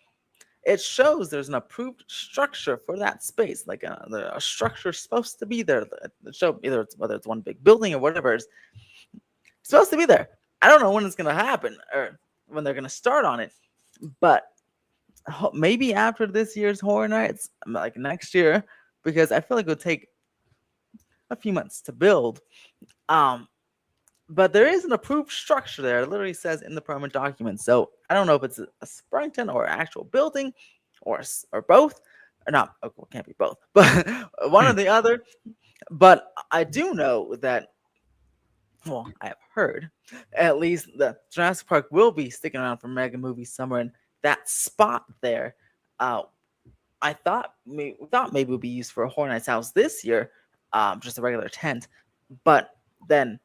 it shows there's an approved structure for that space. Like a structure is supposed to be there. It show whether it's one big building or whatever it's supposed to be there. I don't know when it's gonna happen or when they're gonna start on it, but maybe after this year's Horror Nights, like next year, because I feel like it would take a few months to build. But there is an approved structure there. It literally says in the permit document. So I don't know if it's a spring tent or an actual building or both. Or not, okay, it can't be both, but one or the other. But I do know that, well, I have heard at least the Jurassic Park will be sticking around for Mega Movie Summer, and that spot there, I thought maybe it would be used for a Horror Nights house this year, just a regular tent, but then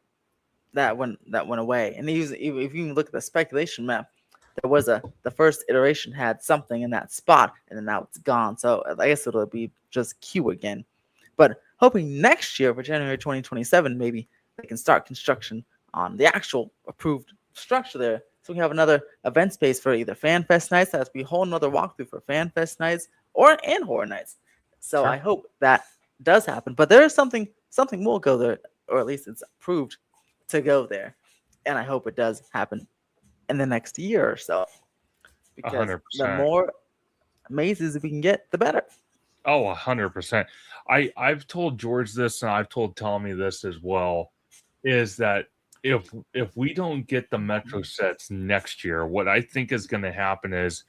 that went away. And if you look at the speculation map, there was the first iteration had something in that spot, and then now it's gone. So I guess it'll be just Q again. But hoping next year for January 2027, maybe they can start construction on the actual approved structure there. So we have another event space for either Fan Fest nights. That's be a whole another walkthrough for Fan Fest nights and Horror Nights. So Sure. I hope that does happen. But there is something will go there, or at least it's approved to go there, and I hope it does happen in the next year or so, because 100%. the more mazes we can get, the better. Oh, 100%. I've told George this, and I've told Tommy this as well, is that if we don't get the Metro sets next year, what I think is going to happen is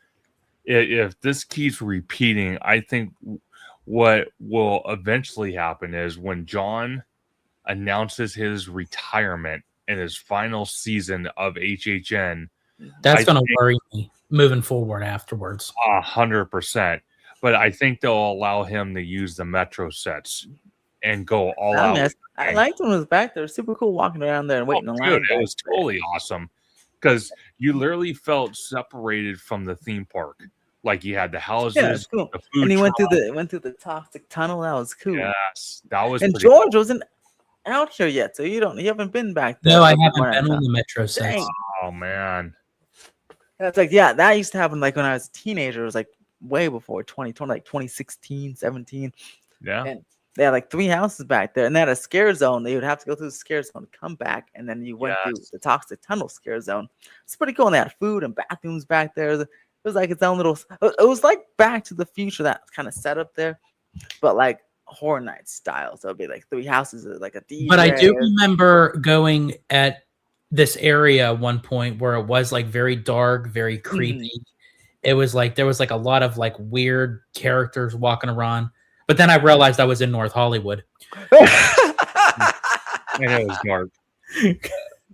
if this keeps repeating, I think what will eventually happen is when John announces his retirement in his final season of HHN, That's I going to think- worry me moving forward afterwards. 100%. But I think they'll allow him to use the Metro sets and go all out. I liked when it was back there. Super cool walking around there and waiting in line. Dude, it was totally awesome because you literally felt separated from the theme park. Like you had the houses, Yeah, it's cool. the food And he went truck. through the toxic tunnel. That was cool. Yes, that was. And pretty George wasn't out here yet, so you haven't been back there. No, I Like, haven't when been on the Metro sets. Dang. cool. Oh man, That's like, yeah, that used to happen like when I was a teenager. It was like way before 2020, like 2016, 17. yeah. And they had like 3 houses back there, and they had a scare zone. They would have to go through the scare zone, come back, and then you went through the toxic tunnel scare zone. It's pretty cool. And they had food and bathrooms back there. It was like its own little. It was like Back to the Future, that kind of setup there, but like Horror Night style. So it'd be like 3 houses, like a DJ. But I do remember going at this area at one point where it was like very dark, very creepy. It was like there was like a lot of like weird characters walking around. But then I realized I was in North Hollywood. And it was dark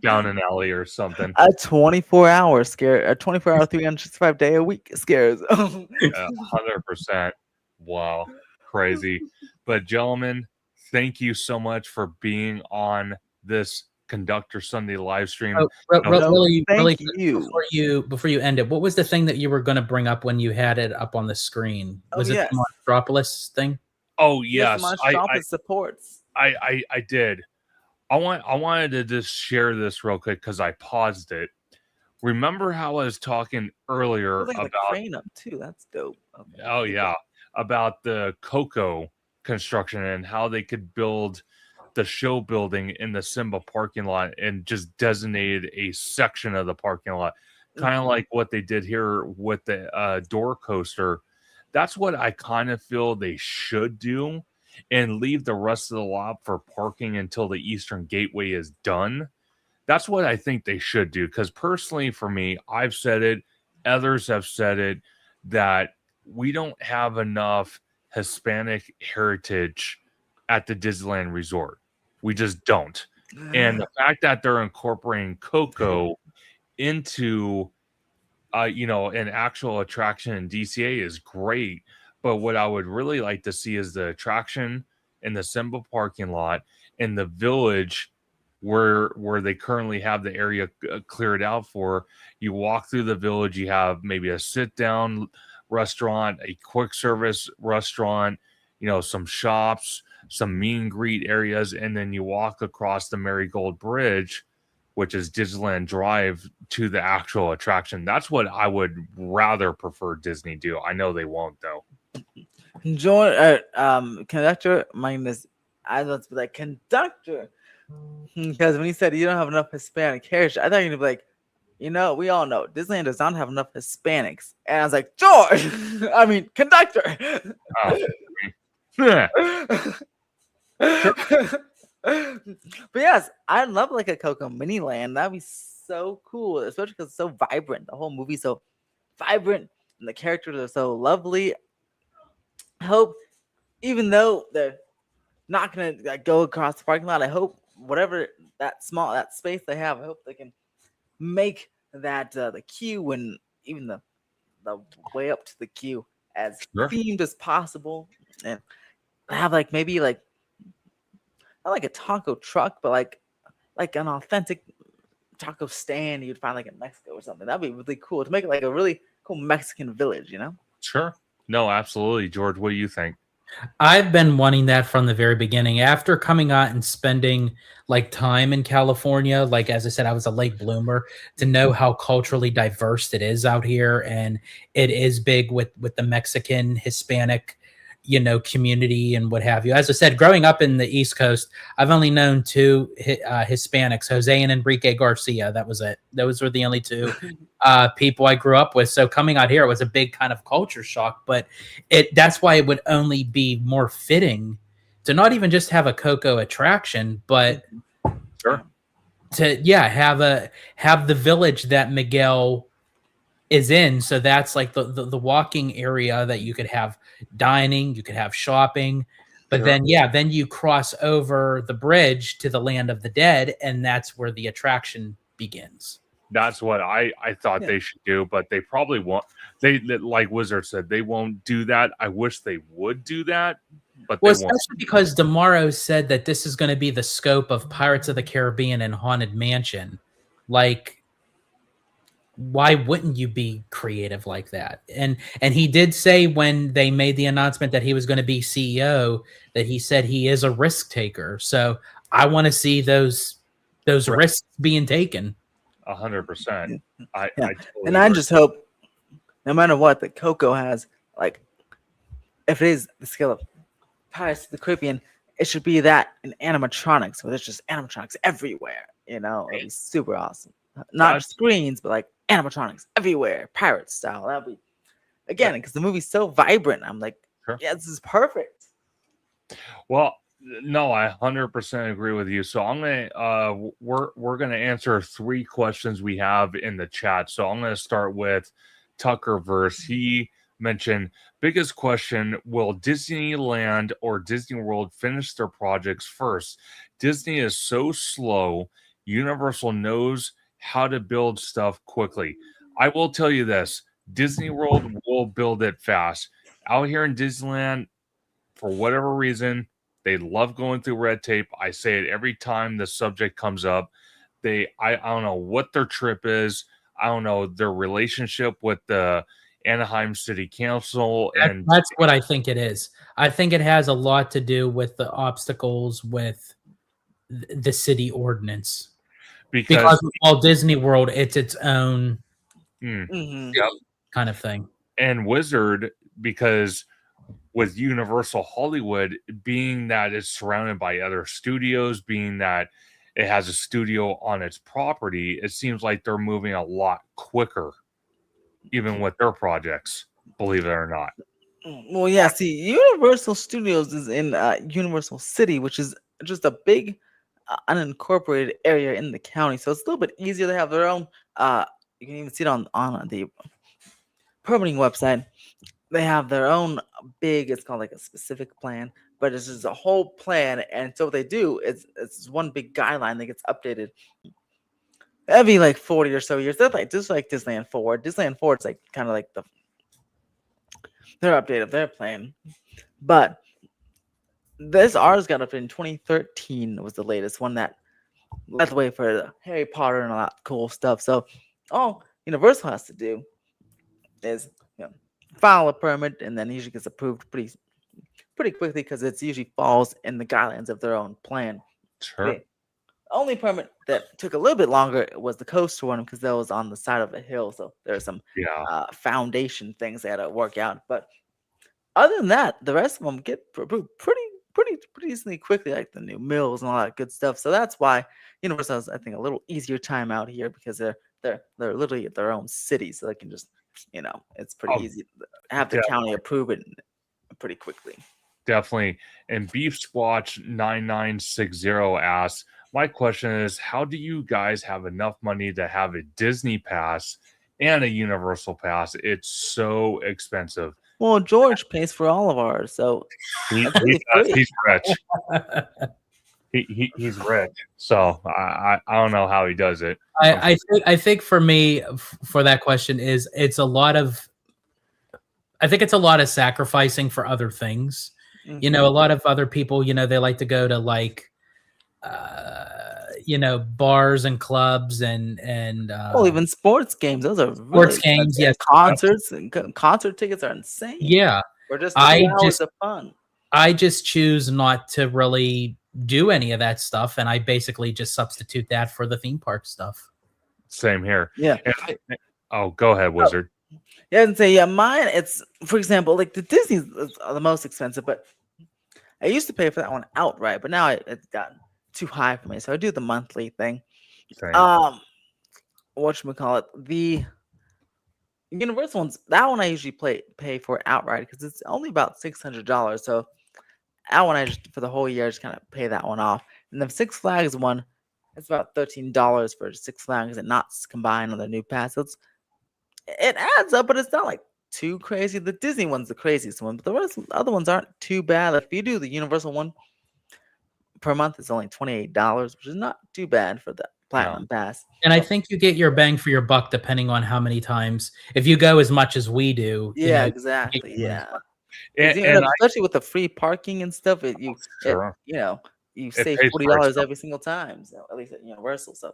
down an alley or something. A 24-hour scare, a 24-hour, 365-day-a-week scare zone. 100%. Wow, crazy. But gentlemen, thank you so much for being on this Conductor Sunday live stream. Oh, Thank quick, you. before you end it, what was the thing that you were going to bring up when you had it up on the screen? Was it Yes. the Monstropolis thing? Oh Yes, yes, my supports. I did. I wanted to just share this real quick because I paused it. Remember how I was talking earlier Look at the about crane up too. That's dope. Okay. oh yeah, about the Coco construction and how they could build the show building in the Simba parking lot and just designated a section of the parking lot, kind of like what they did here with the door coaster. That's what I kind of feel they should do, and leave the rest of the lot for parking until the Eastern Gateway is done. That's what I think they should do. Because personally, for me, I've said it, others have said it, that we don't have enough Hispanic heritage at the Disneyland Resort. We just don't. And the fact that they're incorporating Coco into an actual attraction in DCA is great. But what I would really like to see is the attraction in the Simba parking lot in the village where they currently have the area cleared out for. You walk through the village, you have maybe a sit down restaurant, a quick service restaurant, some shops, some meet and greet areas, and then you walk across the Marigold Bridge, which is Disneyland Drive, to the actual attraction. That's what I would rather prefer Disney do. I know they won't though. Join conductor. My name is I was like conductor because when he said you don't have enough Hispanic heritage, I thought you'd be like, we all know Disneyland does not have enough Hispanics, and I was like, George, I mean conductor. But yes, I'd love like a Coco mini land. That'd be so cool, especially because it's so vibrant. The whole movie's so vibrant, and the characters are so lovely. I hope, even though they're not gonna go across the parking lot, I hope whatever that space they have, I hope they can make that the queue and even the way up to the queue as themed as possible, and have like maybe like not like a taco truck, but like an authentic taco stand you'd find like in Mexico or something. That'd be really cool to make it like a really cool Mexican village, Sure. No, absolutely. George, what do you think? I've been wanting that from the very beginning. After coming out and spending like time in California, like as I said, I was a late bloomer, to know how culturally diverse it is out here, and it is big with the Mexican, Hispanic, community and what have you. As I said, growing up in the East Coast, I've only known two Hispanics, Jose and Enrique Garcia. That was it. Those were the only two people I grew up with. So coming out here, it was a big kind of culture shock, but that's why it would only be more fitting to not even just have a Coco attraction, but to have the village that Miguel is in. So that's like the walking area that you could have dining, you could have shopping, but then you cross over the bridge to the Land of the Dead, and that's where the attraction begins. That's what I thought they should do, but they probably won't. They, like Wizard said, they won't do that. I wish they would do that, but they especially won't. Because Damaro said that this is going to be the scope of Pirates of the Caribbean and Haunted Mansion. Like, why wouldn't you be creative like that? And he did say when they made the announcement that he was going to be CEO, that he said he is a risk taker. So I want to see those risks being taken. 100%. I totally and I just hope, no matter what, that Coco has, like, if it is the scale of Pirates of the Caribbean, it should be that in animatronics, where there's just animatronics everywhere. It'd be super awesome. Not just screens, but like animatronics everywhere, pirate style. That'd be, again, because the movie's so vibrant. I'm like, yeah, this is perfect. Well, no, I 100% agree with you. So I'm gonna we're gonna answer 3 questions we have in the chat. So I'm gonna start with Tuckerverse. He mentioned, biggest question: will Disneyland or Disney World finish their projects first? Disney is so slow. Universal knows how to build stuff quickly. I will tell you this: Disney World will build it fast. Out here in Disneyland, for whatever reason, They love going through red tape. I say it every time the subject comes up. I don't know what their trip is. I don't know their relationship with the Anaheim City Council, and That's what I think it is. I think it has a lot to do with the obstacles with the city ordinance. Because with Walt Disney World, it's its own kind of thing. And Wizard, because with Universal Hollywood, being that it's surrounded by other studios, being that it has a studio on its property, it seems like they're moving a lot quicker, even with their projects, believe it or not. Well, yeah, see, Universal Studios is in Universal City, which is just a big unincorporated area in the county. So it's a little bit easier. They have their own, you can even see it on the permitting website. They have their own big, it's called like a specific plan, but it's just a whole plan. And so what they do is it's one big guideline that gets updated every like 40 or so years. That's like just like Disneyland Forward. Disneyland Forward's like kind of like their update of their plan. But ours got up in 2013 was the latest one that led the way for the Harry Potter and all that cool stuff. So all Universal has to do is file a permit, and then usually gets approved pretty quickly because it usually falls in the guidelines of their own plan. Sure. The only permit that took a little bit longer was the coaster one because that was on the side of a hill, so there's some foundation things they had to work out. But other than that, the rest of them get approved pretty decently quickly, like the new mills and all that good stuff. So that's why Universal has, I think, a little easier time out here because they're literally at their own city, so they can just it's pretty easy to have the county approve it pretty quickly. Definitely. And Beef Squatch 9960 asks, my question is, how do you guys have enough money to have a Disney pass and a Universal pass? It's so expensive. Well, George pays for all of ours, so he's rich. He's rich, so I don't know how he does it. I think for me, for that question is it's a lot of sacrificing for other things. Mm-hmm. A lot of other people, they like to go to like bars and clubs and even sports games. Those are sports games. Yes, concerts and concert tickets are insane. Yeah, or just 2 hours of fun. I just choose not to really do any of that stuff, and I basically just substitute that for the theme park stuff. Same here. Yeah. Go ahead, Wizard. Yeah, and say mine. It's, for example, like the Disney's are the most expensive, but I used to pay for that one outright, but now it's gotten too high for me, so I do the monthly thing. Same. Whatchamacallit, the Universal ones, that one I usually pay for outright because it's only about $600. So that one I just for the whole year I just kind of pay that one off. And the Six Flags one, it's about $13 for Six Flags and not combined on the new pass. So it adds up, but it's not like too crazy. The Disney one's the craziest one, but the rest of the other ones aren't too bad. Like if you do the Universal one per month, it's only $28, which is not too bad for the Platinum Pass. And I think you get your bang for your buck depending on how many times. If you go as much as we do, exactly. Yeah. Especially with the free parking and stuff, you save $40 every single time. So at least at Universal. So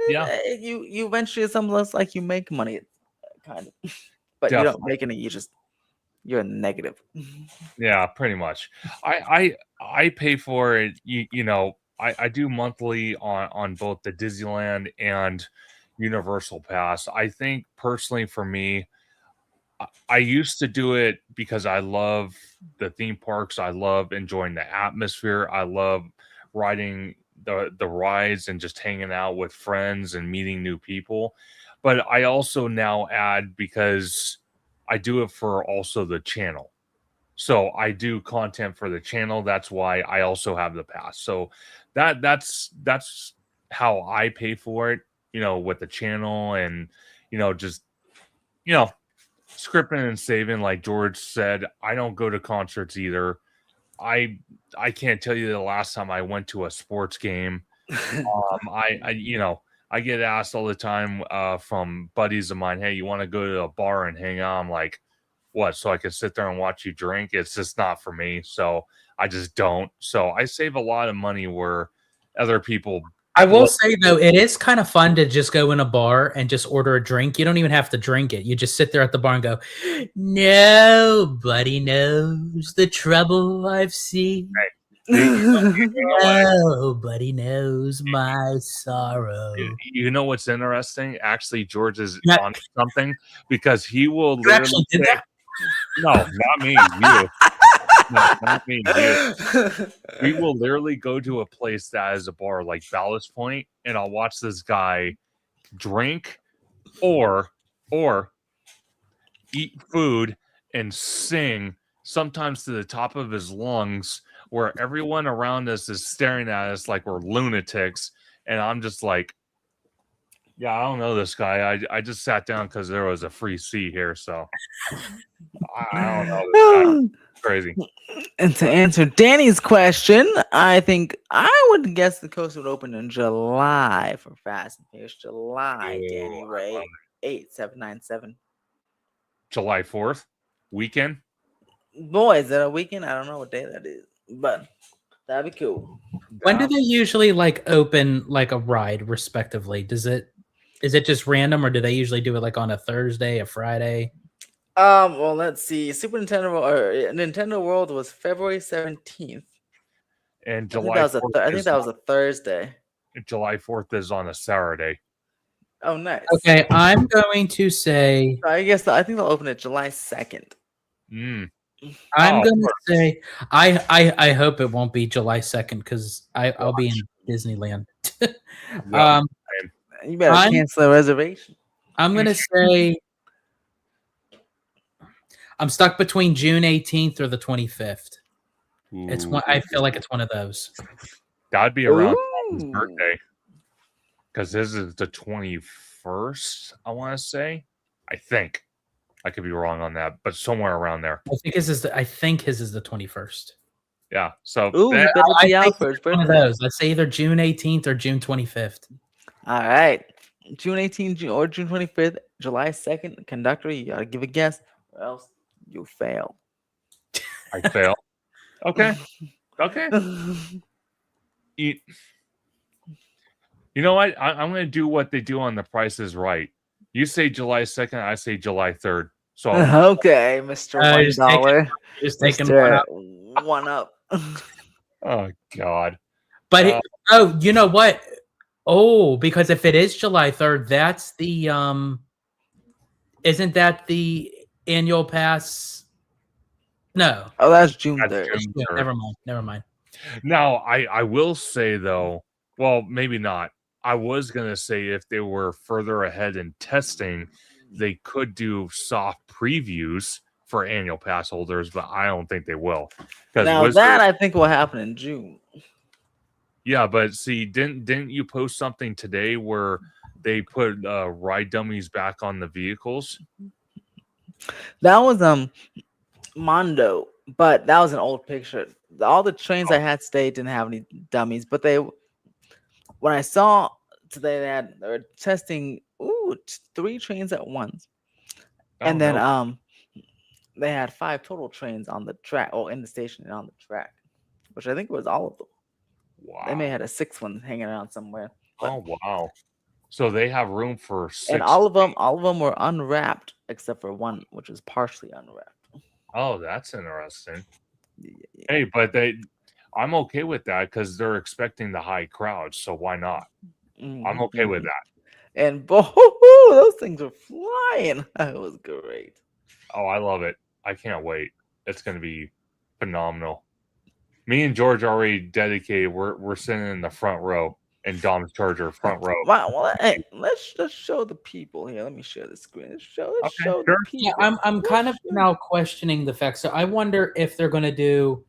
you eventually it's almost like you make money, kind of, but you don't make any. You're in the negative. Yeah, pretty much. I pay for it. I do monthly on both the Disneyland and Universal Pass. I think personally for me, I used to do it because I love the theme parks. I love enjoying the atmosphere. I love riding the rides and just hanging out with friends and meeting new people. But I also now add, because I do it for also the channel. So I do content for the channel. That's why I also have the pass. So that's how I pay for it, with the channel and, just, scripting and saving. Like George said, I don't go to concerts either. I can't tell you the last time I went to a sports game. I get asked all the time from buddies of mine, hey, you want to go to a bar and hang out? I'm like, what? So I could sit there and watch you drink? It's just not for me. So I just don't. So I save a lot of money where other people. I will say though, it is kind of fun to just go in a bar and just order a drink. You don't even have to drink it. You just sit there at the bar and go, "Nobody knows the trouble I've seen. Nobody knows my sorrow." You know what's interesting? Actually, George is on something because he will You actually did that? No, not me. You. No, not me. You. We will literally go to a place that is a bar like Ballast Point, and I'll watch this guy drink or eat food and sing, sometimes to the top of his lungs, where everyone around us is staring at us like we're lunatics. And I'm just like, yeah, I don't know this guy. I just sat down because there was a free seat here. So I don't know this guy. Crazy. And to answer Danny's question, I think I would guess the coaster would open in July for Fast and Furious. July, Danny Ray, 8797. July 4th weekend. Boy, is that a weekend? I don't know what day that is, but that'd be cool. When do they usually like open like a ride, respectively? Is it just random, or do they usually do it like on a Thursday, a Friday? Well, let's see. Super Nintendo or Nintendo World was February 17th. And July I think that was a Thursday. July 4th is on a Saturday. Oh, nice. Okay, I'm going to say. I guess I think they'll open it July 2nd. I'm going to say I hope it won't be July 2nd because I'll be in Disneyland. You better cancel the reservation. I'm going to say I'm stuck between June 18th or the 25th. It's one. I feel like it's one of those. That'd be around his birthday because his is the 21st. I want to say. I think I could be wrong on that, but somewhere around there. I think his is the 21st. Yeah. So one of those. Let's say either June 18th or June 25th. All right. June 18th or June 25th, July 2nd. Conductor, you gotta give a guess, or else you fail. I fail. Okay. Okay. You know what? I'm going to do what they do on The Price is Right. You say July 2nd, I say July 3rd. So okay, Mr. $1. Just taking one up. Oh God. But you know what? Oh, because if it is July 3rd, that's the isn't that the annual pass? No. Oh, that's June 3rd. Yeah, never mind. Now, I will say though, well, maybe not. I was gonna say if they were further ahead in testing, they could do soft previews for annual pass holders, but I don't think they will. Now that I think will happen in June. Yeah, but see, didn't you post something today where they put ride dummies back on the vehicles? That was Mondo, but that was an old picture. All the trains I had today didn't have any dummies, but when I saw today they were testing 3 trains at once. And then they had 5 total trains on the track, or in the station and on the track, which I think was all of them. Wow. They may have had a 6th one hanging around somewhere. Oh wow. So they have room for 6. And all of them were unwrapped except for one, which was partially unwrapped. Oh, that's interesting. Yeah. Hey, but I'm okay with that because they're expecting the high crowds, so why not? I'm okay with that. And those things were flying. That was great. Oh, I love it. I can't wait. It's going to be phenomenal. Me and George already dedicated. We're sitting in the front row, and Dom's Charger front row. Wow. Well, hey, let's show the people here. Let me share the screen. Let's show the people. Yeah, I'm kind of now questioning the fact. So I wonder if they're going to do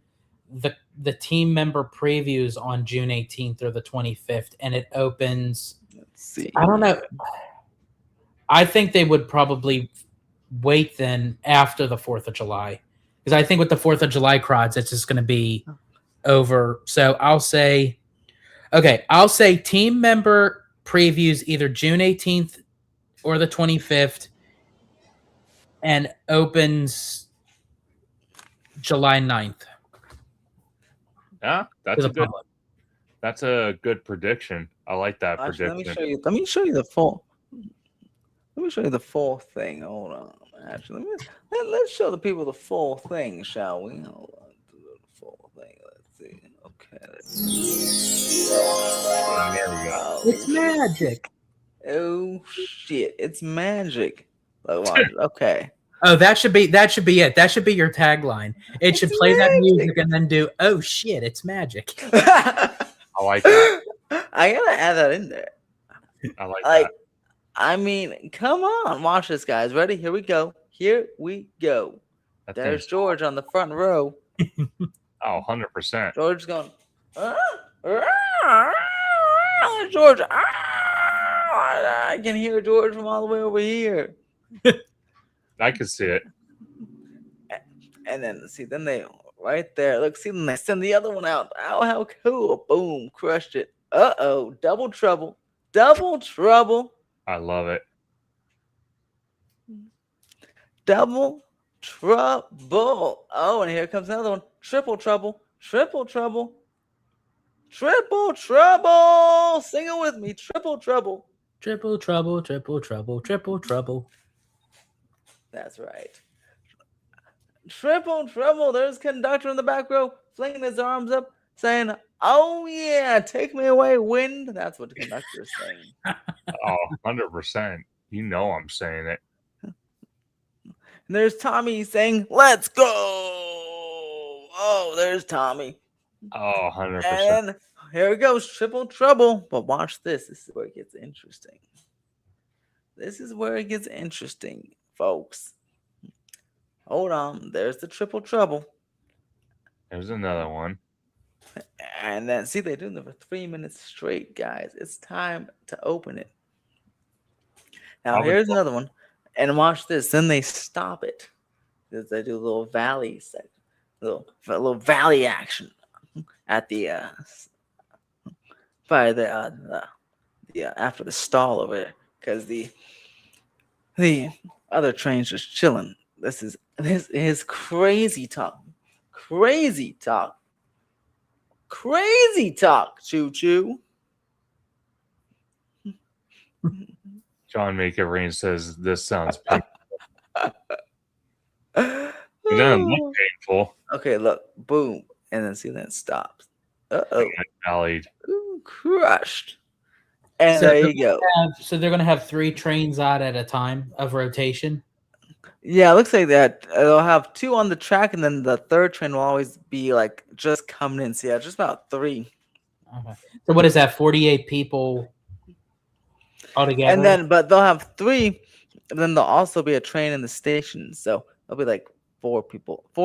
the team member previews on June 18th or the 25th, and it opens. Let's see. I don't know. I think they would probably wait then after the 4th of July, because I think with the 4th of July crowds, it's just going to be over. So I'll say team member previews either June 18th or the 25th, and opens July 9th. Yeah, that's a good prediction. I like that Actually, prediction. let me show you the full. Let me show you the full thing. Hold on. Actually, let's show the people the full thing, shall we? Hold on. The full thing. Let's see. Okay. There we go. It's magic. Oh shit! It's magic. Okay. Oh, that should be it. That should be your tagline. It should play that music and then do, oh shit, it's magic. I like that. I gotta add that in there. I like that. I mean, come on, watch this, guys. Ready? Here we go. Here we go. There's George on the front row. Oh, 100%. George's going, George, I can hear George from all the way over here. I can see it. And then, see, then they, right there, look, see, then they send the other one out. Oh, how cool. Boom, crushed it. Uh-oh, double trouble. Double trouble. I love it. Double trouble. Oh, and here comes another one. Triple trouble. Triple trouble. Triple trouble. Sing it with me. Triple trouble. Triple trouble, triple trouble, triple trouble. That's right. Triple trouble. There's Conductor in the back row, flinging his arms up, saying, oh, yeah, take me away, wind. That's what the conductor is saying. Oh, 100%. You know I'm saying it. And there's Tommy saying, let's go. Oh, there's Tommy. Oh, 100%. And here it goes, triple trouble. But watch this. This is where it gets interesting. This is where it gets interesting, folks. Hold on. There's the triple trouble. There's another one. And then, see, they do them for 3 minutes straight, guys. It's time to open it. Now, here's another one. And watch this. Then they stop it. They do a little valley section. A little valley action at the by the after the stall over there, because the other train's just chilling. This is crazy talk, crazy talk, crazy talk. Choo choo. John Make It Rain says this sounds painful. It doesn't look painful. Okay, look, boom, and then see that it stops. Uh-oh. Vallied. Ooh, crushed. And So there you go. So they're going to have 3 trains out at a time of rotation? Yeah, it looks like that. They'll have 2 on the track, and then the third train will always be like just coming in. So yeah, just about 3. Okay. So what is that, 48 people altogether? And then, but they'll have 3, and then there'll also be a train in the station. So there'll be like 4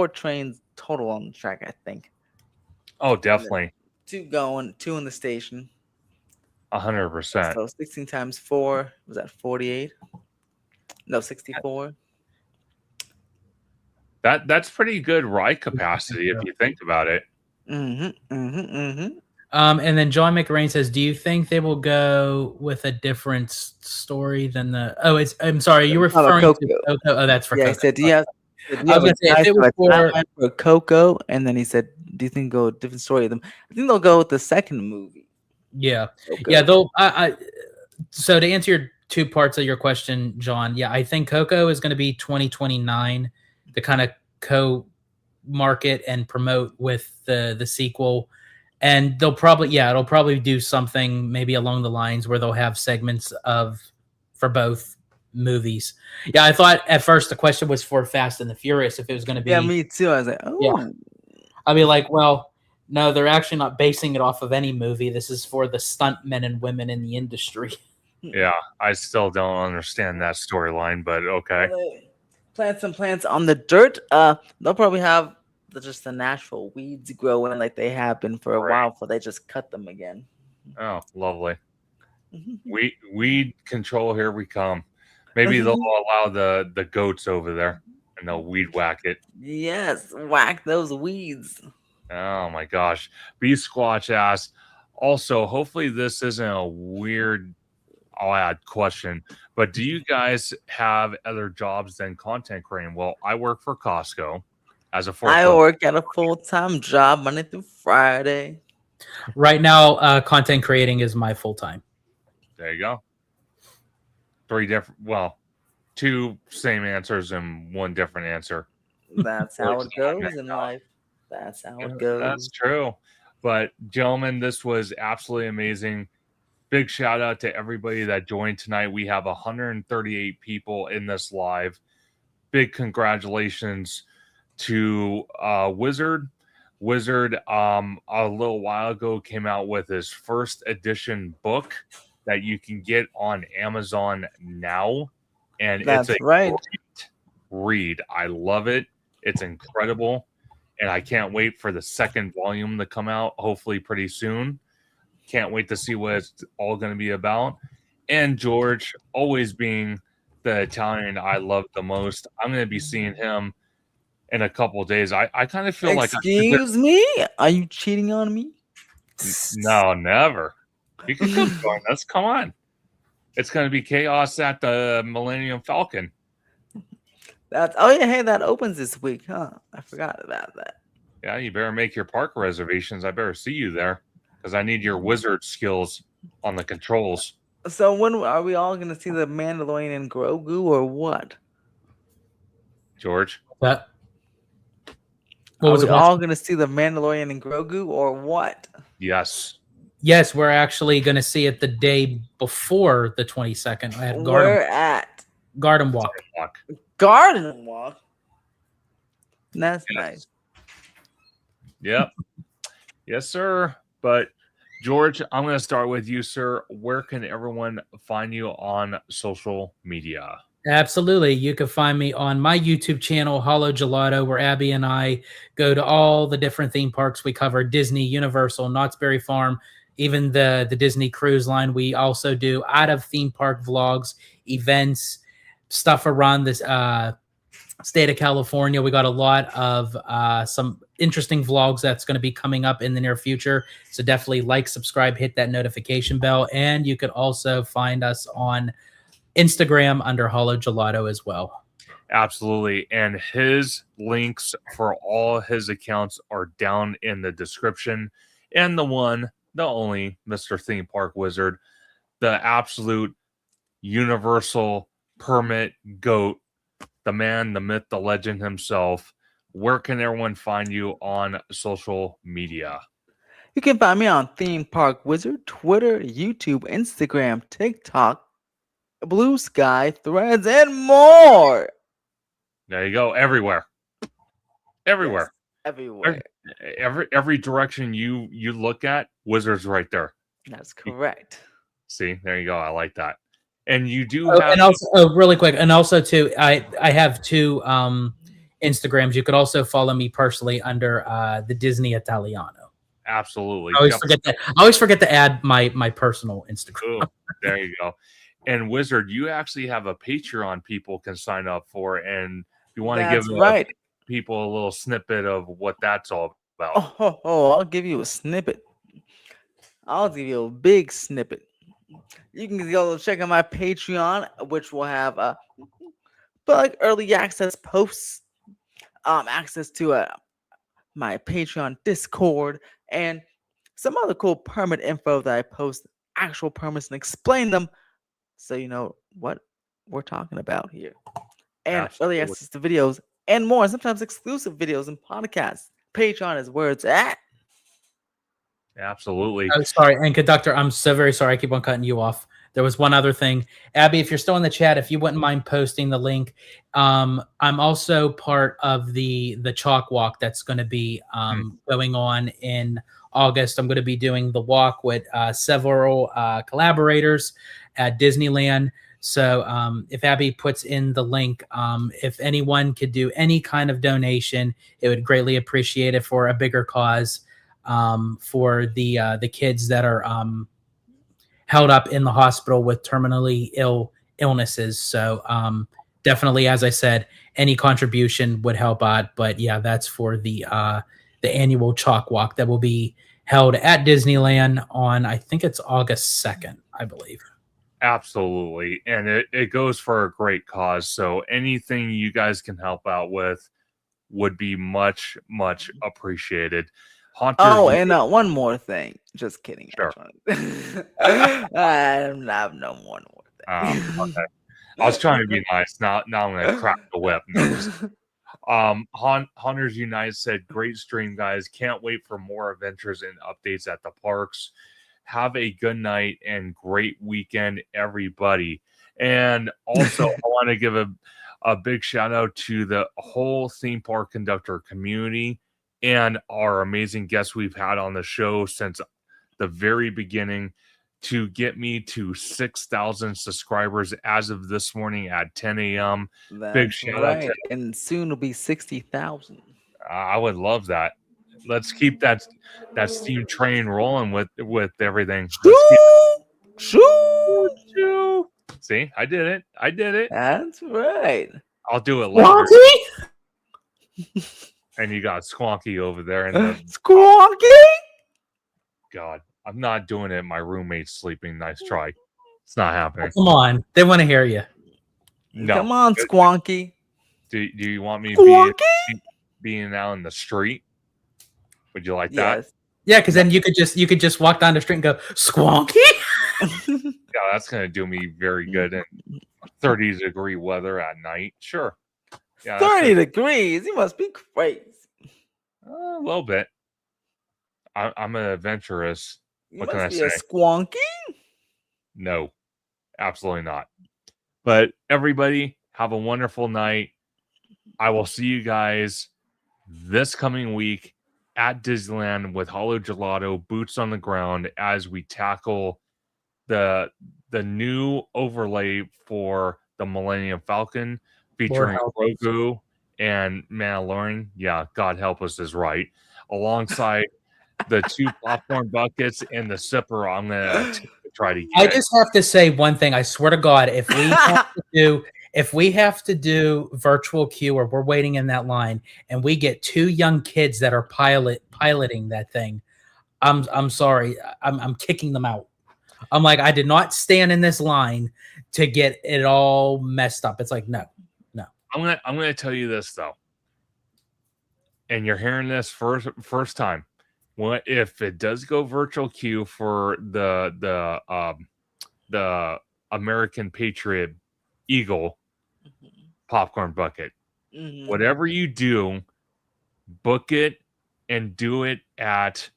trains total on the track, I think. Oh, definitely. 2 going, 2 in the station. 100%. So 16 times 4, was that 48? No, 64. That's pretty good ride capacity if you think about it. And then John McRain says, do you think they will go with a different story than the... Oh, I'm sorry, you were referring to Coco. Oh, that's for Coco. Yeah, he said, do you have for Coco? And then he said, do you think go a different story of them? I think they'll go with the second movie. Yeah. Coco. Yeah, they'll... So to answer your 2 parts of your question, John, yeah, I think Coco is going to be 2029 to kind of co-market and promote with the sequel. And it'll probably do something maybe along the lines where they'll have segments for both movies. Yeah, I thought at first the question was for Fast and the Furious, if it was going to be. Yeah, me too. I was like, oh. Yeah. I'll be like, well, no, they're actually not basing it off of any movie. This is for the stunt men and women in the industry. Yeah, I still don't understand that storyline, but okay. Plant some plants on the dirt. They'll probably have just the natural weeds growing like they have been for a while, so they just cut them again. Oh, lovely. Weed control, here we come. Maybe they'll allow the goats over there and they'll weed whack it. Yes, whack those weeds. Oh my gosh. B Squatch asks, also, hopefully this isn't a weird I'll add question. But do you guys have other jobs than content creating? Well, I work for Costco as a I forklift. work at a full-time job Monday through Friday. Right now, content creating is my full time. There you go. 3 different, well, 2 same answers and 1 different answer. That's how it goes in life. That's how it goes. That's true. But gentlemen, this was absolutely amazing. Big shout out to everybody that joined tonight. We have 138 people in this live. Big congratulations to Wizard. Wizard, a little while ago, came out with his first edition book that you can get on Amazon now. And That's it's a right. great read. I love it. It's incredible. And I can't wait for the second volume to come out, hopefully pretty soon. Can't wait to see what it's all going to be about. And George, always being the Italian I love the most, I'm going to be seeing him in a couple of days. I kind of feel like... Excuse me? Are you cheating on me? No, never. You can come join us. Come on. It's going to be chaos at the Millennium Falcon. Oh yeah, hey, that opens this week, huh? I forgot about that. Yeah, you better make your park reservations. I better see you there because I need your wizard skills on the controls. So when are we all going to see the Mandalorian and Grogu or what? George? What Are was we it? all going to see the Mandalorian and Grogu or what? Yes. Yes, we're actually going to see it the day before the 22nd at We're at Garden Walk. Garden Walk. That's nice. Yep. Yes, sir. But George, I'm going to start with you, sir. Where can everyone find you on social media? Absolutely. You can find me on my YouTube channel, Hollow Gelato, where Abby and I go to all the different theme parks. We cover Disney, Universal, Knott's Berry Farm, even the Disney Cruise Line. We also do out of theme park vlogs, events, stuff around this state of California. We got a lot of some interesting vlogs that's going to be coming up in the near future. So definitely like, subscribe, hit that notification bell. And you could also find us on Instagram under Hollow Gelato as well. Absolutely. And his links for all his accounts are down in the description. And the one, the only Mr. Theme Park Wizard, the absolute universal permit goat, the man, the myth, the legend himself. Where can everyone find you on social media? You can find me on Theme Park Wizard, Twitter, YouTube, Instagram, TikTok, Blue Sky, Threads, and more. There you go. Everywhere. Everywhere. Yes, everywhere. Every direction you look at, Wizard's right there. That's correct. See, there you go. I like that. And you do have... And also, really quick, and also, too, I have 2 Instagrams. You could also follow me personally under the Disney Italiano. Absolutely. I always forget to add my personal Instagram. Ooh, there you go. And Wizard, you actually have a Patreon people can sign up for, and you want to give people a little snippet of what that's all about. I'll give you a snippet. I'll give you a big snippet. You can go check out my Patreon, which will have like early access posts, access to my Patreon Discord, and some other cool permit info that I post, actual permits, and explain them so you know what we're talking about here. And Absolutely. early access to videos and more, sometimes exclusive videos and podcasts. Patreon is where it's at. Absolutely. I'm sorry. And Conductor, I'm so very sorry. I keep on cutting you off. There was one other thing. Abby, if you're still in the chat, if you wouldn't mind posting the link. I'm also part of the chalk walk that's going to be going on in August. I'm going to be doing the walk with several collaborators at Disneyland. So if Abby puts in the link, if anyone could do any kind of donation, it would greatly appreciate it for a bigger cause. For the kids that are held up in the hospital with terminally ill illnesses. So definitely, as I said, any contribution would help out. But yeah, that's for the annual chalk walk that will be held at Disneyland on, I think it's August 2nd, I believe. Absolutely. And it goes for a great cause. So anything you guys can help out with would be much, much appreciated. Haunter, Oh, and one more thing. Just kidding. Sure. I have no more thing. Okay. I was trying to be nice. Now I'm going to crack the whip. No, Hunters Unite said, great stream, guys. Can't wait for more adventures and updates at the parks. Have a good night and great weekend, everybody. And also, I want to give a big shout out to the whole theme park conductor community and our amazing guests we've had on the show since the very beginning to get me to 6,000 subscribers as of this morning at 10 a.m. Big shout out to, and soon it'll be 60,000. I would love that. Let's keep that steam train rolling with everything. Shoo! See, I did it. That's right. I'll do it later. And you got Squonky over there. Squonky! God, I'm not doing it. My roommate's sleeping. Nice try. It's not happening. Come on. They want to hear you. No. Come on, Squonky. Do you want me being out in the street? Would you like that? Yes. Yeah, because then you could just walk down the street and go, Squonky? Yeah, that's going to do me very good in 30-degree weather at night. Sure. Yeah, 30 degrees. You must be crazy. A little bit. I'm an adventurous. What can I say? A Squonky? No, absolutely not. But everybody, have a wonderful night. I will see you guys this coming week at Disneyland with Hollow Gelato, boots on the ground, as we tackle the new overlay for the Millennium Falcon featuring Grogu and Mandalorian. Yeah, God help us is right. Alongside the 2 popcorn buckets and the sipper I'm going to try to get. I just have to say one thing. I swear to God, if we have to do virtual queue or we're waiting in that line and we get 2 young kids that are piloting that thing, I'm sorry. I'm kicking them out. I'm like, I did not stand in this line to get it all messed up. It's like, no. I'm gonna tell you this though, and you're hearing this first time. What if it does go virtual queue for the American Patriot Eagle popcorn bucket? Whatever you do, book it and do it at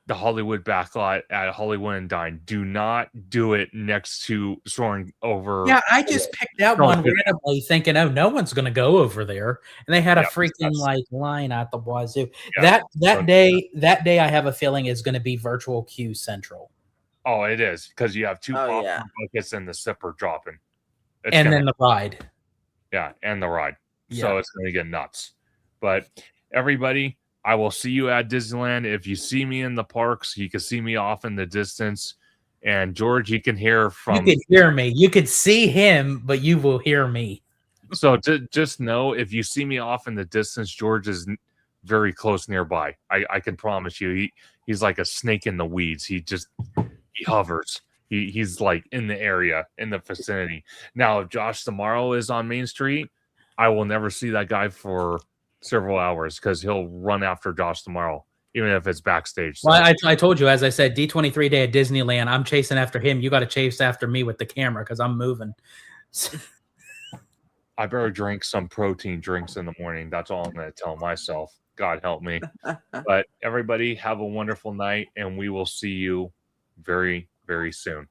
the Hollywood backlot at Hollywood and Dine. Do not do it next to soaring over. Yeah, I just picked that one randomly thinking, oh, no one's going to go over there. And they had a freaking line at the wazoo. Yeah, that day, I have a feeling is going to be virtual queue central. Oh, it is, because you have 2 popcorn buckets and the sipper dropping. And then the ride. Yeah, and the ride. Yeah. So it's going to get nuts. But everybody, I will see you at Disneyland. If you see me in the parks, you can see me off in the distance. And George, you can hear from... You can hear me. You could see him, but you will hear me. So just know, if you see me off in the distance, George is very close nearby. I can promise you. He's like a snake in the weeds. He hovers. He's like in the area, in the vicinity. Now, if Josh tomorrow is on Main Street, I will never see that guy for several hours because he'll run after Josh tomorrow, even if it's backstage. So. Well, I told you, as I said, D23 day at Disneyland, I'm chasing after him. You got to chase after me with the camera because I'm moving. I better drink some protein drinks in the morning. That's all I'm going to tell myself. God help me. But everybody have a wonderful night, and we will see you very, very soon.